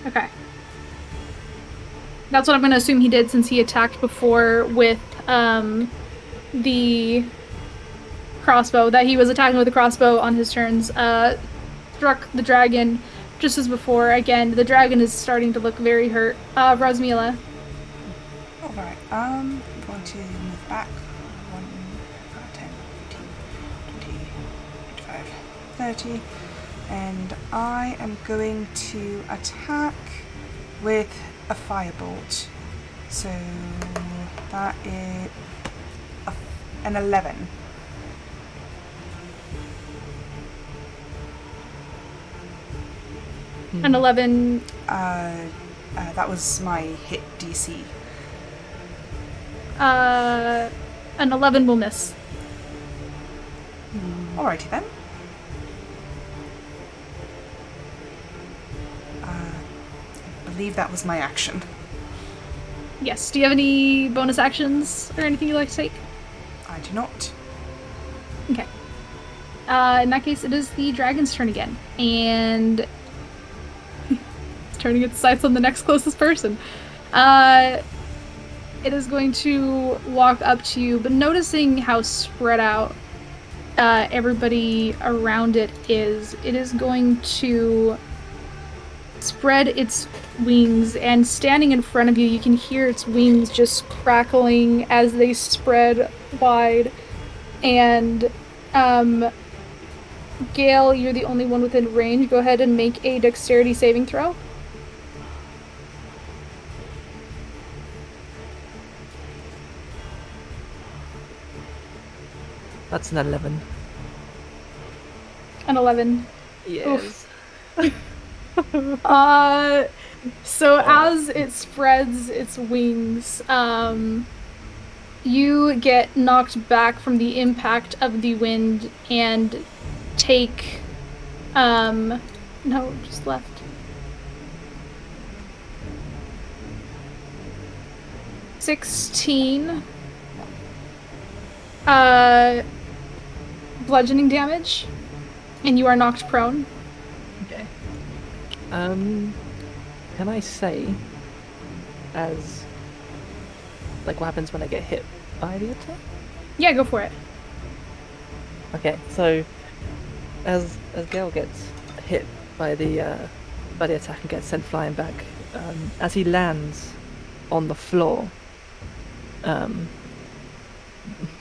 Okay. That's what I'm gonna assume he did since he attacked before with the crossbow, that he was attacking with the crossbow on his turns. Struck the dragon just as before. Again, the dragon is starting to look very hurt. Rosmila. Alright, I'm going to move back. 1, 10, 15, 20, 25, 30. And I am going to attack with a firebolt. So that is an 11. An 11. That was my hit DC. An 11 will miss. Alrighty then. I believe that was my action. Yes. Do you have any bonus actions or anything you'd like to take? I do not. Okay. In that case, it is the dragon's turn again. And it's turning its sights on the next closest person. It is going to walk up to you, but noticing how spread out everybody around it is going to spread its wings, and standing in front of you, you can hear its wings just crackling as they spread wide. And Gale, you're the only one within range. Go ahead and make a dexterity saving throw. That's an 11. An 11. Yes. So as it spreads its wings, you get knocked back from the impact of the wind and take, no, just left. $16 bludgeoning damage, and you are knocked prone. Okay. Can I say, as like what happens when I get hit by the attack? Yeah, go for it. Okay, so as Gale gets hit by the attack and gets sent flying back, as he lands on the floor,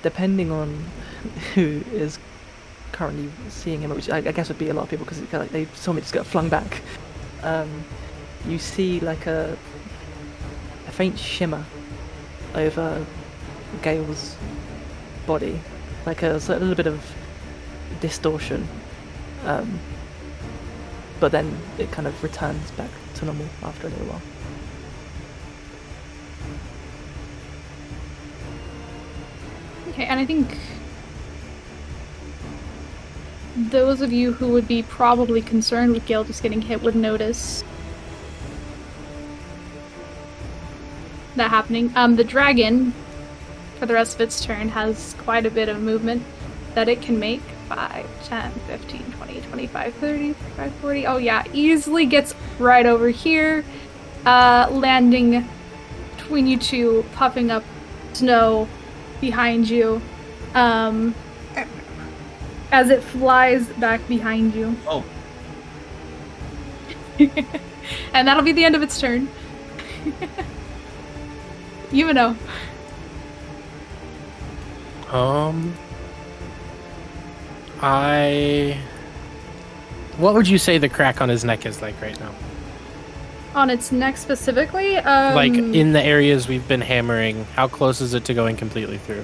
depending on who is currently seeing him, which I guess would be a lot of people because like they saw me just get flung back, you see like a faint shimmer over Gale's body, like a little bit of distortion, but then it kind of returns back to normal after a little while. Okay, and I think those of you who would be probably concerned with Gale just getting hit would notice that happening. The dragon, for the rest of its turn, has quite a bit of movement that it can make. 5, 10, 15, 20, 25, 30, 35, 40. Oh yeah, easily gets right over here, landing between you two, puffing up snow behind you, as it flies back behind you. Oh. And that'll be the end of its turn. You know. What would you say the crack on his neck is like right now? On its neck specifically? Like in the areas we've been hammering, how close is it to going completely through?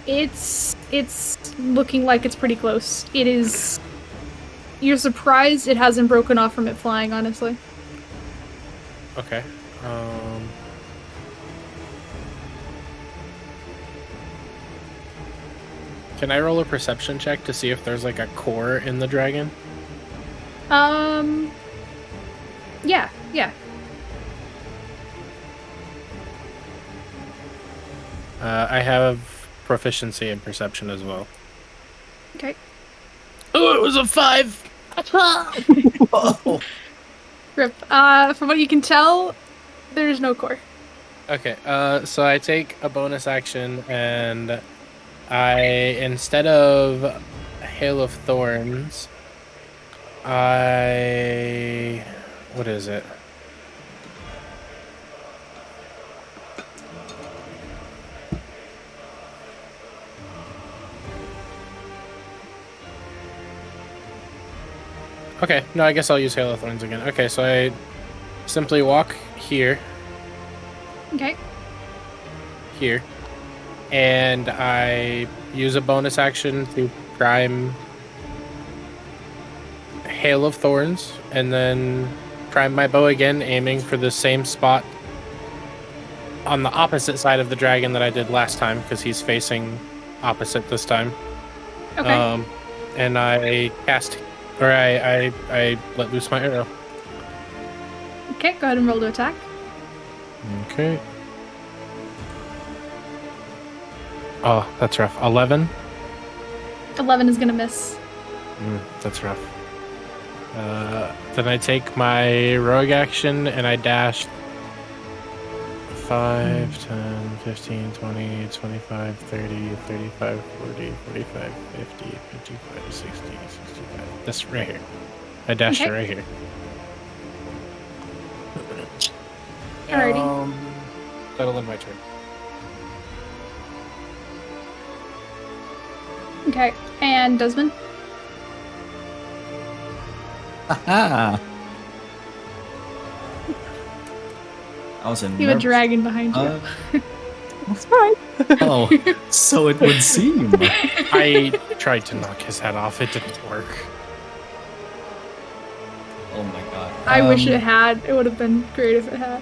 It's looking like it's pretty close. It is. You're surprised it hasn't broken off from it flying, honestly. Okay. Can I roll a perception check to see if there's like a core in the dragon? Yeah. I have proficiency in perception as well. Okay. Oh, it was a 5! Whoa. Rip. From what you can tell, there's no core. Okay, so I take a bonus action and instead of Hail of Thorns, what is it? Okay, no, I guess I'll use Hail of Thorns again. Okay, so I simply walk here, Okay. here, and I use a bonus action to prime Hail of Thorns, and then prime my bow again, aiming for the same spot on the opposite side of the dragon that I did last time, because he's facing opposite this time. Okay. And I cast, or I let loose my arrow. Okay, go ahead and roll to attack. Okay. Oh, that's rough. 11. 11 is gonna miss. That's rough. Then I take my rogue action and I dash 5, 10, 15, 20, 25, 30, 35, 40, 45, 50, 55, 60, 65. This right here. I dashed it right here. Alrighty. That'll end my turn. Okay, and Desmond? Aha! I was in You have a dragon behind you. That's right. Oh, so it would seem. I tried to knock his head off. It didn't work. Oh my god. I wish it had. It would have been great if it had.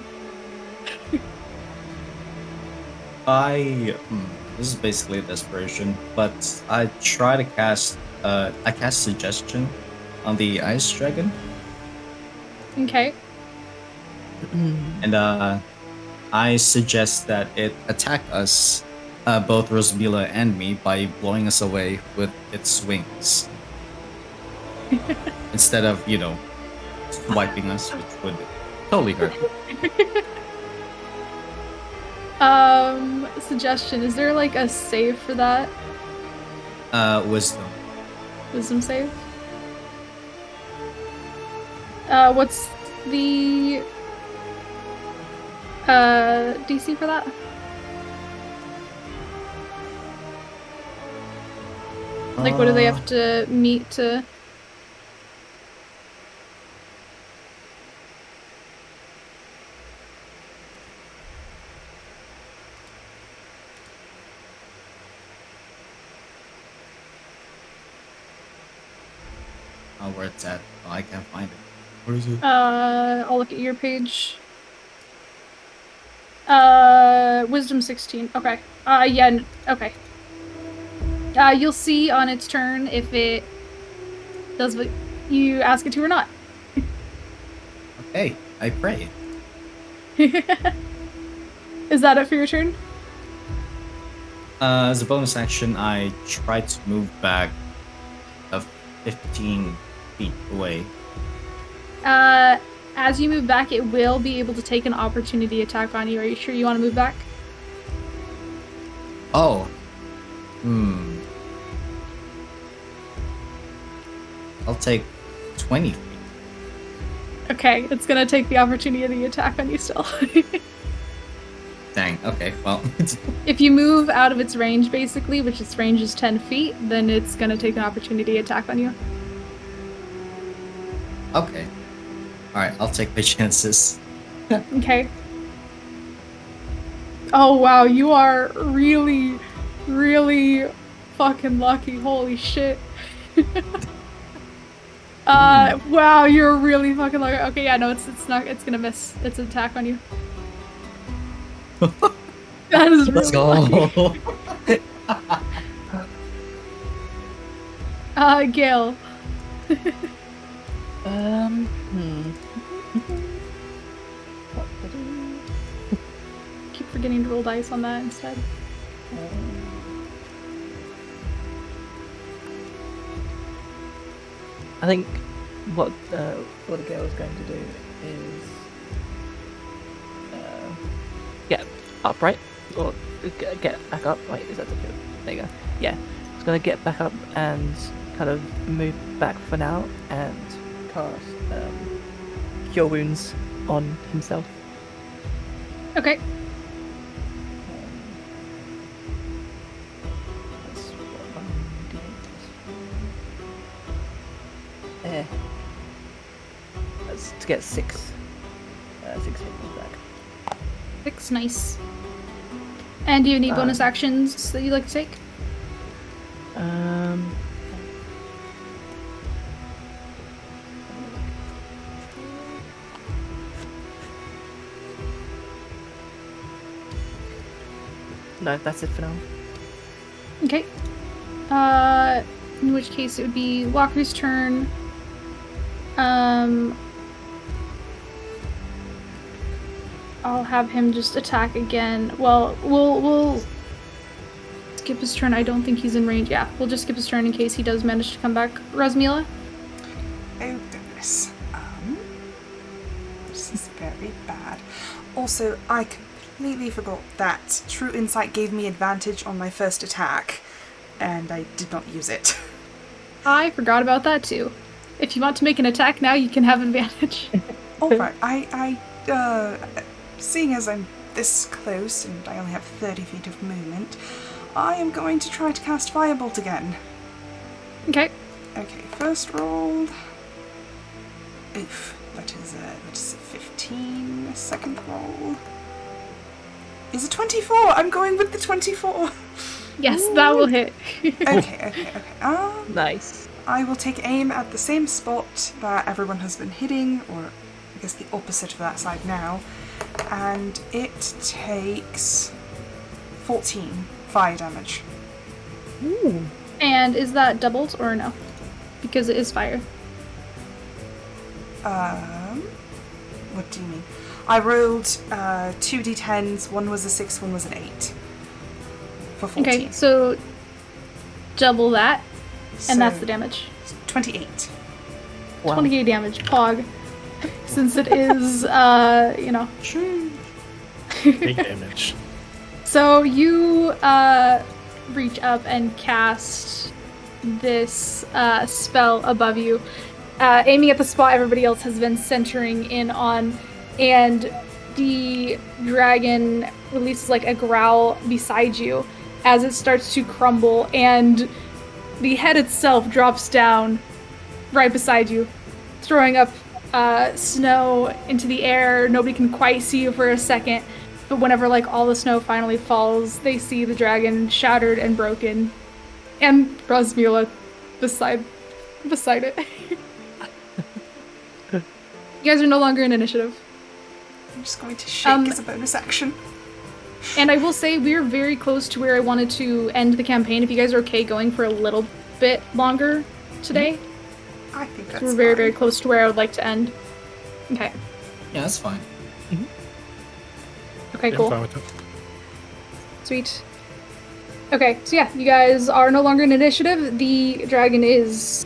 This is basically a desperation, but I try to cast. I cast suggestion on the ice dragon, Okay. and I suggest that it attack us, both Rosmila and me, by blowing us away with its wings, instead of swiping us, which would totally hurt. Suggestion. Is there like a save for that? Wisdom. Wisdom save? What's the DC for that? Like, what do they have to meet to? Where it's at? Oh, I can't find it. Where is it? I'll look at your page. Wisdom 16. Okay. Yeah. Okay. You'll see on its turn if it does what you ask it to or not. Okay, I pray. Is that it for your turn? As a bonus action, I try to move back 15 feet away. As you move back, it will be able to take an opportunity attack on you. Are you sure you want to move back? Oh. I'll take 20 feet. Okay, it's gonna take the opportunity attack on you still. Dang, okay, well. If you move out of its range, basically, which its range is 10 feet, then it's gonna take an opportunity attack on you. Okay. Alright, I'll take my chances. Okay. Oh wow, you are really, really fucking lucky. Holy shit. Wow, you're really fucking lucky. Okay, yeah, no, it's gonna miss its attack on you. That is Let's really go. lucky. Gale. Keep forgetting to roll dice on that instead. I think what a girl is going to do is get upright or get back up. Wait, is that the good? There you go. Yeah, it's going to get back up and kind of move back for now and cast Cure Wounds on himself. Okay. That's what 1d8 is. That's to get 6 hit points back. 6, nice. And do you have any bonus actions that you'd like to take? No, that's it for now. Okay. In which case it would be Walker's turn. I'll have him just attack again. Well, we'll skip his turn. I don't think he's in range. Yeah, we'll just skip his turn in case he does manage to come back. Rasmila? Oh goodness. This is very bad. Also, I completely forgot that True Insight gave me advantage on my first attack, and I did not use it. I forgot about that too. If you want to make an attack now, you can have advantage. Alright, seeing as I'm this close and I only have 30 feet of movement, I am going to try to cast Firebolt again. Okay. Okay, first roll. Oof, that is a 15. Second roll is a 24. I'm going with the 24. Yes, that will hit. Okay. Nice. I will take aim at the same spot that everyone has been hitting, or I guess the opposite of that side now, and it takes 14 fire damage. Ooh. And is that doubled or no? Because it is fire. What do you mean? I rolled 2d10s, one was a 6, one was an 8. For 14. Okay, so double that, and that's the damage. 28. Wow. 28 damage, Pog. Since it is, Big damage. So you reach up and cast this spell above you, aiming at the spot everybody else has been centering in on, and the dragon releases like a growl beside you as it starts to crumble, and the head itself drops down right beside you, throwing up snow into the air. Nobody can quite see you for a second, but whenever like all the snow finally falls, they see the dragon shattered and broken, and Rasmila beside it. You guys are no longer in initiative. I'm just going to shake as a bonus action. And I will say we're very close to where I wanted to end the campaign. If you guys are okay going for a little bit longer today, I think that's we're very, fine. very close to where I would like to end. Okay. Yeah, that's fine. Okay, Yeah, I'm cool. fine with that. Sweet. Okay, so yeah, you guys are no longer in initiative. The dragon is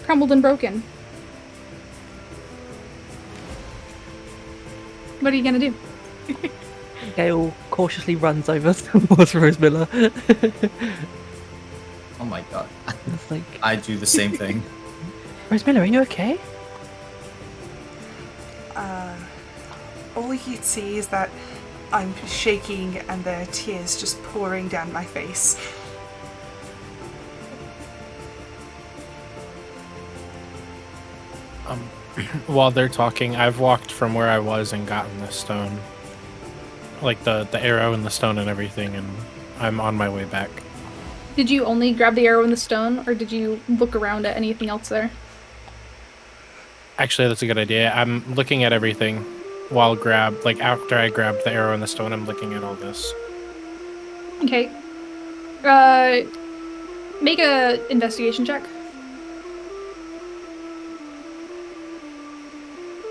crumbled and broken. What are you gonna do? Gale cautiously runs over towards Rosemiller. Oh my god. It's like, I do the same thing. Rosemiller, are you okay? All you can see is that I'm shaking and there are tears just pouring down my face. While they're talking, I've walked from where I was and gotten the stone. Like the arrow and the stone and everything, and I'm on my way back. Did you only grab the arrow and the stone, or did you look around at anything else there? Actually, that's a good idea. I'm looking at everything while after I grabbed the arrow and the stone, I'm looking at all this. Okay. Make a investigation check.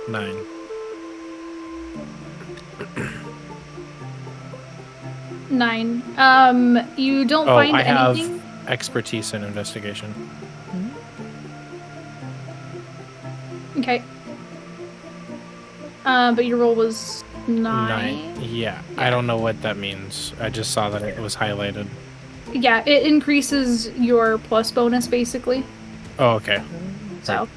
9. Nine. You don't Oh, find I have anything. expertise in investigation. Okay. But your roll was 9. Yeah, I don't know what that means. I just saw that it was highlighted. Yeah, it increases your plus bonus basically. Oh, okay. So,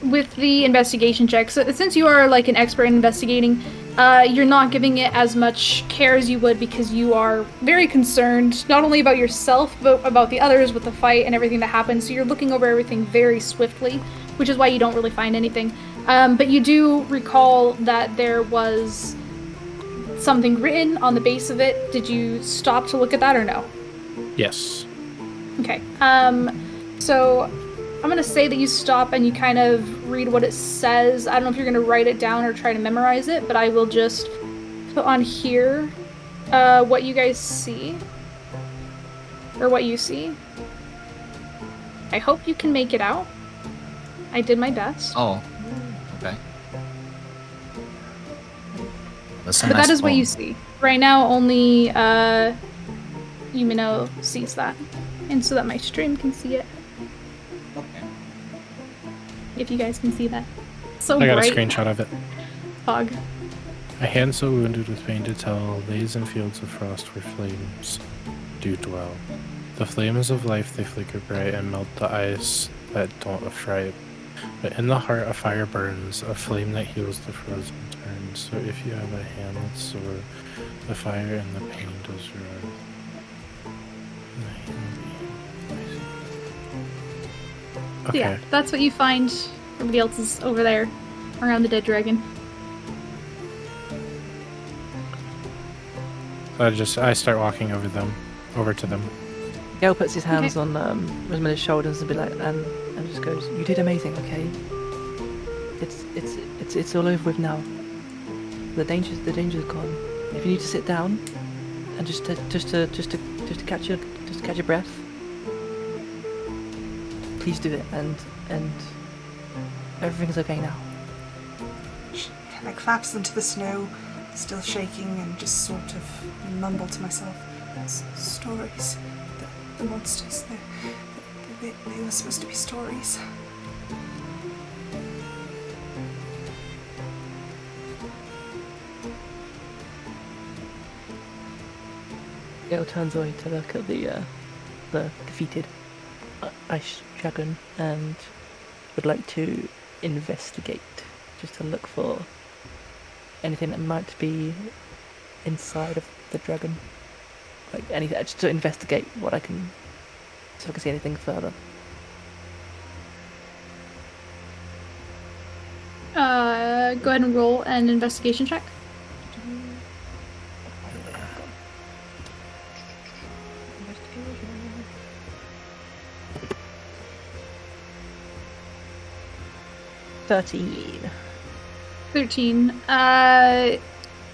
with the investigation check, so since you are like an expert in investigating, you're not giving it as much care as you would because you are very concerned not only about yourself but about the others with the fight and everything that happened. So you're looking over everything very swiftly, which is why you don't really find anything. But you do recall that there was something written on the base of it. Did you stop to look at that or no? Yes. Okay. So I'm gonna say that you stop and you kind of read what it says. I don't know if you're gonna write it down or try to memorize it, but I will just put on here what you guys see. Or what you see. I hope you can make it out. I did my best. Oh, okay. That's a But nice that is what you poem. see. Right now, only Yumino sees that. And so that my stream can see it. Okay. If you guys can see that. So I got bright. a screenshot of it. Fog. A hand so wounded with pain to tell, lays in fields of frost where flames do dwell. The flames of life they flicker bright and melt the ice that don't affright. But in the heart a fire burns, a flame that heals the frozen turns. So if you have a hand that's sore, the fire and the pain does roar. Okay. Yeah, that's what you find. Everybody else is over there, around the dead dragon. So I start walking over to them. Gale puts his hands on Rosmina's shoulders and be like, and just goes, "You did amazing, okay? It's all over with now. The danger's gone. If you need to sit down and just to catch your breath, please do it. And everything's okay now." And I collapse into the snow, still shaking, and just sort of mumble to myself, "Stories. The monsters. They were supposed to be stories." Gale turns away to look at the defeated ice dragon and would like to investigate, just to look for anything that might be inside of the dragon. Like anything, just to investigate what I can, so I can see anything further. Go ahead and roll an investigation check. $13. 13.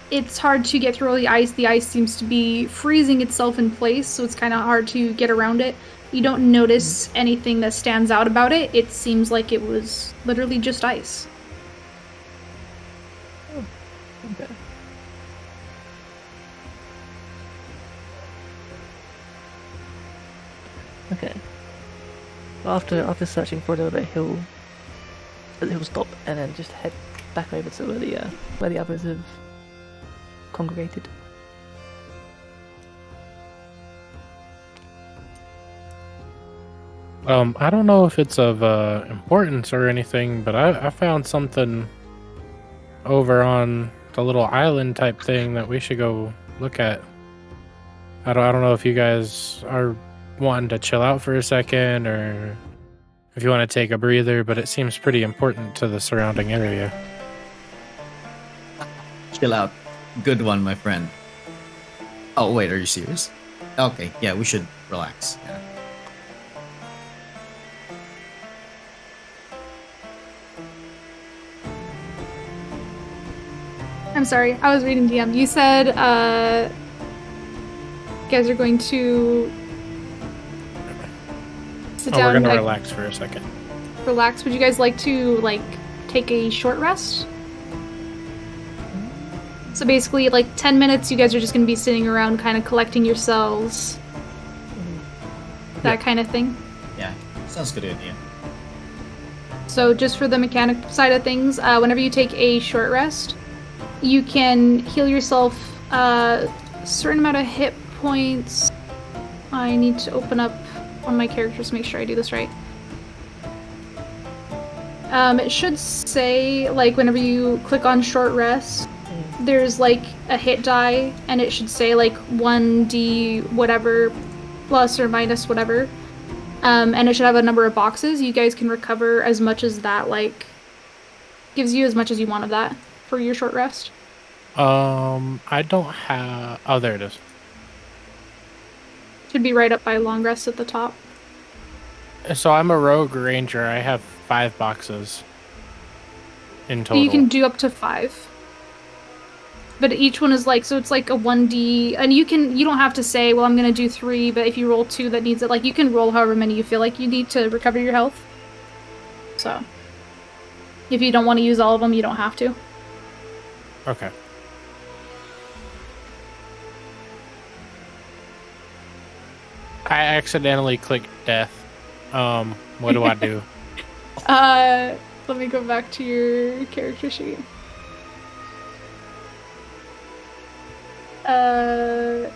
It's hard to get through all the ice. The ice seems to be freezing itself in place, so it's kind of hard to get around it. You don't notice anything that stands out about it. It seems like it was literally just ice. Okay. Okay. Well, after searching for a little bit, he'll stop and then just head back over to where the others have congregated. I don't know if it's of importance or anything, but I found something over on the little island type thing that we should go look at. I don't know if you guys are wanting to chill out for a second or if you want to take a breather, but it seems pretty important to the surrounding area. Chill out. Good one, my friend. Oh, wait, are you serious? Okay, yeah, we should relax. Yeah. I'm sorry, I was reading DM. You said, you guys are going to sit down We're gonna and relax for a second. relax. Would you guys like to, take a short rest? So basically, 10 minutes, you guys are just going to be sitting around kind of collecting yourselves. That kind of thing. Yeah, sounds good idea. So just for the mechanic side of things, whenever you take a short rest, you can heal yourself a certain amount of hit points. I need to open up one of my characters to make sure I do this right. It should say, whenever you click on short rest, there's a hit die, and it should say 1d whatever, plus or minus whatever. And it should have a number of boxes. You guys can recover as much as that, gives you as much as you want of that for your short rest. I don't have... Oh, there it is. Should be right up by long rest at the top. So I'm a rogue ranger. I have 5 boxes in So total. you can do up to 5. But each one is like, so it's like a 1d, and you don't have to say, well, I'm gonna do 3, but if you roll 2 that needs it, like, you can roll however many you feel like you need to recover your health. So, if you don't want to use all of them, you don't have to. Okay. I accidentally clicked death. What do I do? Let me go back to your character sheet. Do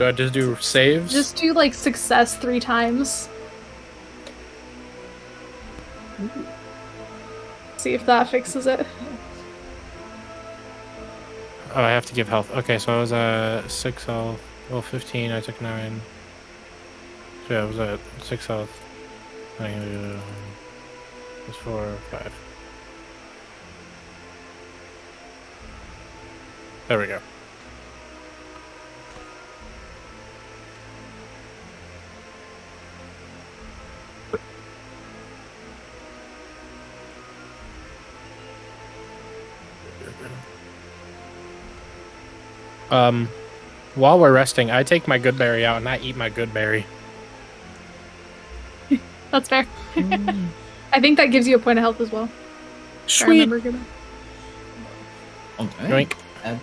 I just do saves? Just do, like, success 3 times. See if that fixes it. Oh, I have to give health. Okay, so I was at 6 health. Well, 15. I took 9. So yeah, I was at 6 health. It was 4, 5. There we go. While we're resting, I take my good berry out and I eat my good berry. That's fair. I think that gives you a point of health as well. If I Sweet. remember good. Okay. Yoink.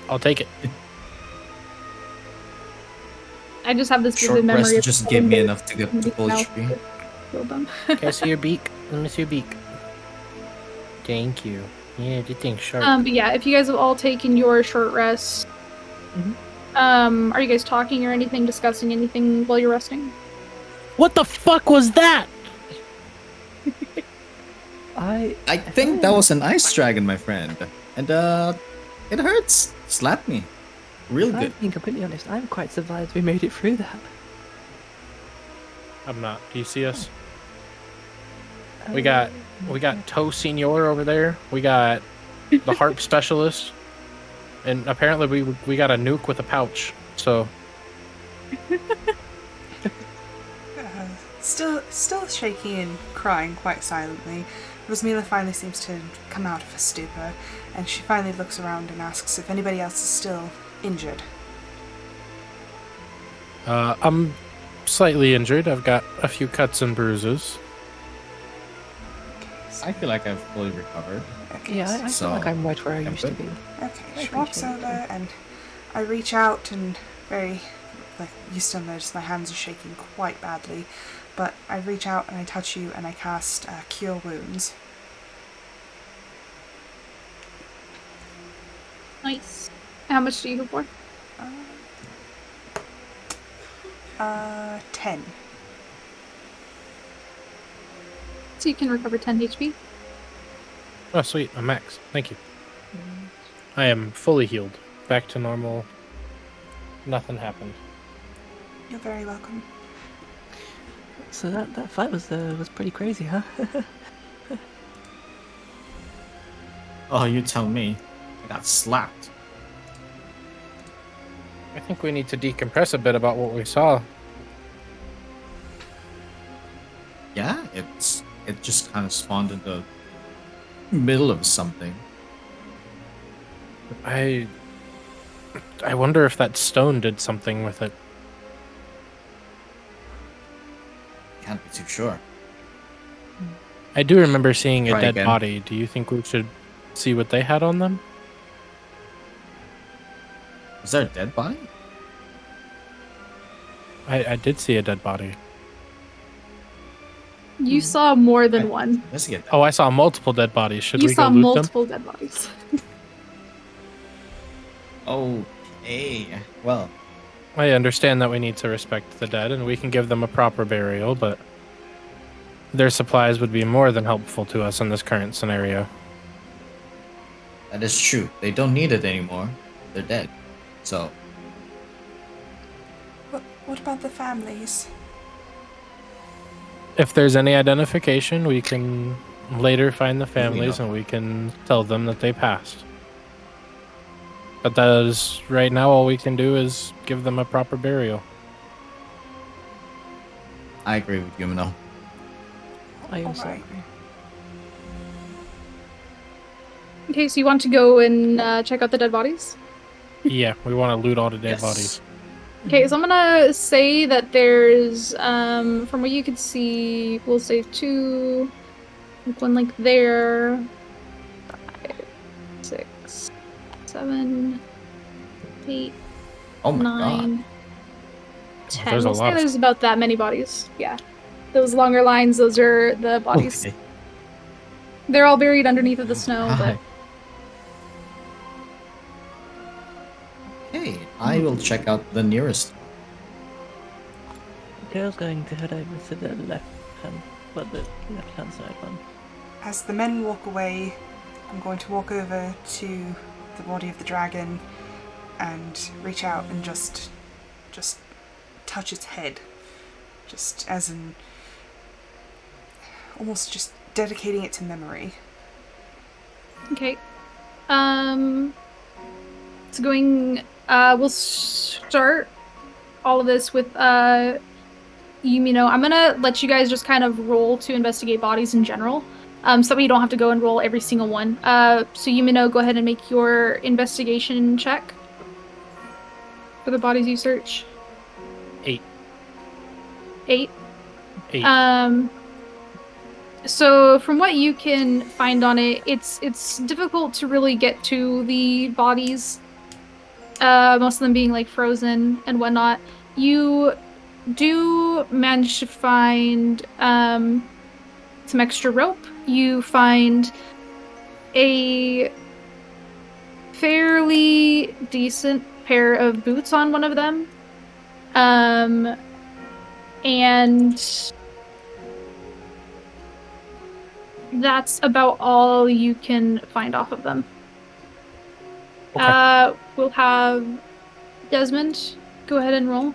I'll take it. I just have this Short vivid memory rest of just gave me enough to get to full mouth HP. killed them. Can I see your beak? Let me see your beak. Thank you. Yeah, this thing's sharp. But yeah, if you guys have all taken your short rest, are you guys talking or anything, discussing anything while you're resting? What the fuck was that? I think that was an ice dragon, my friend. And it hurts. Slapped me. Real good. I'm being completely honest, I'm quite surprised we made it through that. I'm not. Do you see us? We got Toe Senior over there. We got the harp specialist, and apparently we got a nuke with a pouch. So Still shaky and crying quite silently, Rosmila finally seems to come out of her stupor, and she finally looks around and asks if anybody else is still injured. I'm slightly injured. I've got a few cuts and bruises. I feel like I've fully recovered. Okay, Yeah, I So, feel like I'm right where I I'm used to good. be. Okay, she walks over and I reach out and you still notice my hands are shaking quite badly, but I reach out and I touch you and I cast Cure Wounds. Nice. How much do you go for? 10. So you can recover 10 HP. Oh, sweet. I'm max. Thank you. I am fully healed. Back to normal. Nothing happened. You're very welcome. So that fight was pretty crazy, huh? Oh, you tell me. I got slapped. I think we need to decompress a bit about what we saw. Yeah, it just kind of spawned in the middle of something. I wonder if that stone did something with it. Can't be too sure. I do remember seeing a Try dead again. body. Do you think we should see what they had on them? Is there a dead body? I did see a dead body. You saw more than one. Let's get that. Oh, I saw multiple dead bodies. Should You we go saw loot multiple dead bodies. Okay. Well, them? I understand that we need to respect the dead and we can give them a proper burial, but their supplies would be more than helpful to us in this current scenario. that is true. They don't need it anymore. They're dead. So, What about the families? If there's any identification, we can later find the families know. and we can tell them that they passed. But that is, right now, all we can do is give them a proper burial. I agree with Yumino. I also Alright. agree. Okay, so you want to go and check out the dead bodies? Yeah, we want to loot all the dead Yes. bodies. Okay, so I'm gonna say that there's, from what you could see, we'll say 2, like one like there, 5, 6, 7, 8, Oh my 9, 10. there's a We'll say lot of- there's about that many bodies. Yeah. Those longer lines, those are the god. bodies. Okay. They're all buried underneath of the snow, Right. but Hey, I will check out the nearest. Girl's going to head over to the left hand, well, the left hand side one. As the men walk away, I'm going to walk over to the body of the dragon and reach out and just touch its head. Just as in almost just dedicating it to memory. okay. It's going. We'll start all of this with Yumino. I'm gonna let you guys just kind of roll to investigate bodies in general. So that we don't have to go and roll every single one. So Yumino, go ahead and make your investigation check for the bodies you search. 8. 8. 8. So from what you can find on it, it's difficult to really get to the bodies. Most of them being like frozen and whatnot. You do manage to find some extra rope. You find a fairly decent pair of boots on one of them. And that's about all you can find off of them. Okay. We'll have Desmond go ahead and roll.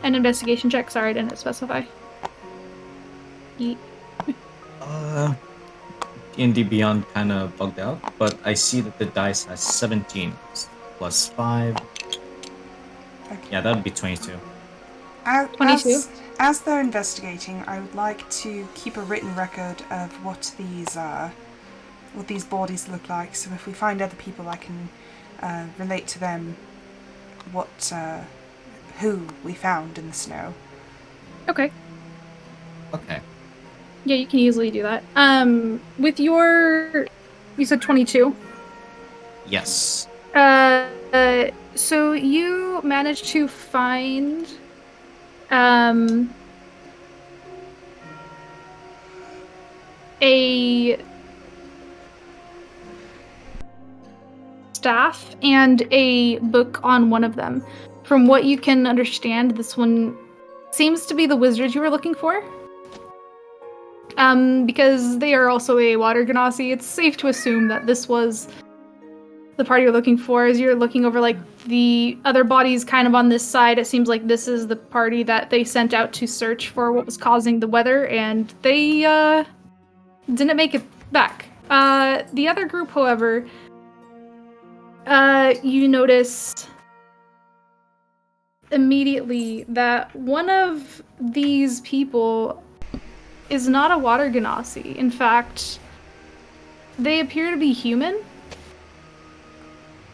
An investigation check. Sorry, I didn't specify. Yeet. D&D Beyond kind of bugged out, but I see that the dice has 17 plus 5. Okay. Yeah, that'd be 22. 22. As they're investigating, I would like to keep a written record of what these bodies look like. So if we find other people, I can relate to them who we found in the snow. Okay. Okay. Yeah, you can easily do that. With you said 22. Yes. So you managed to find a staff and a book on one of them. From what you can understand, this one seems to be the wizard you were looking for. Because they are also a water genasi, it's safe to assume that this was the party you're looking for. As you're looking over, like, the other bodies kind of on this side, it seems like this is the party that they sent out to search for what was causing the weather, and they, didn't make it back. The other group, however, you notice immediately that one of these people is not a water genasi. In fact, they appear to be human.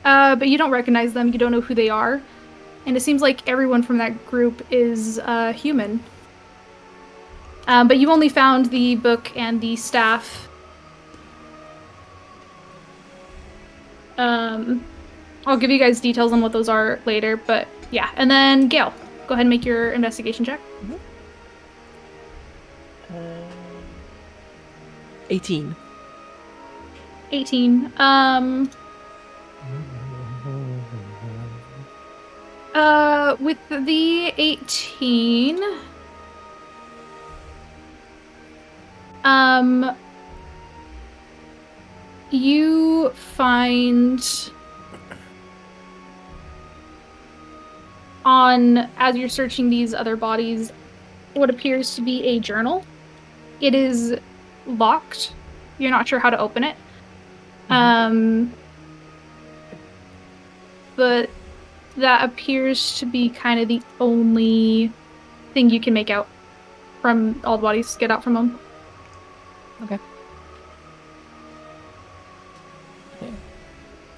But you don't recognize them, you don't know who they are. And it seems like everyone from that group is human. But you only found the book and the staff. I'll give you guys details on what those are later, but yeah. And then Gale, go ahead and make your investigation check. 18. 18. With the 18, you find as you're searching these other bodies, what appears to be a journal. It is locked. You're not sure how to open it. But that appears to be kind of the only thing you can make out from all the bodies. Get out from them. Okay. Yeah.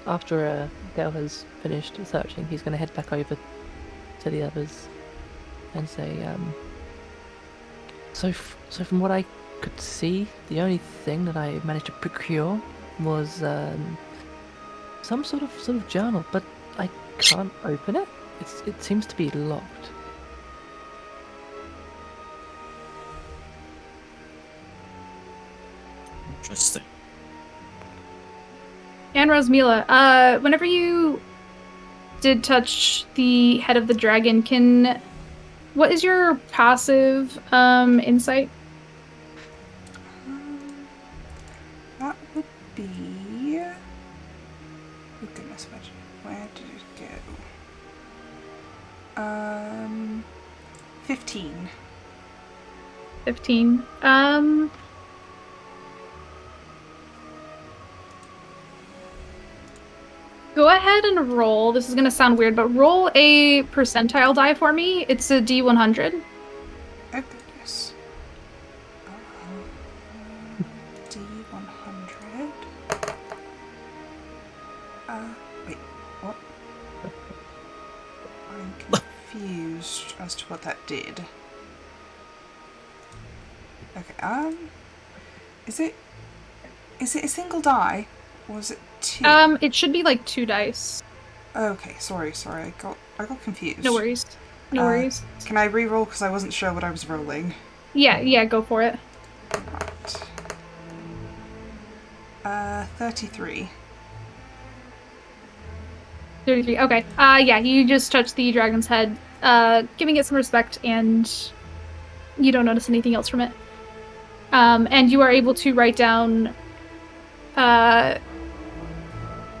After Gale has finished searching, he's going to head back over to the others and say, So from what I could see, the only thing that I managed to procure was some sort of journal, but I can't open it. It seems to be locked. Interesting. And Rosmila, whenever you did touch the head of the dragon, what is your passive insight? That would be. Oh goodness, where did it go? 15. 15. Go ahead and roll. This is gonna sound weird, but roll a percentile die for me. It's a D100. Oh goodness. D100. Wait, what? I'm confused as to what that did. Okay, is it a single die? Or was it 2? It should be like 2 dice. Okay, sorry, I got confused. No worries. No worries. Can I re-roll because I wasn't sure what I was rolling? Yeah, go for it. Right. 33. 33. Okay. Yeah, you just touched the dragon's head, giving it some respect, and you don't notice anything else from it. And you are able to write down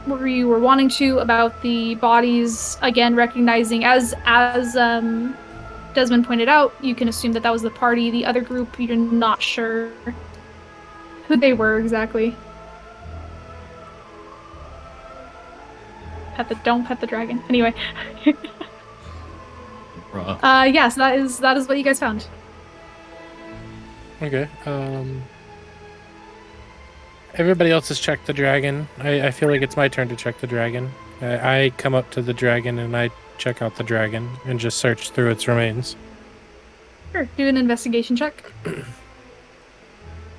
what you were wanting to about the bodies, again recognizing as Desmond pointed out, you can assume that was the party. The other group, you're not sure who they were exactly. Don't pet the dragon. Anyway. Yes, that is what you guys found. Okay. Everybody else has checked the dragon. I feel like it's my turn to check the dragon. I come up to the dragon and I check out the dragon and just search through its remains. Sure. Do an investigation check.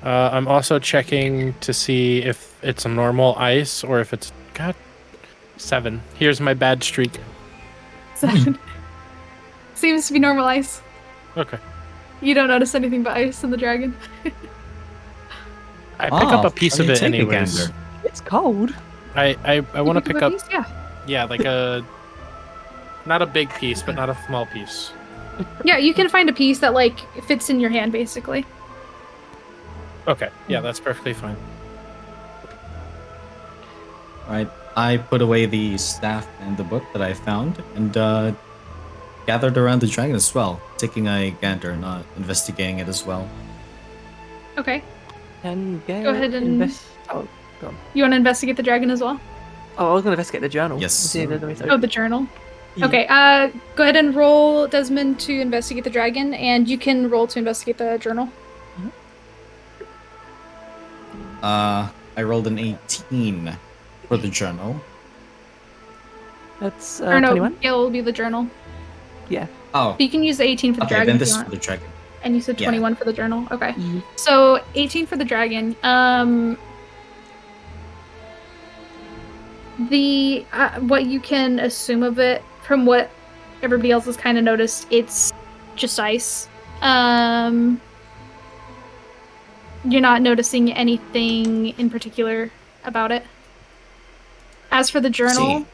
I'm also checking to see if it's a normal ice or if it's... God, 7. Here's my bad streak. 7. Seems to be normal ice. Okay. You don't notice anything but ice in the dragon. I pick up a piece of it anyways. It's cold. I want to pick up... Piece? Yeah. Yeah, like a... Not a big piece, but not a small piece. Yeah, you can find a piece that, like, fits in your hand, basically. Okay, yeah, that's perfectly fine. Alright, I put away the staff and the book that I found and gathered around the dragon as well, taking a gander, not investigating it as well. Okay. And go ahead and... Oh, go on. You want to investigate the dragon as well? Oh, I was going to investigate the journal. Yes. Oh, the journal? Yeah. Okay, go ahead and roll, Desmond, to investigate the dragon, and you can roll to investigate the journal. I rolled an 18 for the journal. That's or no, 21? it will be the journal. Yeah. Oh. So you can use the 18 for the Okay, dragon then if this you is want. for the dragon. And you said Yeah. 21 for the journal? Okay. Mhm. So, 18 for the dragon. The what you can assume of it, from what everybody else has kind of noticed, it's just ice. You're not noticing anything in particular about it. As for the journal,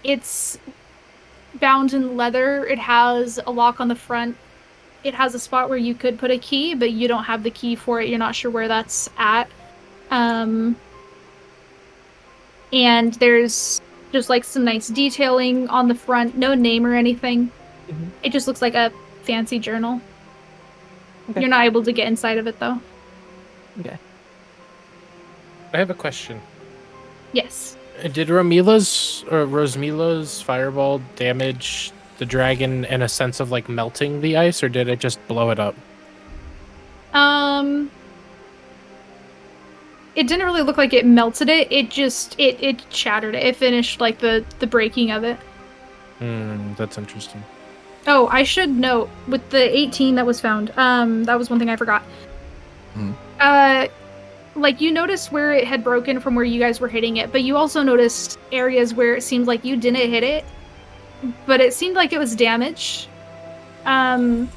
it's bound in leather. It has a lock on the front. It has a spot where you could put a key, but you don't have the key for it. You're not sure where that's at. And there's just like some nice detailing on the front. No name or anything. Mm-hmm. It just looks like a fancy journal. Okay. You're not able to get inside of it though. Okay. I have a question. Yes. Did Rosmila's fireball damage the dragon in a sense of like melting the ice, or did it just blow it up? It didn't really look like it melted it. It just it shattered it. It finished like the breaking of it. That's interesting. Oh, I should note with the 18 that was found. That was one thing I forgot. Like you noticed where it had broken from where you guys were hitting it, but you also noticed areas where it seemed like you didn't hit it, but it seemed like it was damaged. And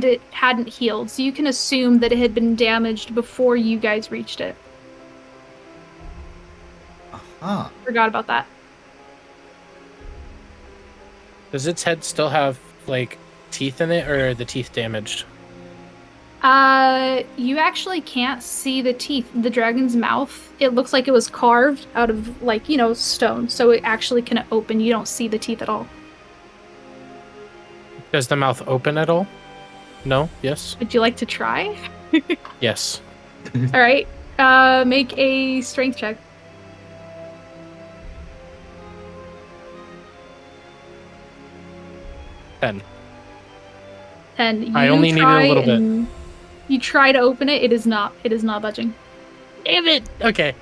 it hadn't healed, so you can assume that it had been damaged before you guys reached it. Ah, Forgot about that. Does its head still have like teeth in it, or are the teeth damaged? You actually can't see the teeth. The dragon's mouth, it looks like it was carved out of, like, you know, stone, so it actually can open. You don't see the teeth at all. Does the mouth open at all? No? Yes? Would you like to try? Yes. All right. Make a strength check. Ten. 10. I only needed a little bit. You try to open it. It is not budging. Damn it! Okay.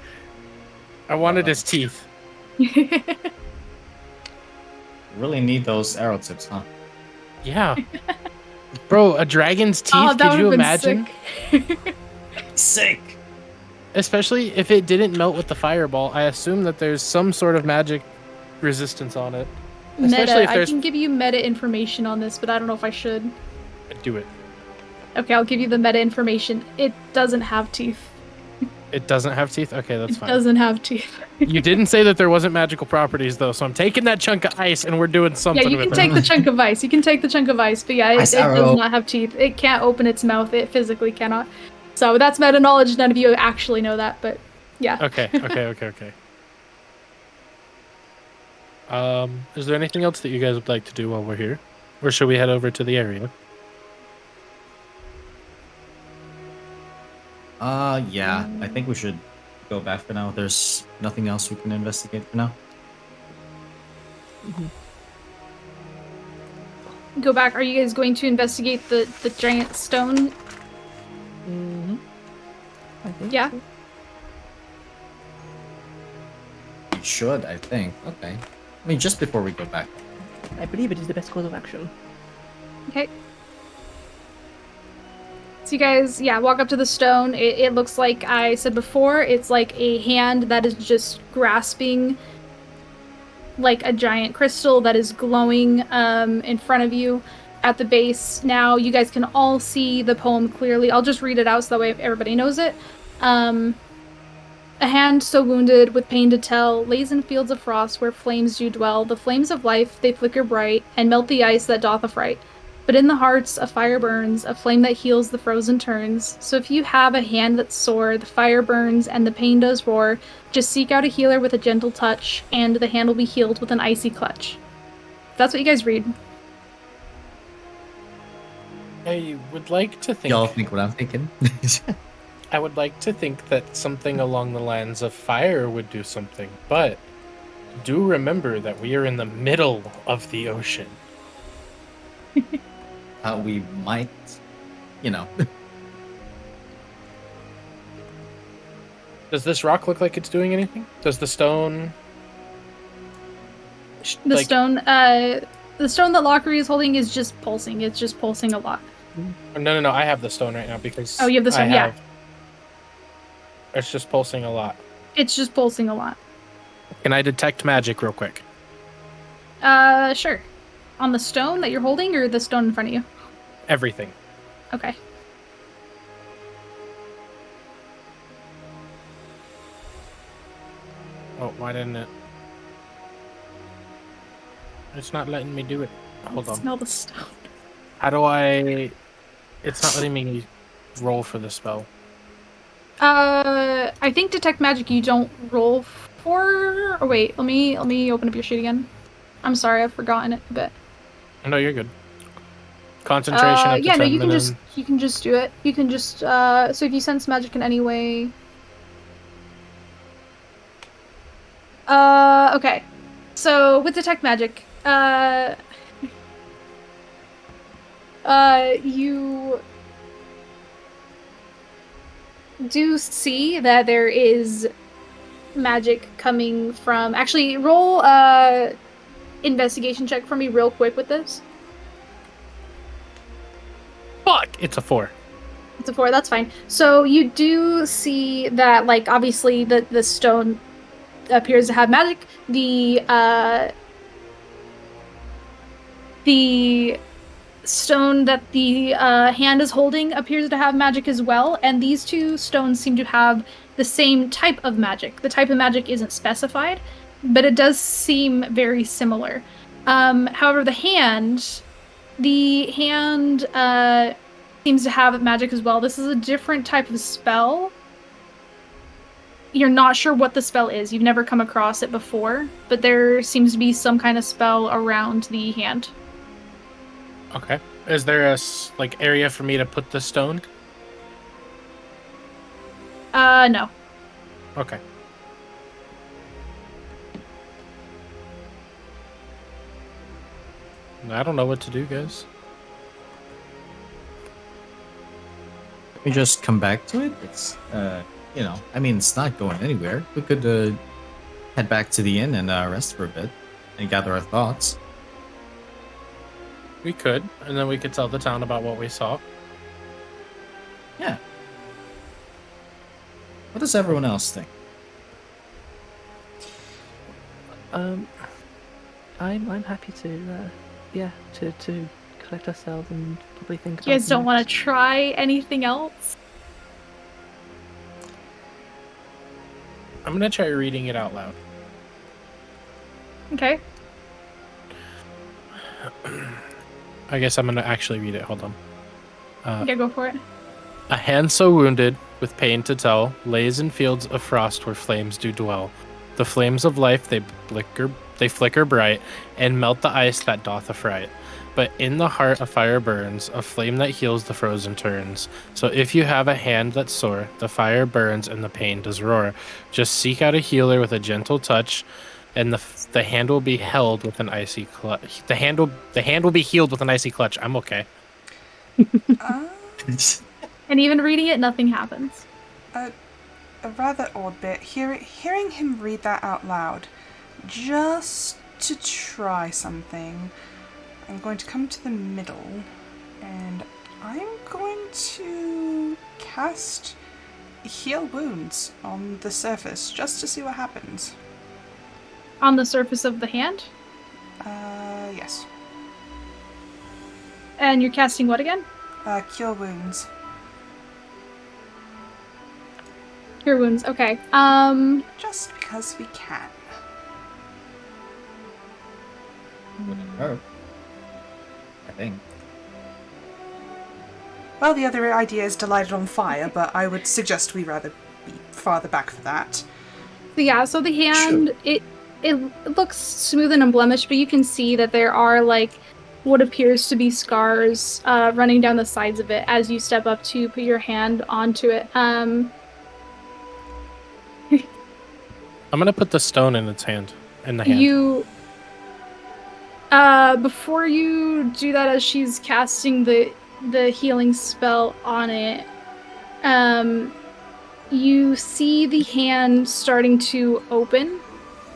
I wanted his teeth. really need those arrow tips, huh? Yeah. Bro, a dragon's teeth, Oh, that could you would've been imagine? Sick! Especially if it didn't melt with the fireball, I assume that there's some sort of magic resistance on it. Especially Meta. if I there's... can give you meta information on this, but I don't know if I should. Do it. Okay, I'll give you the meta information. It doesn't have teeth. It doesn't have teeth? Okay, that's fine. It doesn't have teeth. You didn't say that there wasn't magical properties, though, so I'm taking that chunk of ice and we're doing something Yeah, you with can it. take the chunk of ice. You can take the chunk of ice, but yeah, it Ice does arrow. not have teeth. It can't open its mouth. It physically cannot. So that's meta knowledge. None of you actually know that, but yeah. Okay. Is there anything else that you guys would like to do while we're here? Or should we head over to the area? Yeah. I think we should go back for now. There's nothing else we can investigate for now. Go back. Are you guys going to investigate the giant stone? Mm-hmm. I think Yeah. so. We should, I think. Okay. I mean, just before we go back. I believe it is the best course of action. Okay. So you guys, yeah, walk up to the stone. It looks like I said before, it's like a hand that is just grasping like a giant crystal that is glowing in front of you at the base. Now you guys can all see the poem clearly. I'll just read it out so that way everybody knows it. A hand so wounded, with pain to tell, lays in fields of frost where flames do dwell. The flames of life, they flicker bright, and melt the ice that doth affright. But in the hearts a fire burns, a flame that heals the frozen turns. So if you have a hand that's sore, the fire burns, and the pain does roar, just seek out a healer with a gentle touch, and the hand will be healed with an icy clutch. That's what you guys read. I would like to think... Y'all think what I'm thinking? I would like to think that something along the lines of fire would do something, but do remember that we are in the middle of the ocean. We might, you know. Does this rock look like it's doing anything? Does the stone... The stone that Lockery is holding is just pulsing. It's just pulsing a lot. No, I have the stone right now because... Oh, you have the stone, yeah. It's just pulsing a lot. It's just pulsing a lot. Can I detect magic real quick? Sure. On the stone that you're holding, or the stone in front of you? Everything. Okay. Oh, why didn't it? It's not letting me do it. Hold on. Smell the stone. How do I... It's not letting me roll for the spell. I think detect magic you don't roll for. Or wait, let me open up your sheet again. I'm sorry, I've forgotten it a bit. No, you're good. Concentration up to yeah, 10 no, you can minutes. just do it. You can just so if you sense magic in any way. Okay. So with detect magic, you do see that there is magic coming from. Actually, roll investigation check for me real quick with this. Fuck! It's a 4. It's a 4. That's fine. So you do see that, like, obviously the stone appears to have magic. The stone that the hand is holding appears to have magic as well, and these two stones seem to have the same type of magic. The type of magic isn't specified, but it does seem very similar. However, the hand seems to have magic as well. This is a different type of spell. You're not sure what the spell is. You've never come across it before, but there seems to be some kind of spell around the hand. Okay. Is there a area for me to put the stone? No. Okay. I don't know what to do, guys. We just come back to it. It's I mean, it's not going anywhere. We could head back to the inn and rest for a bit and gather our thoughts. We could, and then we could tell the town about what we saw. Yeah. What does everyone else think? I'm happy to to collect ourselves and probably think about. You guys don't want to next. try anything else? I'm gonna try reading it out loud. Okay. I guess I'm gonna actually read it. Hold on. Yeah, go for it. A hand so wounded, with pain to tell, lays in fields of frost where flames do dwell. The flames of life they flicker bright, and melt the ice that doth affright. But in the heart a fire burns, a flame that heals the frozen turns. So if you have a hand that's sore, the fire burns and the pain does roar. Just seek out a healer with a gentle touch, and the hand will be held with an icy clutch. The hand will be healed with an icy clutch. I'm okay. And even reading it, nothing happens. A rather odd bit. Hearing him read that out loud, just to try something, I'm going to come to the middle, and I'm going to cast Heal Wounds on the surface, just to see what happens. On the surface of the hand? Yes. And you're casting what again? Cure Wounds. Cure wounds. Okay. Just because we can. Wouldn't hurt. I think. Well, the other idea is to light it on fire, but I would suggest we rather be farther back for that. So yeah, so the hand, it looks smooth and unblemished, but you can see that there are, like, what appears to be scars running down the sides of it as you step up to put your hand onto it. I'm gonna put the stone in its hand. In the hand. You... before you do that, as she's casting the healing spell on it, you see the hand starting to open,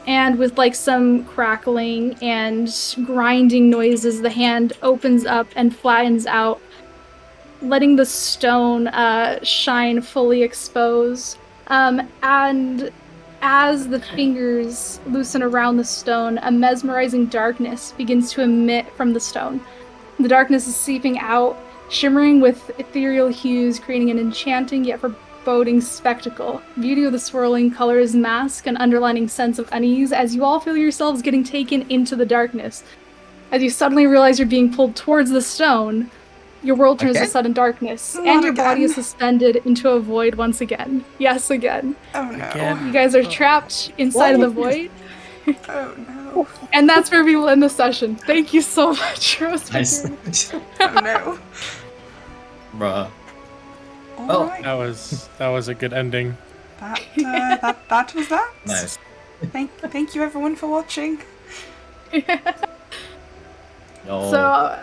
and with like some crackling and grinding noises, the hand opens up and flattens out, letting the stone shine fully exposed. And as the fingers loosen around the stone, a mesmerizing darkness begins to emit from the stone. The darkness is seeping out, shimmering with ethereal hues, creating an enchanting yet foreboding spectacle. Beauty of the swirling colors mask an underlining sense of unease as you all feel yourselves getting taken into the darkness. As you suddenly realize you're being pulled towards the stone, your world turns to sudden darkness, and your body is suspended into a void once again. Yes, again. Oh no. You guys are trapped inside of the void. Oh no. And that's where we will end the session. Thank you so much, Rose. Nice. Oh no. Bruh. Alright. That was a good ending. That was that. Nice. Thank you everyone for watching. Yo. So